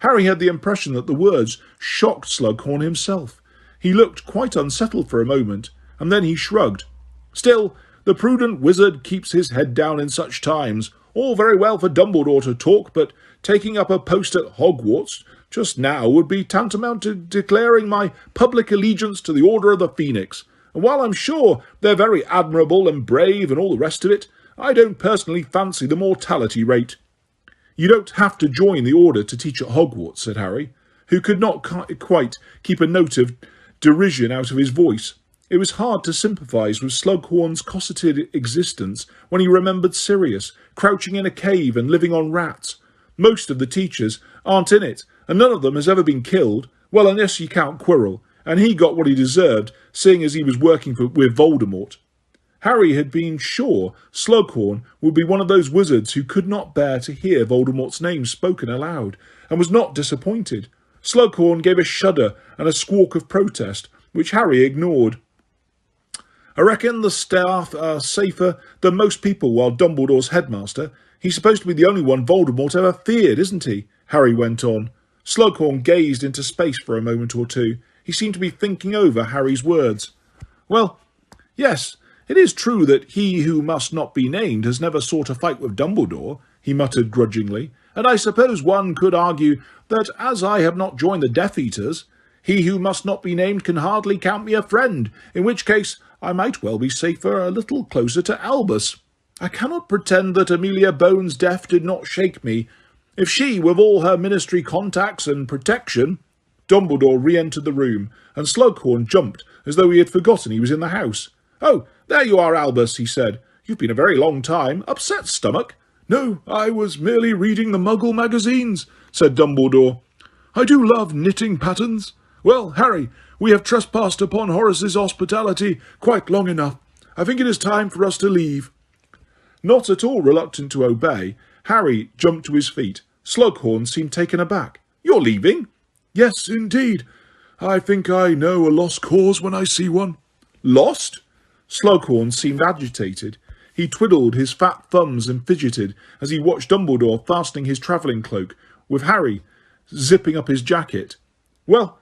Harry had the impression that the words shocked Slughorn himself. He looked quite unsettled for a moment, and then he shrugged. "Still, the prudent wizard keeps his head down in such times. All very well for Dumbledore to talk, but taking up a post at Hogwarts just now would be tantamount to declaring my public allegiance to the Order of the Phoenix. And while I'm sure they're very admirable and brave and all the rest of it, I don't personally fancy the mortality rate." "You don't have to join the Order to teach at Hogwarts," said Harry, who could not quite keep a note of derision out of his voice. It was hard to sympathise with Slughorn's cosseted existence when he remembered Sirius, crouching in a cave and living on rats. Most of the teachers aren't in it, and none of them has ever been killed, well, unless you count Quirrell, and he got what he deserved, seeing as he was working with Voldemort. Harry had been sure Slughorn would be one of those wizards who could not bear to hear Voldemort's name spoken aloud, and was not disappointed. Slughorn gave a shudder and a squawk of protest, which Harry ignored. "I reckon the staff are safer than most people while Dumbledore's headmaster. He's supposed to be the only one Voldemort ever feared, isn't he?" Harry went on. Slughorn gazed into space for a moment or two. He seemed to be thinking over Harry's words. "Well, yes, it is true that he who must not be named has never sought a fight with Dumbledore," he muttered grudgingly, "and I suppose one could argue that as I have not joined the Death Eaters, he who must not be named can hardly count me a friend, in which case I might well be safer a little closer to Albus. I cannot pretend that Amelia Bones' death did not shake me. If she, with all her ministry contacts and protection—" Dumbledore re-entered the room, and Slughorn jumped as though he had forgotten he was in the house. "Oh, there you are, Albus," he said. "You've been a very long time. Upset stomach?" "No, I was merely reading the Muggle magazines," said Dumbledore. "I do love knitting patterns. Well, Harry, we have trespassed upon Horace's hospitality quite long enough. I think it is time for us to leave." Not at all reluctant to obey, Harry jumped to his feet. Slughorn seemed taken aback. "You're leaving?" "Yes, indeed. I think I know a lost cause when I see one." "Lost?" Slughorn seemed agitated. He twiddled his fat thumbs and fidgeted as he watched Dumbledore fastening his travelling cloak, with Harry zipping up his jacket. "Well,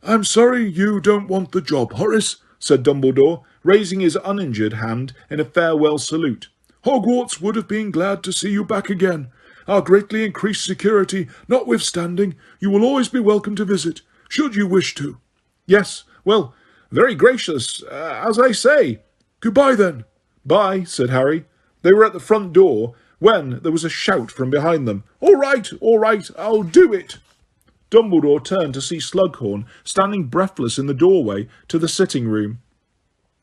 I'm sorry you don't want the job, Horace," said Dumbledore, raising his uninjured hand in a farewell salute. "Hogwarts would have been glad to see you back again. Our greatly increased security notwithstanding, you will always be welcome to visit, should you wish to." "Yes, well, very gracious, as I say." "Goodbye, then." "Bye," said Harry. They were at the front door when there was a shout from behind them. All right, I'll do it." Dumbledore turned to see Slughorn standing breathless in the doorway to the sitting room.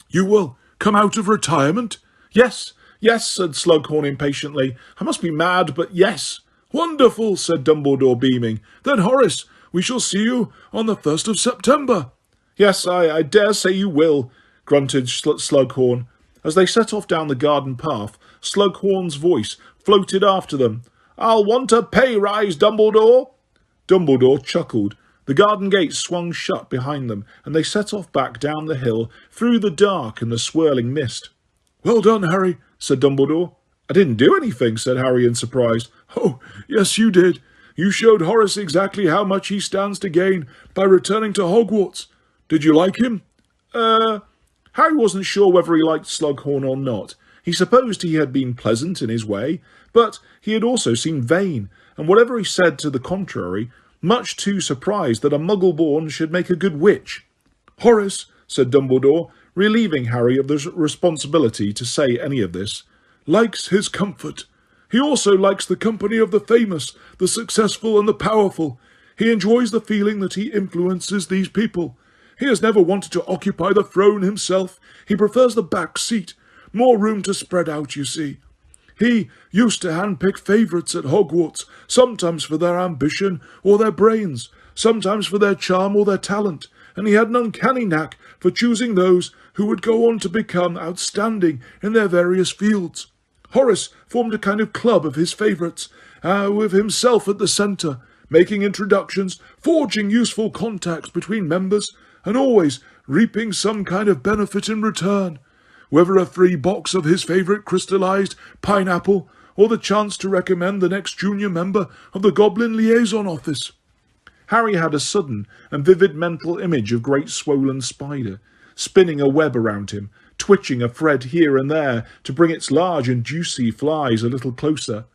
"You will come out of retirement?" "Yes, said Slughorn impatiently. "I must be mad, but yes." "Wonderful," said Dumbledore, beaming. "Then, Horace, we shall see you on the 1st of September. "Yes, I dare say you will," grunted Slughorn. As they set off down the garden path, Slughorn's voice floated after them. "I'll want a pay rise, Dumbledore." Dumbledore chuckled. The garden gate swung shut behind them, and they set off back down the hill through the dark and the swirling mist. "Well done, Harry," said Dumbledore. "I didn't do anything," said Harry in surprise. "Oh, yes, you did. You showed Horace exactly how much he stands to gain by returning to Hogwarts. Did you like him?" Harry wasn't sure whether he liked Slughorn or not. He supposed he had been pleasant in his way, but he had also seemed vain, and whatever he said to the contrary, much too surprised that a muggle-born should make a good witch. "Horace," said Dumbledore, relieving Harry of the responsibility to say any of this, "likes his comfort. He also likes the company of the famous, the successful and the powerful. He enjoys the feeling that he influences these people. He has never wanted to occupy the throne himself. He prefers the back seat. More room to spread out, you see. He used to handpick favourites at Hogwarts, sometimes for their ambition or their brains, sometimes for their charm or their talent, and he had an uncanny knack for choosing those who would go on to become outstanding in their various fields. Horace formed a kind of club of his favourites, with himself at the centre, making introductions, forging useful contacts between members, and always reaping some kind of benefit in return, whether a free box of his favourite crystallised pineapple, or the chance to recommend the next junior member of the Goblin Liaison Office." Harry had a sudden and vivid mental image of great swollen spider, spinning a web around him, twitching a thread here and there to bring its large and juicy flies a little closer.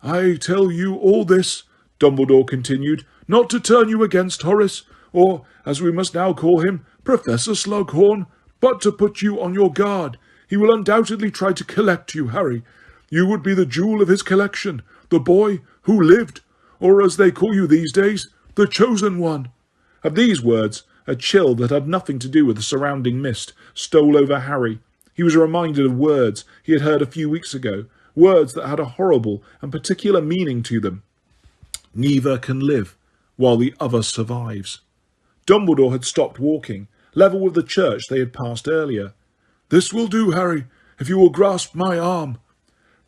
"I tell you all this," Dumbledore continued, "not to turn you against Horace, or, as we must now call him, Professor Slughorn, but to put you on your guard. He will undoubtedly try to collect you, Harry. You would be the jewel of his collection, the boy who lived, or as they call you these days, the chosen one." At these words, a chill that had nothing to do with the surrounding mist stole over Harry. He was reminded of words he had heard a few weeks ago, words that had a horrible and particular meaning to them. "Neither can live, while the other survives." Dumbledore had stopped walking, level with the church they had passed earlier. "This will do, Harry, if you will grasp my arm."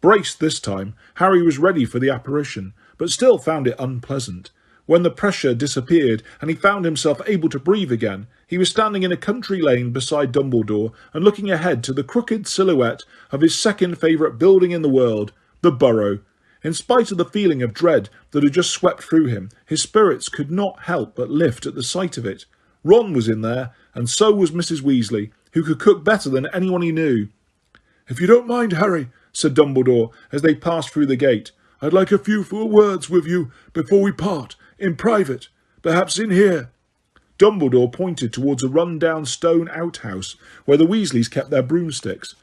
Braced this time, Harry was ready for the apparition, but still found it unpleasant. When the pressure disappeared and he found himself able to breathe again, he was standing in a country lane beside Dumbledore and looking ahead to the crooked silhouette of his second favourite building in the world, the Burrow. In spite of the feeling of dread that had just swept through him, his spirits could not help but lift at the sight of it. Ron was in there, and so was Mrs. Weasley, who could cook better than anyone he knew. "If you don't mind, Harry," said Dumbledore as they passed through the gate, "I'd like a few words with you before we part, in private, perhaps in here." Dumbledore pointed towards a run-down stone outhouse where the Weasleys kept their broomsticks.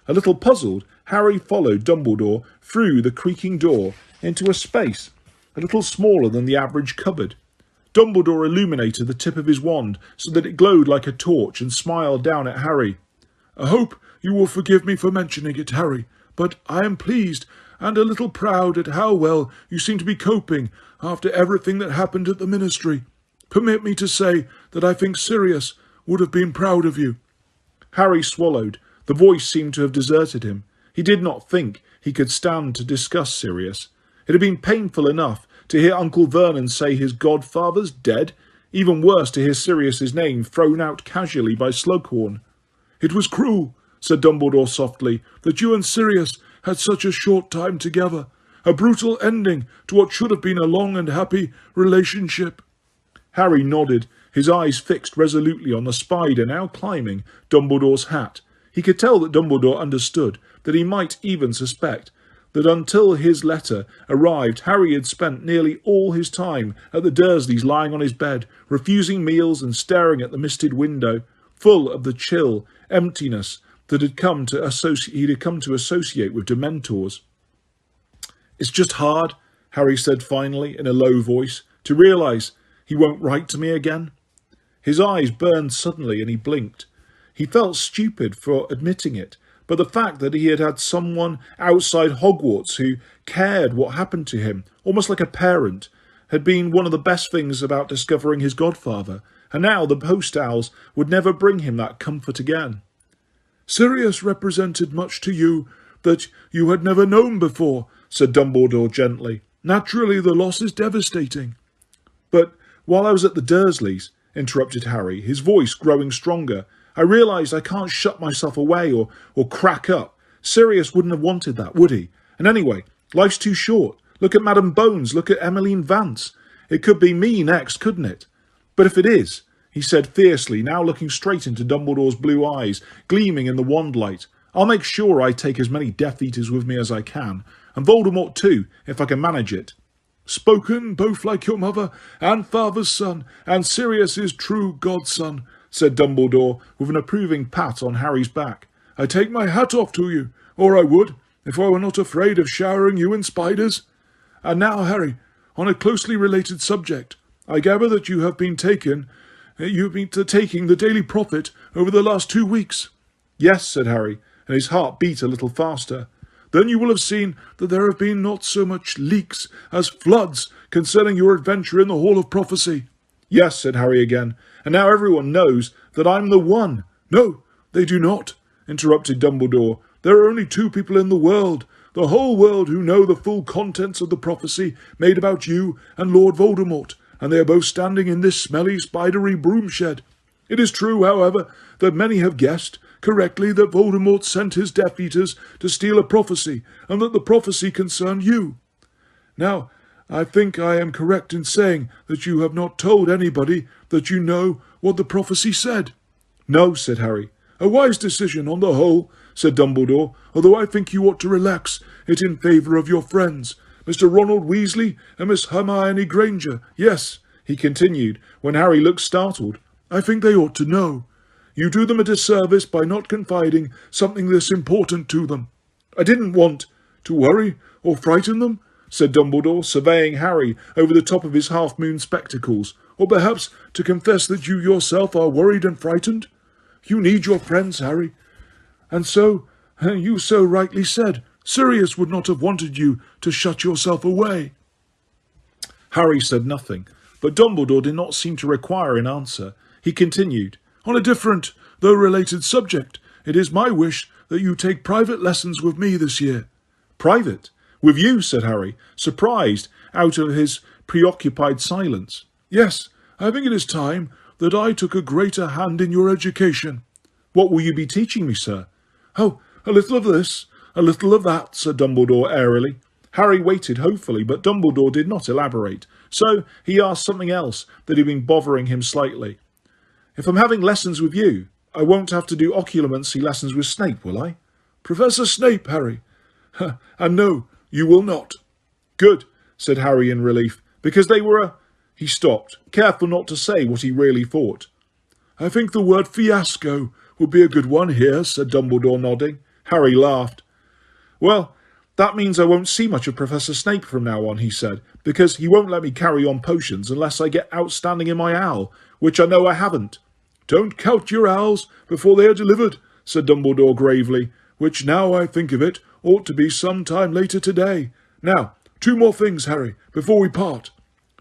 A little puzzled, Harry followed Dumbledore through the creaking door into a space a little smaller than the average cupboard. Dumbledore illuminated the tip of his wand so that it glowed like a torch and smiled down at Harry. "I hope you will forgive me for mentioning it, Harry, but I am pleased and a little proud at how well you seem to be coping after everything that happened at the Ministry. Permit me to say that I think Sirius would have been proud of you." Harry swallowed. The voice seemed to have deserted him. He did not think he could stand to discuss Sirius. It had been painful enough to hear Uncle Vernon say his godfather's dead, even worse to hear Sirius's name thrown out casually by Slughorn. "It was cruel," said Dumbledore softly, "that you and Sirius had such a short time together. A brutal ending to what should have been a long and happy relationship." Harry nodded, his eyes fixed resolutely on the spider now climbing Dumbledore's hat, He could tell that Dumbledore understood, that he might even suspect, that until his letter arrived, Harry had spent nearly all his time at the Dursleys lying on his bed, refusing meals and staring at the misted window, full of the chill emptiness that he'd come to associate with Dementors. "It's just hard," Harry said finally in a low voice, "to realise he won't write to me again." His eyes burned suddenly and he blinked. He felt stupid for admitting it, but the fact that he had had someone outside Hogwarts who cared what happened to him, almost like a parent, had been one of the best things about discovering his godfather, and now the post owls would never bring him that comfort again. "Sirius represented much to you that you had never known before," said Dumbledore gently. "Naturally, the loss is devastating." "But while I was at the Dursleys," interrupted Harry, his voice growing stronger, "I realised I can't shut myself away or crack up. Sirius wouldn't have wanted that, would he? And anyway, life's too short. Look at Madame Bones, look at Emmeline Vance. It could be me next, couldn't it? But if it is," he said fiercely, now looking straight into Dumbledore's blue eyes, gleaming in the wand light, "I'll make sure I take as many Death Eaters with me as I can, and Voldemort too, if I can manage it." "Spoken both like your mother and father's son, and Sirius's true godson," said Dumbledore, with an approving pat on Harry's back. "I take my hat off to you, or I would, if I were not afraid of showering you in spiders. And now, Harry, on a closely related subject, I gather that you have been taking the Daily Prophet over the last 2 weeks. "Yes," said Harry, and his heart beat a little faster. "Then you will have seen that there have been not so much leaks as floods concerning your adventure in the Hall of Prophecy." "Yes," said Harry again, "and now everyone knows that I'm the one." "No, they do not," interrupted Dumbledore. "There are only 2 people in the world, the whole world, who know the full contents of the prophecy made about you and Lord Voldemort, and they are both standing in this smelly, spidery broom shed. It is true, however, that many have guessed correctly that Voldemort sent his Death Eaters to steal a prophecy, and that the prophecy concerned you. Now, I think I am correct in saying that you have not told anybody that you know what the prophecy said." "No," said Harry. "A wise decision on the whole," said Dumbledore, "although I think you ought to relax it in favour of your friends, Mr. Ronald Weasley and Miss Hermione Granger. Yes," he continued, when Harry looked startled, "I think they ought to know. You do them a disservice by not confiding something this important to them." "I didn't want to worry or frighten them," said Dumbledore, surveying Harry over the top of his half-moon spectacles, "or perhaps to confess that you yourself are worried and frightened. You need your friends, Harry. And so, you so rightly said, Sirius would not have wanted you to shut yourself away." Harry said nothing, but Dumbledore did not seem to require an answer. He continued, "On a different, though related subject, it is my wish that you take private lessons with me this year." "Private? With you?" said Harry, surprised out of his preoccupied silence. "Yes, I think it is time that I took a greater hand in your education." "What will you be teaching me, sir?" "Oh, a little of this, a little of that," said Dumbledore airily. Harry waited hopefully, but Dumbledore did not elaborate, so he asked something else that had been bothering him slightly. "If I'm having lessons with you, I won't have to do occlumency lessons with Snape, will I?" "Professor Snape, Harry. And no, you will not." "Good," said Harry in relief, because they were He stopped, careful not to say what he really thought. "I think the word fiasco would be a good one here," said Dumbledore, nodding. Harry laughed. "Well, that means I won't see much of Professor Snape from now on," he said, "because he won't let me carry on potions unless I get outstanding in my owl, which I know I haven't." "Don't count your owls before they are delivered," said Dumbledore gravely, "which, now I think of it, ought to be some time later today. Now, 2 more things, Harry, before we part.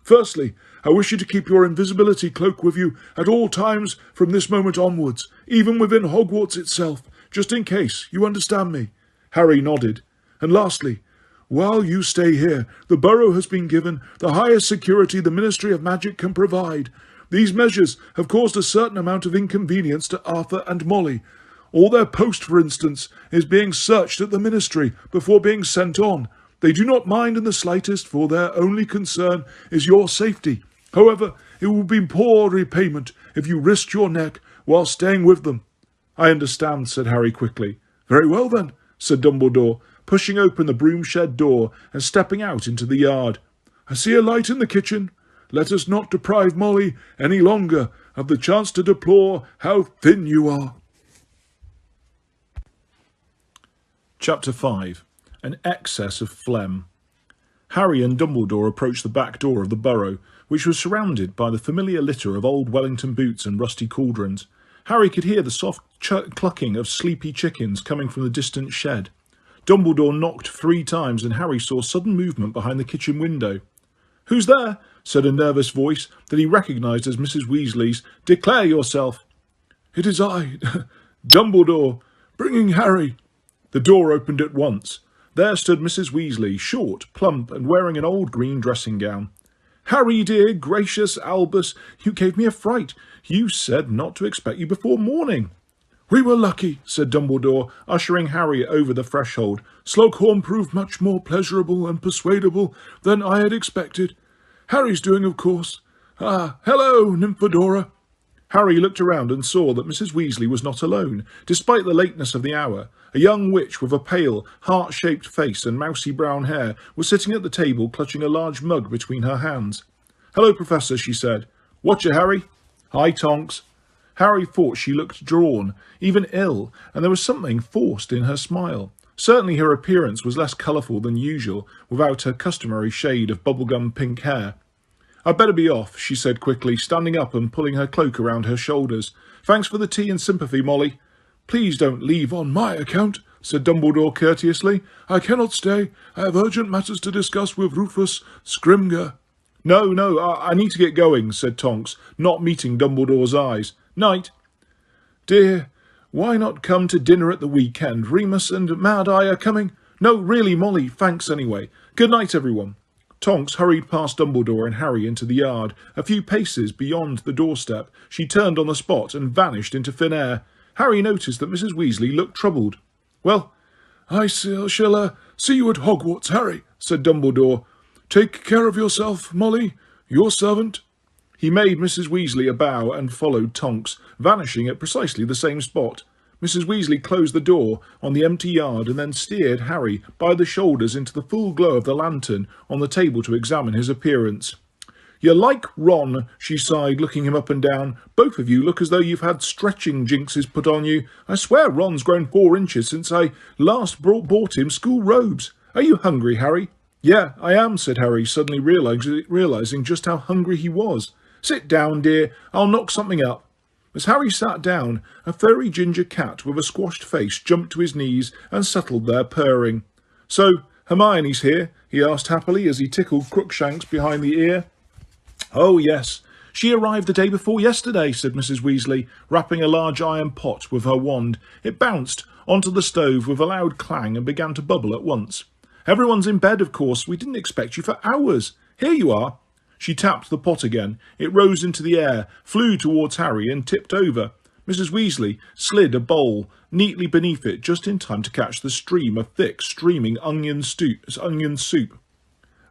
Firstly, I wish you to keep your invisibility cloak with you at all times from this moment onwards, even within Hogwarts itself, just in case, you understand me?" Harry nodded. "And lastly, while you stay here, the Burrow has been given the highest security the Ministry of Magic can provide. These measures have caused a certain amount of inconvenience to Arthur and Molly. All their post, for instance, is being searched at the Ministry before being sent on. They do not mind in the slightest, for their only concern is your safety. However, it will be poor repayment if you risked your neck while staying with them." I understand, said Harry quickly. Very well then, said Dumbledore, pushing open the broom shed door and stepping out into the yard. I see a light in the kitchen. Let us not deprive Molly any longer of the chance to deplore how thin you are. Chapter 5. An Excess of Phlegm. Harry and Dumbledore approached the back door of the burrow, which was surrounded by the familiar litter of old Wellington boots and rusty cauldrons. Harry could hear the soft clucking of sleepy chickens coming from the distant shed. Dumbledore knocked 3 times and Harry saw sudden movement behind the kitchen window. "Who's there?" said a nervous voice that he recognised as Mrs. Weasley's. "Declare yourself." "It is I, Dumbledore, bringing Harry." The door opened at once. There stood Mrs. Weasley, short, plump, and wearing an old green dressing gown. "Harry, dear, gracious Albus, you gave me a fright. You said not to expect you before morning." "We were lucky," said Dumbledore, ushering Harry over the threshold. "Slughorn proved much more pleasurable and persuadable than I had expected. Harry's doing, of course. Ah, hello, Nymphadora." Harry looked around and saw that Mrs. Weasley was not alone, despite the lateness of the hour. A young witch with a pale, heart-shaped face and mousy brown hair was sitting at the table clutching a large mug between her hands. "Hello, Professor," she said. "Watcha, Harry." "Hi, Tonks." Harry thought she looked drawn, even ill, and there was something forced in her smile. Certainly her appearance was less colourful than usual, without her customary shade of bubblegum pink hair. "I'd better be off," she said quickly, standing up and pulling her cloak around her shoulders. "Thanks for the tea and sympathy, Molly." "Please don't leave on my account," said Dumbledore courteously. "I cannot stay. I have urgent matters to discuss with Rufus Scrimger." No, I need to get going," said Tonks, not meeting Dumbledore's eyes. "Night." "Dear, why not come to dinner at the weekend? Remus and Mad Eye are coming." "No, really, Molly, thanks anyway. Good night, everyone." Tonks hurried past Dumbledore and Harry into the yard. A few paces beyond the doorstep, she turned on the spot and vanished into thin air. Harry noticed that Mrs. Weasley looked troubled. "Well, I shall see you at Hogwarts, Harry," said Dumbledore. "Take care of yourself, Molly. Your servant." He made Mrs. Weasley a bow and followed Tonks, vanishing at precisely the same spot. Mrs. Weasley closed the door on the empty yard and then steered Harry by the shoulders into the full glow of the lantern on the table to examine his appearance. "You're like Ron," she sighed, looking him up and down. "Both of you look as though you've had stretching jinxes put on you. I swear Ron's grown 4 inches since I last bought him school robes. Are you hungry, Harry?" "Yeah, I am," said Harry, suddenly realising just how hungry he was. "Sit down, dear. I'll knock something up." As Harry sat down, a furry ginger cat with a squashed face jumped to his knees and settled there purring. "So, Hermione's here?" he asked happily as he tickled Crookshanks behind the ear. "Oh, yes. She arrived the day before yesterday," said Mrs. Weasley, rapping a large iron pot with her wand. It bounced onto the stove with a loud clang and began to bubble at once. "Everyone's in bed, of course. We didn't expect you for hours. Here you are." She tapped the pot again. It rose into the air, flew towards Harry and tipped over. Mrs. Weasley slid a bowl neatly beneath it just in time to catch the stream of thick, streaming onion soup.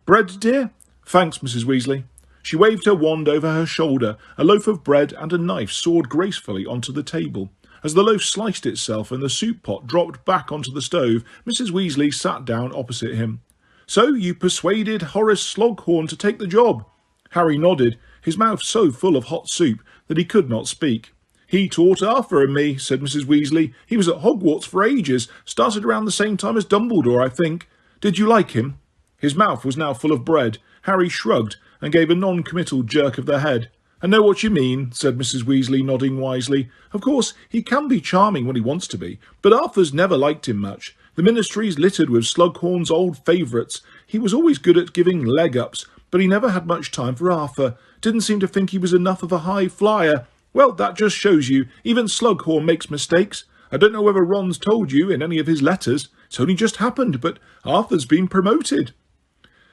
"Bread, dear?" "Thanks, Mrs. Weasley." She waved her wand over her shoulder. A loaf of bread and a knife soared gracefully onto the table. As the loaf sliced itself and the soup pot dropped back onto the stove, Mrs. Weasley sat down opposite him. "So you persuaded Horace Slughorn to take the job?" Harry nodded, his mouth so full of hot soup that he could not speak. "He taught Arthur and me," said Mrs. Weasley. "He was at Hogwarts for ages, started around the same time as Dumbledore, I think. Did you like him?" His mouth was now full of bread. Harry shrugged and gave a non-committal jerk of the head. "I know what you mean," said Mrs. Weasley, nodding wisely. "Of course, he can be charming when he wants to be, but Arthur's never liked him much. The ministry's littered with Slughorn's old favourites. He was always good at giving leg-ups, but he never had much time for Arthur. Didn't seem to think he was enough of a high flyer. Well, that just shows you. Even Slughorn makes mistakes. I don't know whether Ron's told you in any of his letters. It's only just happened, but Arthur's been promoted."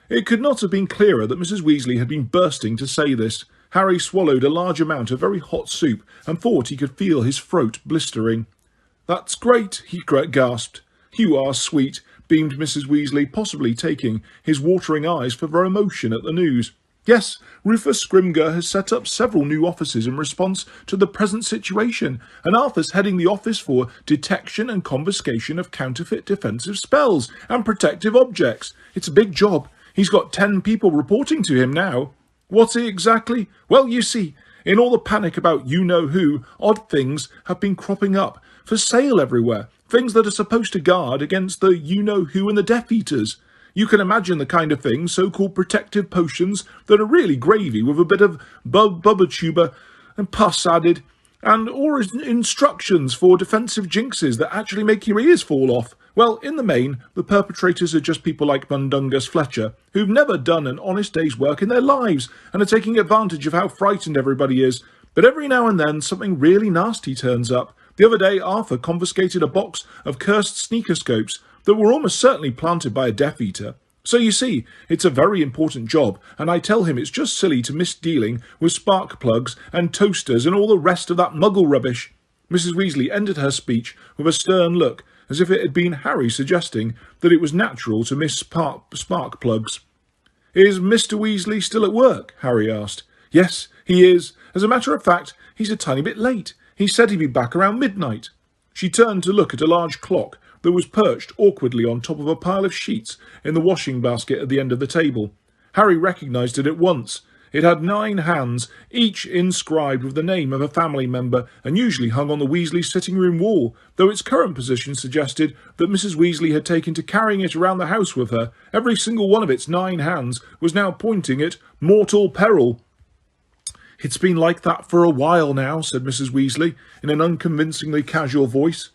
It could not have been clearer that Mrs. Weasley had been bursting to say this. Harry swallowed a large amount of very hot soup and thought he could feel his throat blistering. "That's great," he gasped. "You are sweet," beamed Mrs. Weasley, possibly taking his watering eyes for their emotion at the news. Yes, Rufus Scrimger has set up several new offices in response to the present situation, and Arthur's heading the office for detection and confiscation of counterfeit defensive spells and protective objects. It's a big job. He's got 10 people reporting to him now. What's he exactly? Well, you see, in all the panic about you-know-who, odd things have been cropping up, for sale everywhere, things that are supposed to guard against the you-know-who and the Death Eaters. You can imagine the kind of things, so-called protective potions, that are really gravy with a bit of bubba tuber and pus added, and or instructions for defensive jinxes that actually make your ears fall off. Well, in the main, the perpetrators are just people like Mundungus Fletcher, who've never done an honest day's work in their lives, and are taking advantage of how frightened everybody is. But every now and then, something really nasty turns up. The other day, Arthur confiscated a box of cursed sneaker scopes that were almost certainly planted by a Death Eater. So you see, it's a very important job, and I tell him it's just silly to miss dealing with spark plugs and toasters and all the rest of that muggle rubbish. Mrs. Weasley ended her speech with a stern look, as if it had been Harry suggesting that it was natural to miss spark plugs. "Is Mr. Weasley still at work?" Harry asked. "Yes, he is. As a matter of fact, he's a tiny bit late. He said he'd be back around midnight." She turned to look at a large clock that was perched awkwardly on top of a pile of sheets in the washing basket at the end of the table. Harry recognised it at once. It had 9 hands, each inscribed with the name of a family member, and usually hung on the Weasley sitting room wall, though its current position suggested that Mrs. Weasley had taken to carrying it around the house with her. Every single one of its 9 hands was now pointing at mortal peril. "It's been like that for a while now," said Mrs. Weasley, in an unconvincingly casual voice.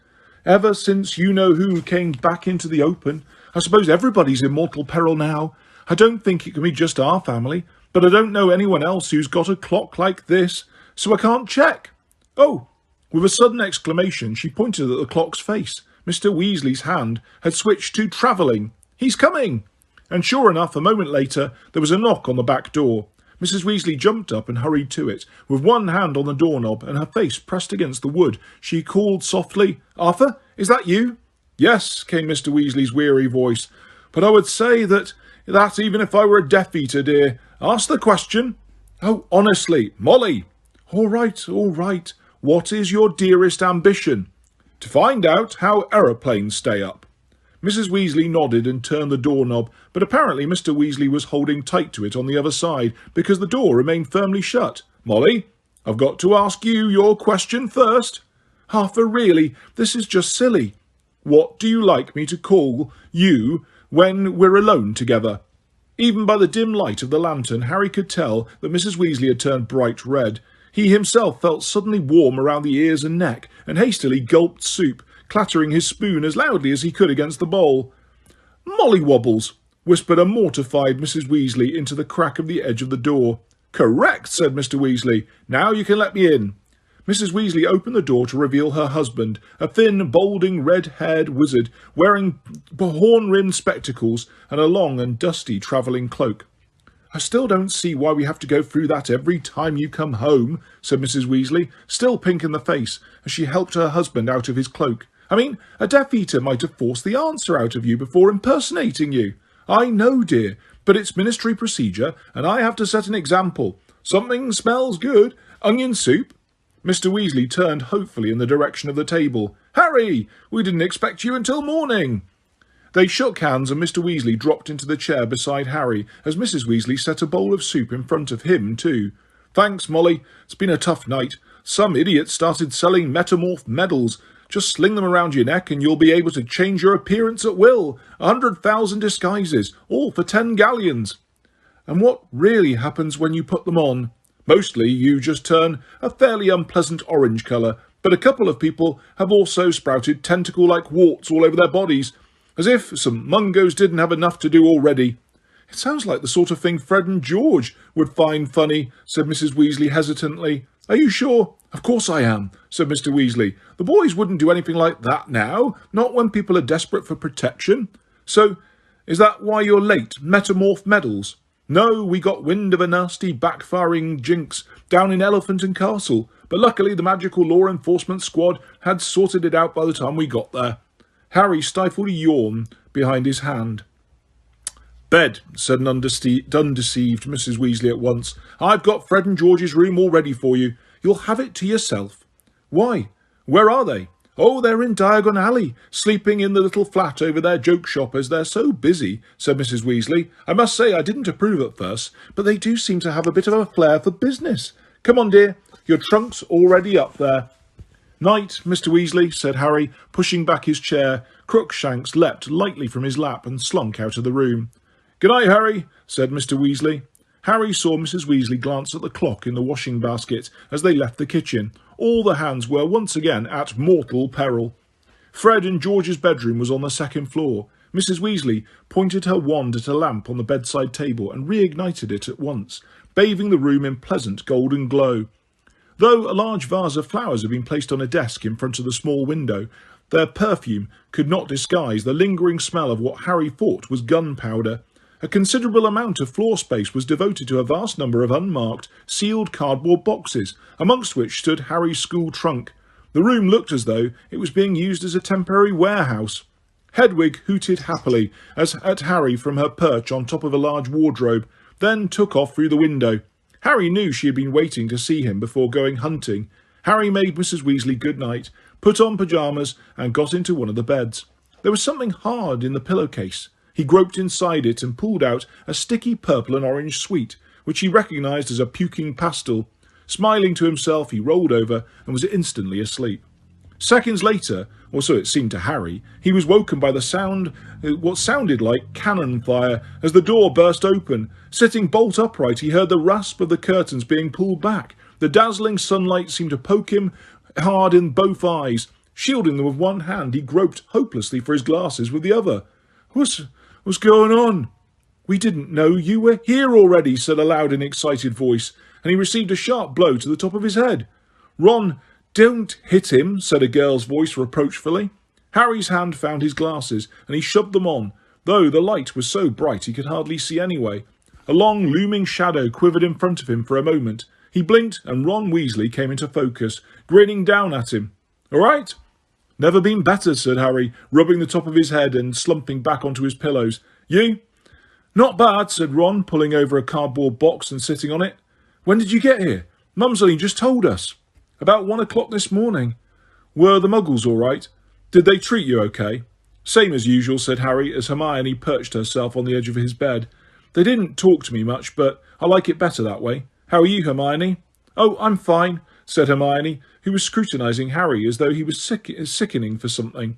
"Ever since you-know-who came back into the open. I suppose everybody's in mortal peril now. I don't think it can be just our family, but I don't know anyone else who's got a clock like this, so I can't check." "Oh!" With a sudden exclamation, she pointed at the clock's face. Mr. Weasley's hand had switched to travelling. "He's coming!" And sure enough, a moment later, there was a knock on the back door. Mrs. Weasley jumped up and hurried to it. With one hand on the doorknob and her face pressed against the wood, she called softly, "Arthur, is that you?" "Yes," came Mr. Weasley's weary voice. "But I would say that even if I were a Death Eater, dear. Ask the question." "Oh, honestly, Molly." All right. What is your dearest ambition?" "To find out how aeroplanes stay up." Mrs. Weasley nodded and turned the doorknob, but apparently Mr. Weasley was holding tight to it on the other side, because the door remained firmly shut. "Molly, I've got to ask you your question first." "Arthur, really, this is just silly." "What do you like me to call you when we're alone together?" Even by the dim light of the lantern, Harry could tell that Mrs. Weasley had turned bright red. He himself felt suddenly warm around the ears and neck, and hastily gulped soup, clattering his spoon as loudly as he could against the bowl. "Mollywobbles," whispered a mortified Mrs. Weasley into the crack of the edge of the door. "Correct," said Mr. Weasley. "Now you can let me in." Mrs. Weasley opened the door to reveal her husband, a thin, balding, red-haired wizard, wearing horn-rimmed spectacles and a long and dusty travelling cloak. "I still don't see why we have to go through that every time you come home," said Mrs. Weasley, still pink in the face, as she helped her husband out of his cloak. "I mean, a Death Eater might have forced the answer out of you before impersonating you." "I know, dear, but it's ministry procedure, and I have to set an example. Something smells good. Onion soup?" Mr. Weasley turned hopefully in the direction of the table. "Harry, we didn't expect you until morning." They shook hands, and Mr. Weasley dropped into the chair beside Harry as Mrs. Weasley set a bowl of soup in front of him too. "Thanks, Molly. It's been a tough night. Some idiot started selling metamorph medals. Just sling them around your neck and you'll be able to change your appearance at will. 100,000 disguises, all for 10 galleons. And what really happens when you put them on? Mostly you just turn a fairly unpleasant orange colour, but a couple of people have also sprouted tentacle-like warts all over their bodies, as if some mungos didn't have enough to do already." "It sounds like the sort of thing Fred and George would find funny," said Mrs. Weasley hesitantly. "Are you sure?" "Of course I am," said Mr. Weasley. "The boys wouldn't do anything like that now, not when people are desperate for protection. So, is that why you're late? Metamorph medals?" "No, we got wind of a nasty backfiring jinx down in Elephant and Castle, but luckily the magical law enforcement squad had sorted it out by the time we got there." Harry stifled a yawn behind his hand. Bed, said an undeceived Mrs. Weasley at once. I've got Fred and George's room all ready for you. You'll have it to yourself. Why? Where are they? Oh, they're in Diagon Alley, sleeping in the little flat over their joke shop as they're so busy, said Mrs. Weasley. I must say I didn't approve at first, but they do seem to have a bit of a flair for business. Come on, dear, your trunk's already up there. Night, Mr. Weasley, said Harry, pushing back his chair. Crookshanks leapt lightly from his lap and slunk out of the room. Good night, Harry, said Mr. Weasley. Harry saw Mrs. Weasley glance at the clock in the washing basket as they left the kitchen. All the hands were once again at mortal peril. Fred and George's bedroom was on the second floor. Mrs. Weasley pointed her wand at a lamp on the bedside table and reignited it at once, bathing the room in pleasant golden glow. Though a large vase of flowers had been placed on a desk in front of the small window, their perfume could not disguise the lingering smell of what Harry thought was gunpowder. A considerable amount of floor space was devoted to a vast number of unmarked, sealed cardboard boxes, amongst which stood Harry's school trunk. The room looked as though it was being used as a temporary warehouse. Hedwig hooted happily at Harry from her perch on top of a large wardrobe, then took off through the window. Harry knew she had been waiting to see him before going hunting. Harry made Mrs. Weasley good night, put on pyjamas, and got into one of the beds. There was something hard in the pillowcase. He groped inside it and pulled out a sticky purple and orange sweet, which he recognised as a puking pastel. Smiling to himself, he rolled over and was instantly asleep. Seconds later, or so it seemed to Harry, he was woken by the sound, what sounded like cannon fire, as the door burst open. Sitting bolt upright, he heard the rasp of the curtains being pulled back. The dazzling sunlight seemed to poke him hard in both eyes. Shielding them with one hand, he groped hopelessly for his glasses with the other. What's going on? We didn't know you were here already, said a loud and excited voice, and he received a sharp blow to the top of his head. Ron, don't hit him, said a girl's voice reproachfully. Harry's hand found his glasses, and he shoved them on, though the light was so bright he could hardly see anyway. A long, looming shadow quivered in front of him for a moment. He blinked, and Ron Weasley came into focus, grinning down at him. All right? Never been better, said Harry, rubbing the top of his head and slumping back onto his pillows. You? Not bad, said Ron, pulling over a cardboard box and sitting on it. When did you get here? Mum's only just told us. About 1 o'clock this morning. Were the muggles all right? Did they treat you okay? Same as usual, said Harry, as Hermione perched herself on the edge of his bed. They didn't talk to me much, but I like it better that way. How are you, Hermione? Oh, I'm fine, said Hermione, who was scrutinising Harry as though he was sickening for something.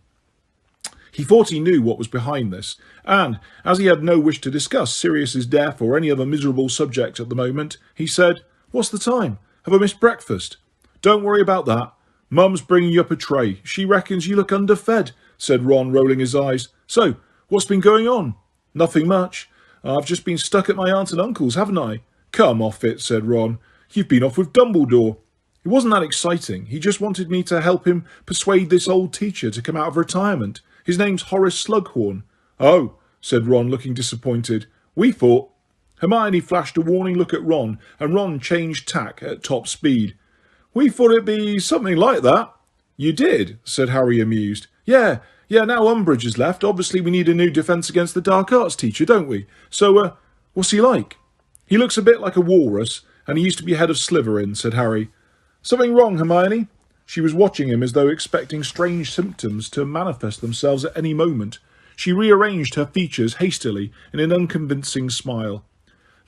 He thought he knew what was behind this, and, as he had no wish to discuss Sirius's death or any other miserable subject at the moment, he said, What's the time? Have I missed breakfast? Don't worry about that. Mum's bringing you up a tray. She reckons you look underfed, said Ron, rolling his eyes. So, what's been going on? Nothing much. I've just been stuck at my aunt and uncle's, haven't I? Come off it, said Ron. You've been off with Dumbledore. It wasn't that exciting. He just wanted me to help him persuade this old teacher to come out of retirement. His name's Horace Slughorn. Oh, said Ron, looking disappointed. We thought... Hermione flashed a warning look at Ron, and Ron changed tack at top speed. We thought it'd be something like that. You did, said Harry, amused. Yeah, now Umbridge has left. Obviously we need a new defence against the dark arts teacher, don't we? So, what's he like? He looks a bit like a walrus, and he used to be head of Slytherin, said Harry. Something wrong, Hermione? She was watching him as though expecting strange symptoms to manifest themselves at any moment. She rearranged her features hastily in an unconvincing smile.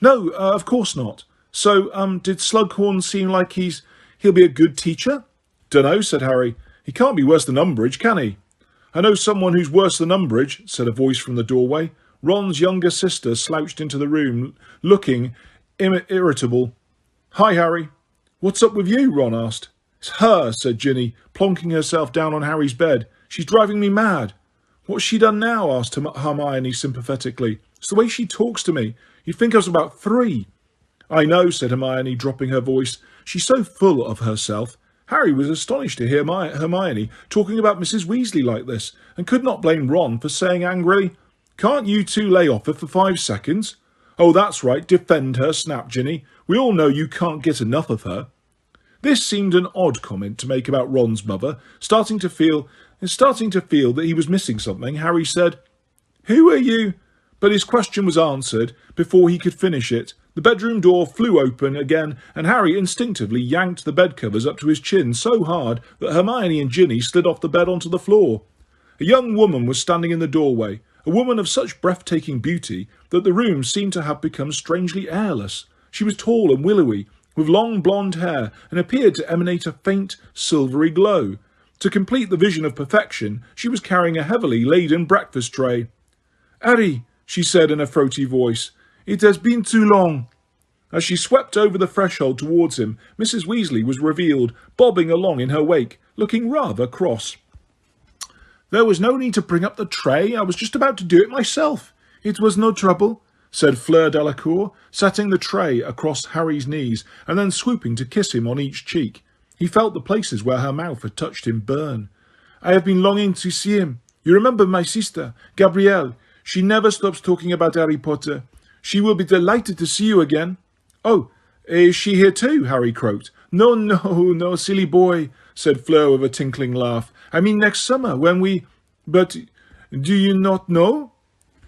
No, of course not. So, did Slughorn seem like he'll be a good teacher? Dunno, said Harry. He can't be worse than Umbridge, can he? I know someone who's worse than Umbridge, said a voice from the doorway. Ron's younger sister slouched into the room, looking irritable. Hi, Harry. What's up with you? Ron asked. It's her, said Ginny, plonking herself down on Harry's bed. She's driving me mad. What's she done now? Asked Hermione sympathetically. It's the way she talks to me. You'd think I was about 3. I know, said Hermione, dropping her voice. She's so full of herself. Harry was astonished to hear Hermione talking about Mrs. Weasley like this, and could not blame Ron for saying angrily, Can't you two lay off her for 5 seconds? Oh, that's right, defend her, snapped Ginny. We all know you can't get enough of her. This seemed an odd comment to make about Ron's mother. Starting to feel that he was missing something, Harry said, Who are you? but his question was answered before he could finish it. The bedroom door flew open again, and Harry instinctively yanked the bedcovers up to his chin so hard that Hermione and Ginny slid off the bed onto the floor. A young woman was standing in the doorway, a woman of such breathtaking beauty that the room seemed to have become strangely airless. She was tall and willowy, with long blonde hair, and appeared to emanate a faint, silvery glow. To complete the vision of perfection, she was carrying a heavily laden breakfast tray. "Harry," she said in a throaty voice, "it has been too long." As she swept over the threshold towards him, Mrs. Weasley was revealed, bobbing along in her wake, looking rather cross. "There was no need to bring up the tray. I was just about to do it myself." "It was no trouble," said Fleur Delacour, setting the tray across Harry's knees and then swooping to kiss him on each cheek. He felt the places where her mouth had touched him burn. "I have been longing to see him. You remember my sister, Gabrielle? She never stops talking about Harry Potter. She will be delighted to see you again." "Oh, is she here too?" Harry croaked. No, silly boy," said Fleur with a tinkling laugh. "I mean next summer, when we... But do you not know?"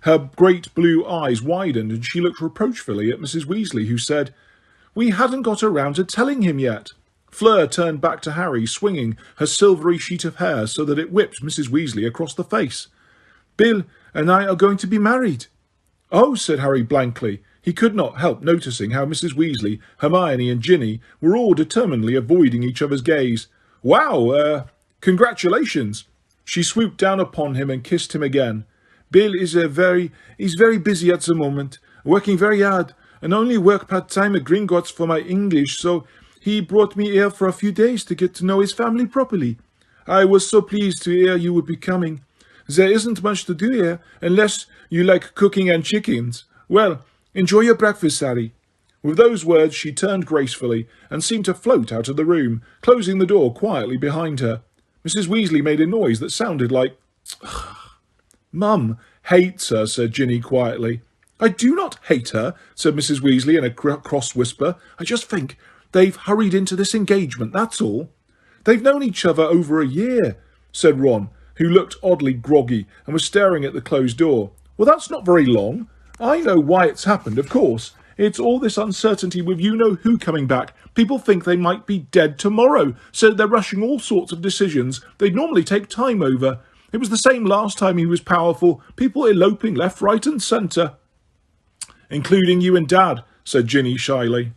Her great blue eyes widened, and she looked reproachfully at Mrs. Weasley, who said, "We hadn't got around to telling him yet." Fleur turned back to Harry, swinging her silvery sheet of hair so that it whipped Mrs. Weasley across the face. "Bill and I are going to be married." "Oh," said Harry blankly. He could not help noticing how Mrs. Weasley, Hermione and Ginny were all determinedly avoiding each other's gaze. "Wow, congratulations." She swooped down upon him and kissed him again. "Bill is very busy at the moment, working very hard, and only work part-time at Gringotts for my English, so he brought me here for a few days to get to know his family properly. I was so pleased to hear you would be coming. There isn't much to do here, unless you like cooking and chickens. Well, enjoy your breakfast, Harry." With those words she turned gracefully and seemed to float out of the room, closing the door quietly behind her. Mrs. Weasley made a noise that sounded like... "Mum hates her," said Ginny quietly. "I do not hate her," said Mrs. Weasley in a cross whisper. "I just think they've hurried into this engagement, that's all." "They've known each other over a year," said Ron, who looked oddly groggy and was staring at the closed door. "Well, that's not very long. I know why it's happened, of course. It's all this uncertainty with you-know-who coming back. People think they might be dead tomorrow, so they're rushing all sorts of decisions they'd normally take time over. It was the same last time he was powerful. People eloping left, right and centre." "Including you and Dad," said Ginny shyly.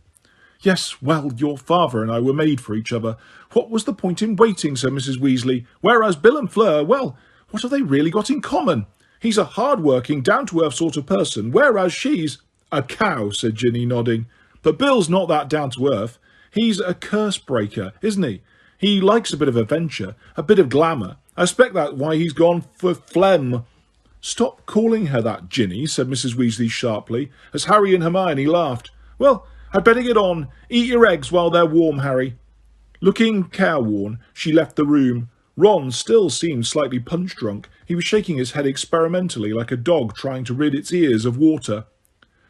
"Yes, well, your father and I were made for each other. What was the point in waiting?" said Mrs. Weasley. "Whereas Bill and Fleur, well, what have they really got in common? He's a hard-working, down-to-earth sort of person, whereas she's..." "A cow," said Ginny, nodding. "But Bill's not that down-to-earth. He's a curse-breaker, isn't he? He likes a bit of adventure, a bit of glamour. I expect that's why he's gone for Phlegm." "Stop calling her that, Ginny," said Mrs. Weasley sharply, as Harry and Hermione laughed. "Well, I'd better get on. Eat your eggs while they're warm, Harry." Looking careworn, she left the room. Ron still seemed slightly punch-drunk. He was shaking his head experimentally like a dog trying to rid its ears of water.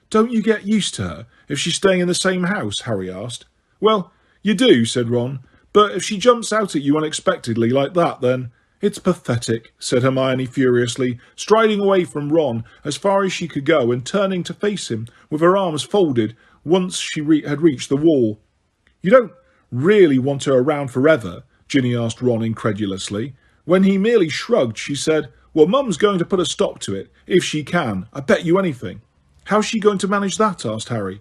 "Don't you get used to her if she's staying in the same house?" Harry asked. "Well, you do," said Ron. "But if she jumps out at you unexpectedly like that, then..." "It's pathetic," said Hermione furiously, striding away from Ron as far as she could go and turning to face him with her arms folded once she had reached the wall. "You don't really want her around forever?" Ginny asked Ron incredulously. When he merely shrugged, she said, "Well, Mum's going to put a stop to it, if she can. I bet you anything." "How's she going to manage that?" asked Harry.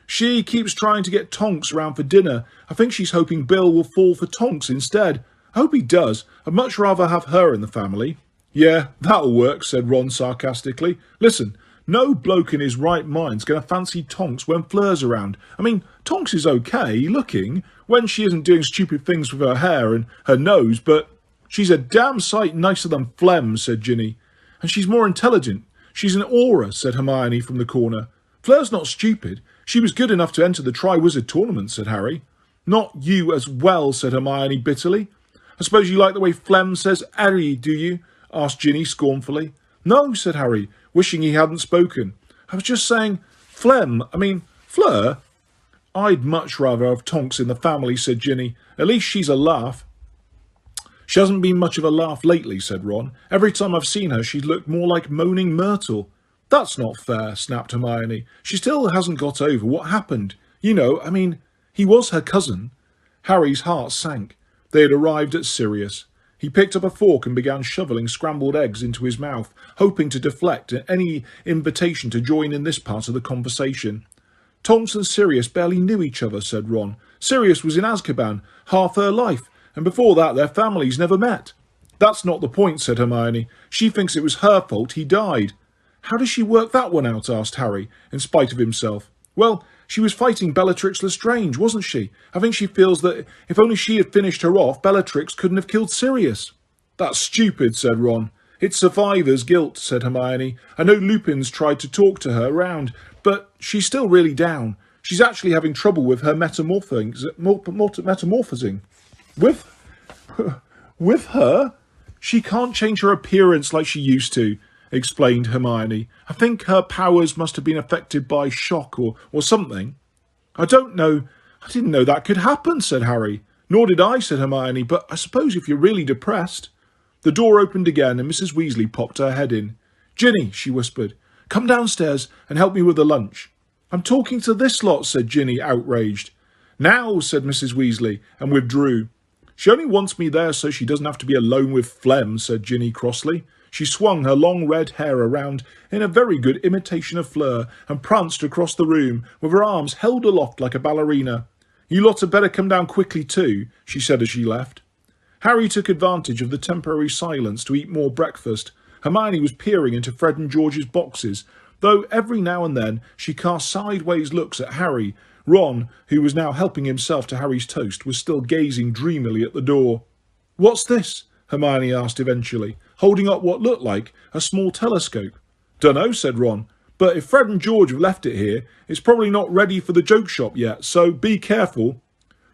"She keeps trying to get Tonks round for dinner. I think she's hoping Bill will fall for Tonks instead. I hope he does. I'd much rather have her in the family." "Yeah, that'll work," said Ron sarcastically. "Listen, no bloke in his right mind's going to fancy Tonks when Fleur's around. I mean, Tonks is okay looking when she isn't doing stupid things with her hair and her nose, but she's a damn sight nicer than Phlegm," said Ginny. "And she's more intelligent. She's an aura," said Hermione from the corner. "Fleur's not stupid. She was good enough to enter the Triwizard Tournament," said Harry. "Not you as well," said Hermione bitterly. "I suppose you like the way Phlegm says 'Harry,' do you?" asked Ginny scornfully. "No," said Harry, wishing he hadn't spoken. "I was just saying Fleur. "I'd much rather have Tonks in the family," said Ginny. "At least she's a laugh." "She hasn't been much of a laugh lately," said Ron. "Every time I've seen her, she's looked more like Moaning Myrtle." That's not fair, snapped Hermione. She still hasn't got over what happened. You know, I mean, he was her cousin. Harry's heart sank. They had arrived at Sirius. He picked up a fork and began shoveling scrambled eggs into his mouth, hoping to deflect any invitation to join in this part of the conversation. Tonks and Sirius barely knew each other, said Ron. Sirius was in Azkaban half her life, and before that their families never met. That's not the point, said Hermione. She thinks it was her fault he died. How does she work that one out? Asked Harry, in spite of himself. Well, she was fighting Bellatrix Lestrange, wasn't she? I think she feels that if only she had finished her off, Bellatrix couldn't have killed Sirius. That's stupid, said Ron. It's survivor's guilt, said Hermione. I know Lupin's tried to talk to her around, but she's still really down. She's actually having trouble with her metamorphosing. With her? She can't change her appearance like she used to, explained Hermione. I think her powers must have been affected by shock or something. I don't know. I didn't know that could happen, said Harry. Nor did I, said Hermione, but I suppose if you're really depressed. The door opened again and Mrs. Weasley popped her head in. Ginny, she whispered, come downstairs and help me with the lunch. I'm talking to this lot, said Ginny, outraged. Now, said Mrs. Weasley, and withdrew. She only wants me there so she doesn't have to be alone with Phlegm, said Ginny crossly. She swung her long red hair around in a very good imitation of Fleur and pranced across the room with her arms held aloft like a ballerina. You lot had better come down quickly too, she said as she left. Harry took advantage of the temporary silence to eat more breakfast. Hermione was peering into Fred and George's boxes, though every now and then she cast sideways looks at Harry. Ron, who was now helping himself to Harry's toast, was still gazing dreamily at the door. What's this? Hermione asked eventually, holding up what looked like a small telescope. Dunno, said Ron, but if Fred and George have left it here, it's probably not ready for the joke shop yet, so be careful.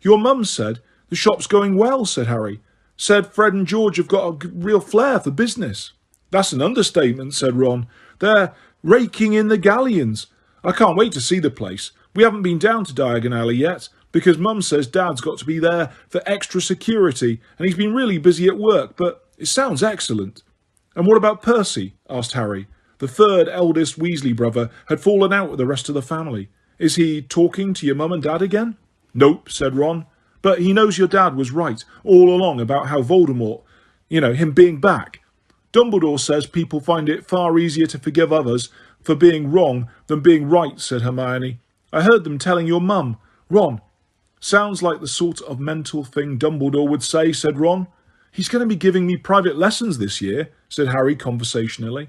Your mum said the shop's going well, said Harry. Said Fred and George have got a real flair for business. That's an understatement, said Ron. They're raking in the galleons. I can't wait to see the place. We haven't been down to Diagon Alley yet, because Mum says Dad's got to be there for extra security, and he's been really busy at work, but it sounds excellent. And what about Percy? Asked Harry. The third eldest Weasley brother had fallen out with the rest of the family. Is he talking to your mum and dad again? Nope, said Ron. But he knows your dad was right all along about how Voldemort, him being back. Dumbledore says people find it far easier to forgive others for being wrong than being right, said Hermione. I heard them telling your mum. Ron. Sounds like the sort of mental thing Dumbledore would say, said Ron. He's going to be giving me private lessons this year, said Harry conversationally.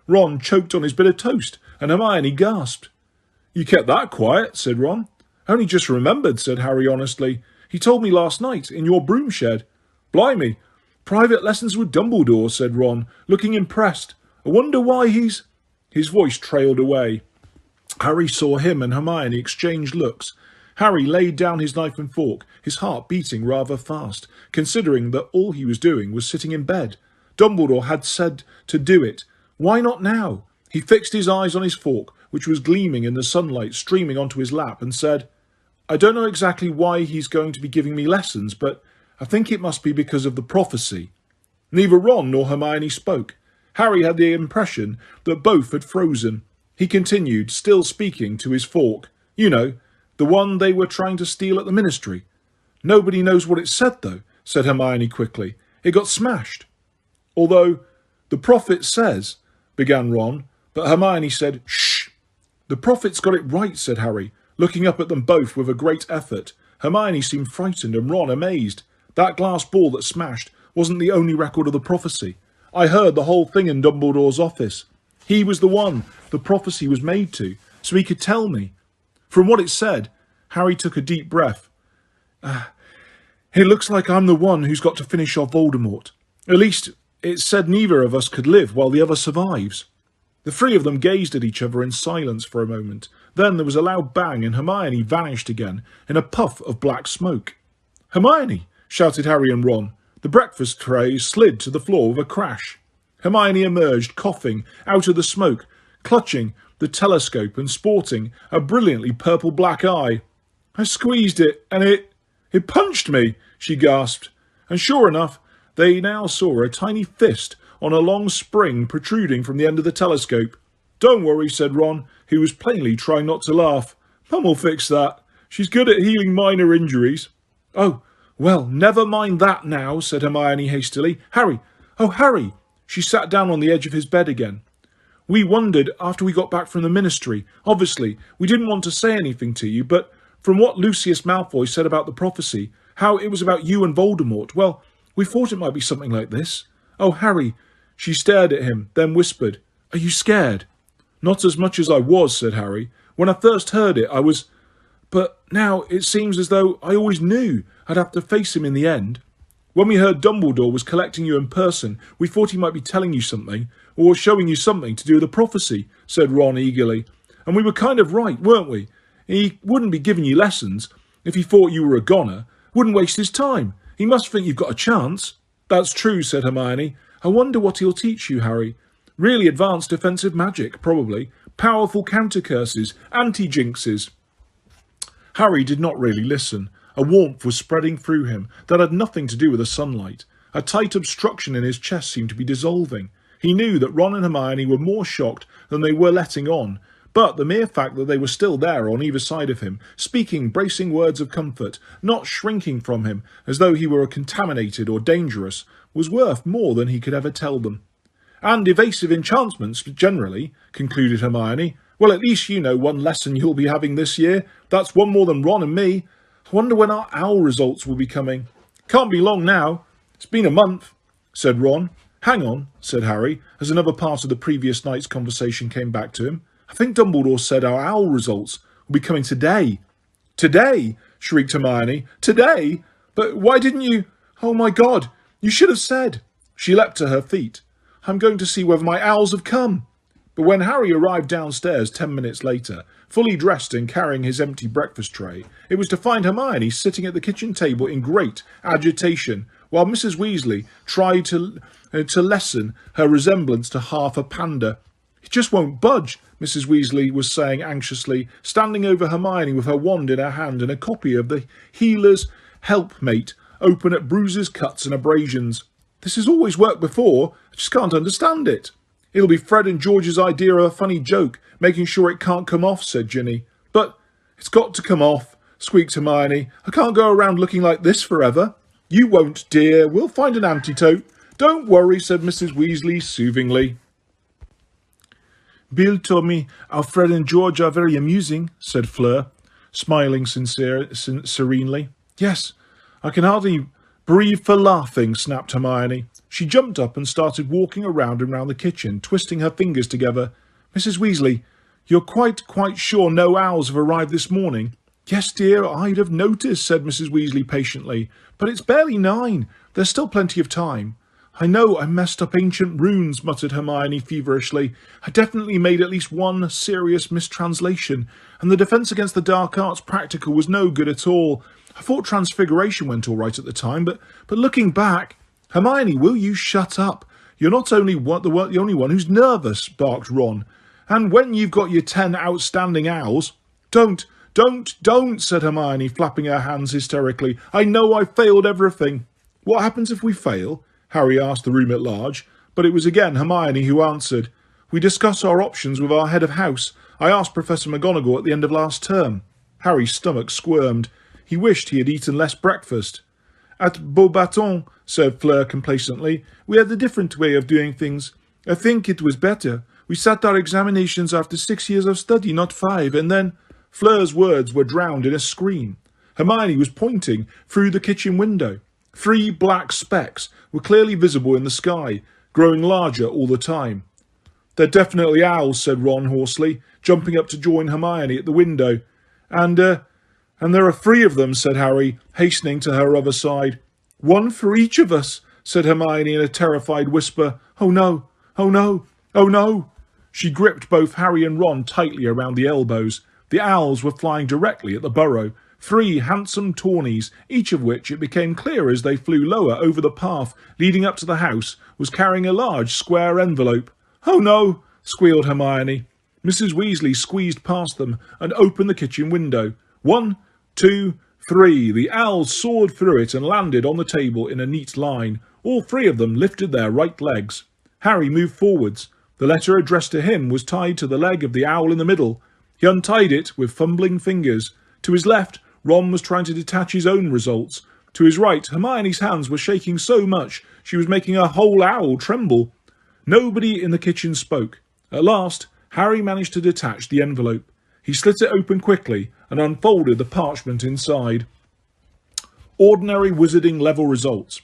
Ron choked on his bit of toast, and Hermione gasped. You kept that quiet, said Ron. Only just remembered, said Harry honestly. He told me last night, in your broom shed. Blimey, private lessons with Dumbledore, said Ron, looking impressed. I wonder why he's... His voice trailed away. Harry saw him and Hermione exchange looks. Harry laid down his knife and fork, his heart beating rather fast, considering that all he was doing was sitting in bed. Dumbledore had said to do it. Why not now? He fixed his eyes on his fork, which was gleaming in the sunlight streaming onto his lap, and said, I don't know exactly why he's going to be giving me lessons, but I think it must be because of the prophecy. Neither Ron nor Hermione spoke. Harry had the impression that both had frozen. He continued, still speaking to his fork. You know, the one they were trying to steal at the ministry. Nobody knows what it said, though, said Hermione quickly. It got smashed. Although, the prophet says, began Ron, but Hermione said, shh. The prophet's got it right, said Harry, looking up at them both with a great effort. Hermione seemed frightened and Ron amazed. That glass ball that smashed wasn't the only record of the prophecy. I heard the whole thing in Dumbledore's office. He was the one the prophecy was made to, so he could tell me. From what it said, Harry took a deep breath. It looks like I'm the one who's got to finish off Voldemort. At least, it said neither of us could live while the other survives. The three of them gazed at each other in silence for a moment. Then there was a loud bang and Hermione vanished again in a puff of black smoke. Hermione! Shouted Harry and Ron. The breakfast tray slid to the floor with a crash. Hermione emerged, coughing, out of the smoke, clutching the telescope and sporting a brilliantly purple-black eye. I squeezed it, and it punched me, she gasped. And sure enough, they now saw a tiny fist on a long spring protruding from the end of the telescope. Don't worry, said Ron, who was plainly trying not to laugh. Mum will fix that. She's good at healing minor injuries. Oh, well, never mind that now, said Hermione hastily. Harry! Oh, Harry! She sat down on the edge of his bed again. We wondered after we got back from the ministry. Obviously, we didn't want to say anything to you, but from what Lucius Malfoy said about the prophecy, how it was about you and Voldemort, well, we thought it might be something like this. Oh, Harry! She stared at him, then whispered, Are you scared? Not as much as I was, said Harry. When I first heard it, I was... But now it seems as though I always knew I'd have to face him in the end. When we heard Dumbledore was collecting you in person, we thought he might be telling you something, or showing you something to do with the prophecy, said Ron eagerly. And we were kind of right, weren't we? He wouldn't be giving you lessons if he thought you were a goner. Wouldn't waste his time. He must think you've got a chance. That's true, said Hermione. I wonder what he'll teach you, Harry. Really advanced defensive magic, probably. Powerful counter-curses, anti-jinxes. Harry did not really listen. A warmth was spreading through him that had nothing to do with the sunlight. A tight obstruction in his chest seemed to be dissolving. He knew that Ron and Hermione were more shocked than they were letting on, but the mere fact that they were still there on either side of him, speaking bracing words of comfort, not shrinking from him as though he were contaminated or dangerous, was worth more than he could ever tell them. And evasive enchantments generally, concluded Hermione. Well, at least you know one lesson you'll be having this year. That's one more than Ron and me. I wonder when our owl results will be coming. Can't be long now. It's been a month, said Ron. Hang on, said Harry, as another part of the previous night's conversation came back to him. I think Dumbledore said our owl results will be coming today. Today, shrieked Hermione. Today? But why didn't you... Oh, my God, you should have said. She leapt to her feet. I'm going to see whether my owls have come. But when Harry arrived downstairs 10 minutes later, fully dressed and carrying his empty breakfast tray, it was to find Hermione sitting at the kitchen table in great agitation, while Mrs. Weasley tried to lessen her resemblance to half a panda. He just won't budge, Mrs. Weasley was saying anxiously, standing over Hermione with her wand in her hand and a copy of the Healer's Helpmate open at bruises, cuts and abrasions. This has always worked before, I just can't understand it. It'll be Fred and George's idea of a funny joke, making sure it can't come off, said Ginny. But it's got to come off, squeaked Hermione. I can't go around looking like this forever. You won't, dear. We'll find an antidote. Don't worry, said Mrs. Weasley soothingly. Bill told me our Fred and George are very amusing, said Fleur, smiling serenely. Yes, I can hardly breathe for laughing, snapped Hermione. She jumped up and started walking around and round the kitchen, twisting her fingers together. Mrs. Weasley, you're quite sure no owls have arrived this morning? Yes, dear, I'd have noticed, said Mrs. Weasley patiently. But it's barely 9. There's still plenty of time. I know I messed up ancient runes, muttered Hermione feverishly. I definitely made at least one serious mistranslation, and the Defence Against the Dark Arts practical was no good at all. I thought Transfiguration went all right at the time, but looking back... Hermione, will you shut up? You're not only the only one who's nervous, barked Ron. And when you've got your 10 outstanding owls... Don't, said Hermione, flapping her hands hysterically. I know I failed everything. What happens if we fail? Harry asked the room at large, but it was again Hermione who answered. We discuss our options with our head of house. I asked Professor McGonagall at the end of last term. Harry's stomach squirmed. He wished he had eaten less breakfast. At Beauxbatons, said Fleur complacently, we had a different way of doing things. I think it was better. We sat our examinations after 6 years of study, not 5, and then... Fleur's words were drowned in a scream. Hermione was pointing through the kitchen window. 3 black specks were clearly visible in the sky, growing larger all the time. They're definitely owls, said Ron hoarsely, jumping up to join Hermione at the window. And there are 3 of them, said Harry, hastening to her other side. 1 for each of us, said Hermione in a terrified whisper. Oh no, oh no, oh no. She gripped both Harry and Ron tightly around the elbows. The owls were flying directly at the burrow. 3 handsome tawnies, each of which, it became clear as they flew lower over the path leading up to the house, was carrying a large square envelope. Oh no, squealed Hermione. Mrs. Weasley squeezed past them and opened the kitchen window. 1, 2, 3. The owls soared through it and landed on the table in a neat line. All 3 of them lifted their right legs. Harry moved forwards. The letter addressed to him was tied to the leg of the owl in the middle. He untied it with fumbling fingers. To his left, Ron was trying to detach his own results. To his right, Hermione's hands were shaking so much she was making a whole owl tremble. Nobody in the kitchen spoke. At last, Harry managed to detach the envelope. He slit it open quickly and unfolded the parchment inside. Ordinary wizarding level results.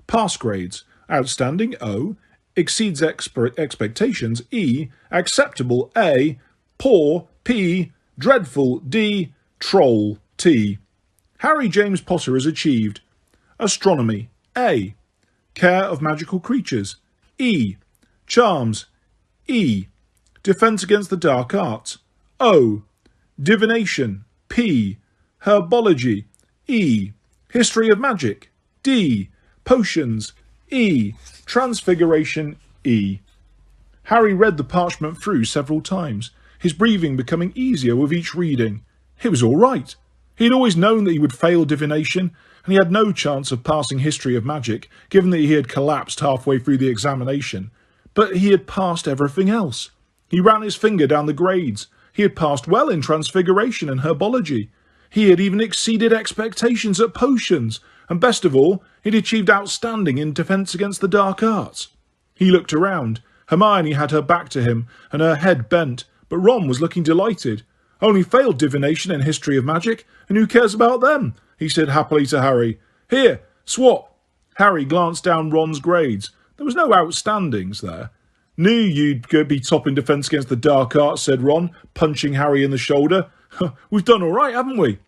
Pass grades. Outstanding O. Exceeds expectations E. Acceptable A. Poor P. Dreadful D. Troll T. Harry James Potter has achieved Astronomy A. Care of magical creatures E. Charms E. Defense against the dark arts O. Divination P. Herbology E. History of magic D. Potions E. Transfiguration E. Harry read the parchment through several times, his breathing becoming easier with each reading. It was all right. He had always known that he would fail divination, and he had no chance of passing history of magic, given that he had collapsed halfway through the examination. But he had passed everything else. He ran his finger down the grades. He had passed well in transfiguration and herbology. He had even exceeded expectations at potions, and best of all, he'd achieved outstanding in defence against the dark arts. He looked around. Hermione had her back to him, and her head bent, but Ron was looking delighted. Only failed divination and history of magic, and who cares about them? He said happily to Harry. Here, swap. Harry glanced down Ron's grades. There was no outstandings there. Knew you'd be top in defence against the dark arts, said Ron, punching Harry in the shoulder. We've done all right, haven't we?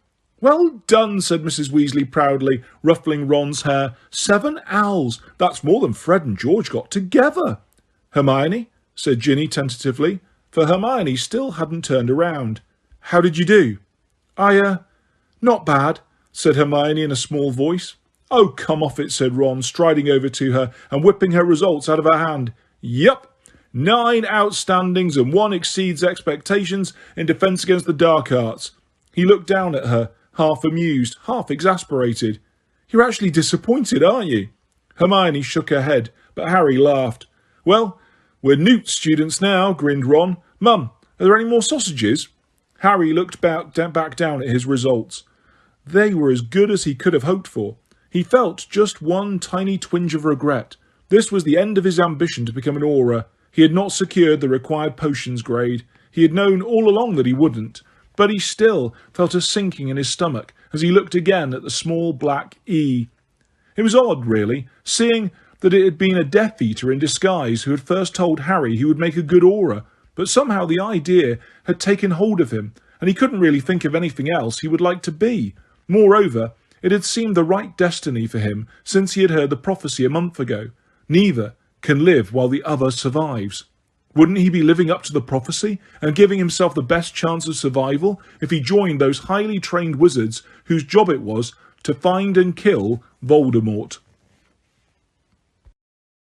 Well done, said Mrs. Weasley proudly, ruffling Ron's hair. 7 owls. That's more than Fred and George got together. Hermione, said Ginny tentatively, for Hermione still hadn't turned around. How did you do? Not bad, said Hermione in a small voice. Oh, come off it, said Ron, striding over to her and whipping her results out of her hand. Yup. 9 outstandings and 1 exceeds expectations in defence against the dark arts. He looked down at her, half amused, half exasperated. You're actually disappointed, aren't you? Hermione shook her head, but Harry laughed. Well, we're Newt students now, grinned Ron. Mum, are there any more sausages? Harry looked back down at his results. They were as good as he could have hoped for. He felt just one tiny twinge of regret. This was the end of his ambition to become an Auror. He had not secured the required potions grade. He had known all along that he wouldn't, but he still felt a sinking in his stomach as he looked again at the small black E. It was odd, really, seeing that it had been a Death Eater in disguise who had first told Harry he would make a good Auror, but somehow the idea had taken hold of him, and he couldn't really think of anything else he would like to be. Moreover, it had seemed the right destiny for him since he had heard the prophecy a month ago. Neither can live while the other survives. Wouldn't he be living up to the prophecy and giving himself the best chance of survival if he joined those highly trained wizards whose job it was to find and kill Voldemort?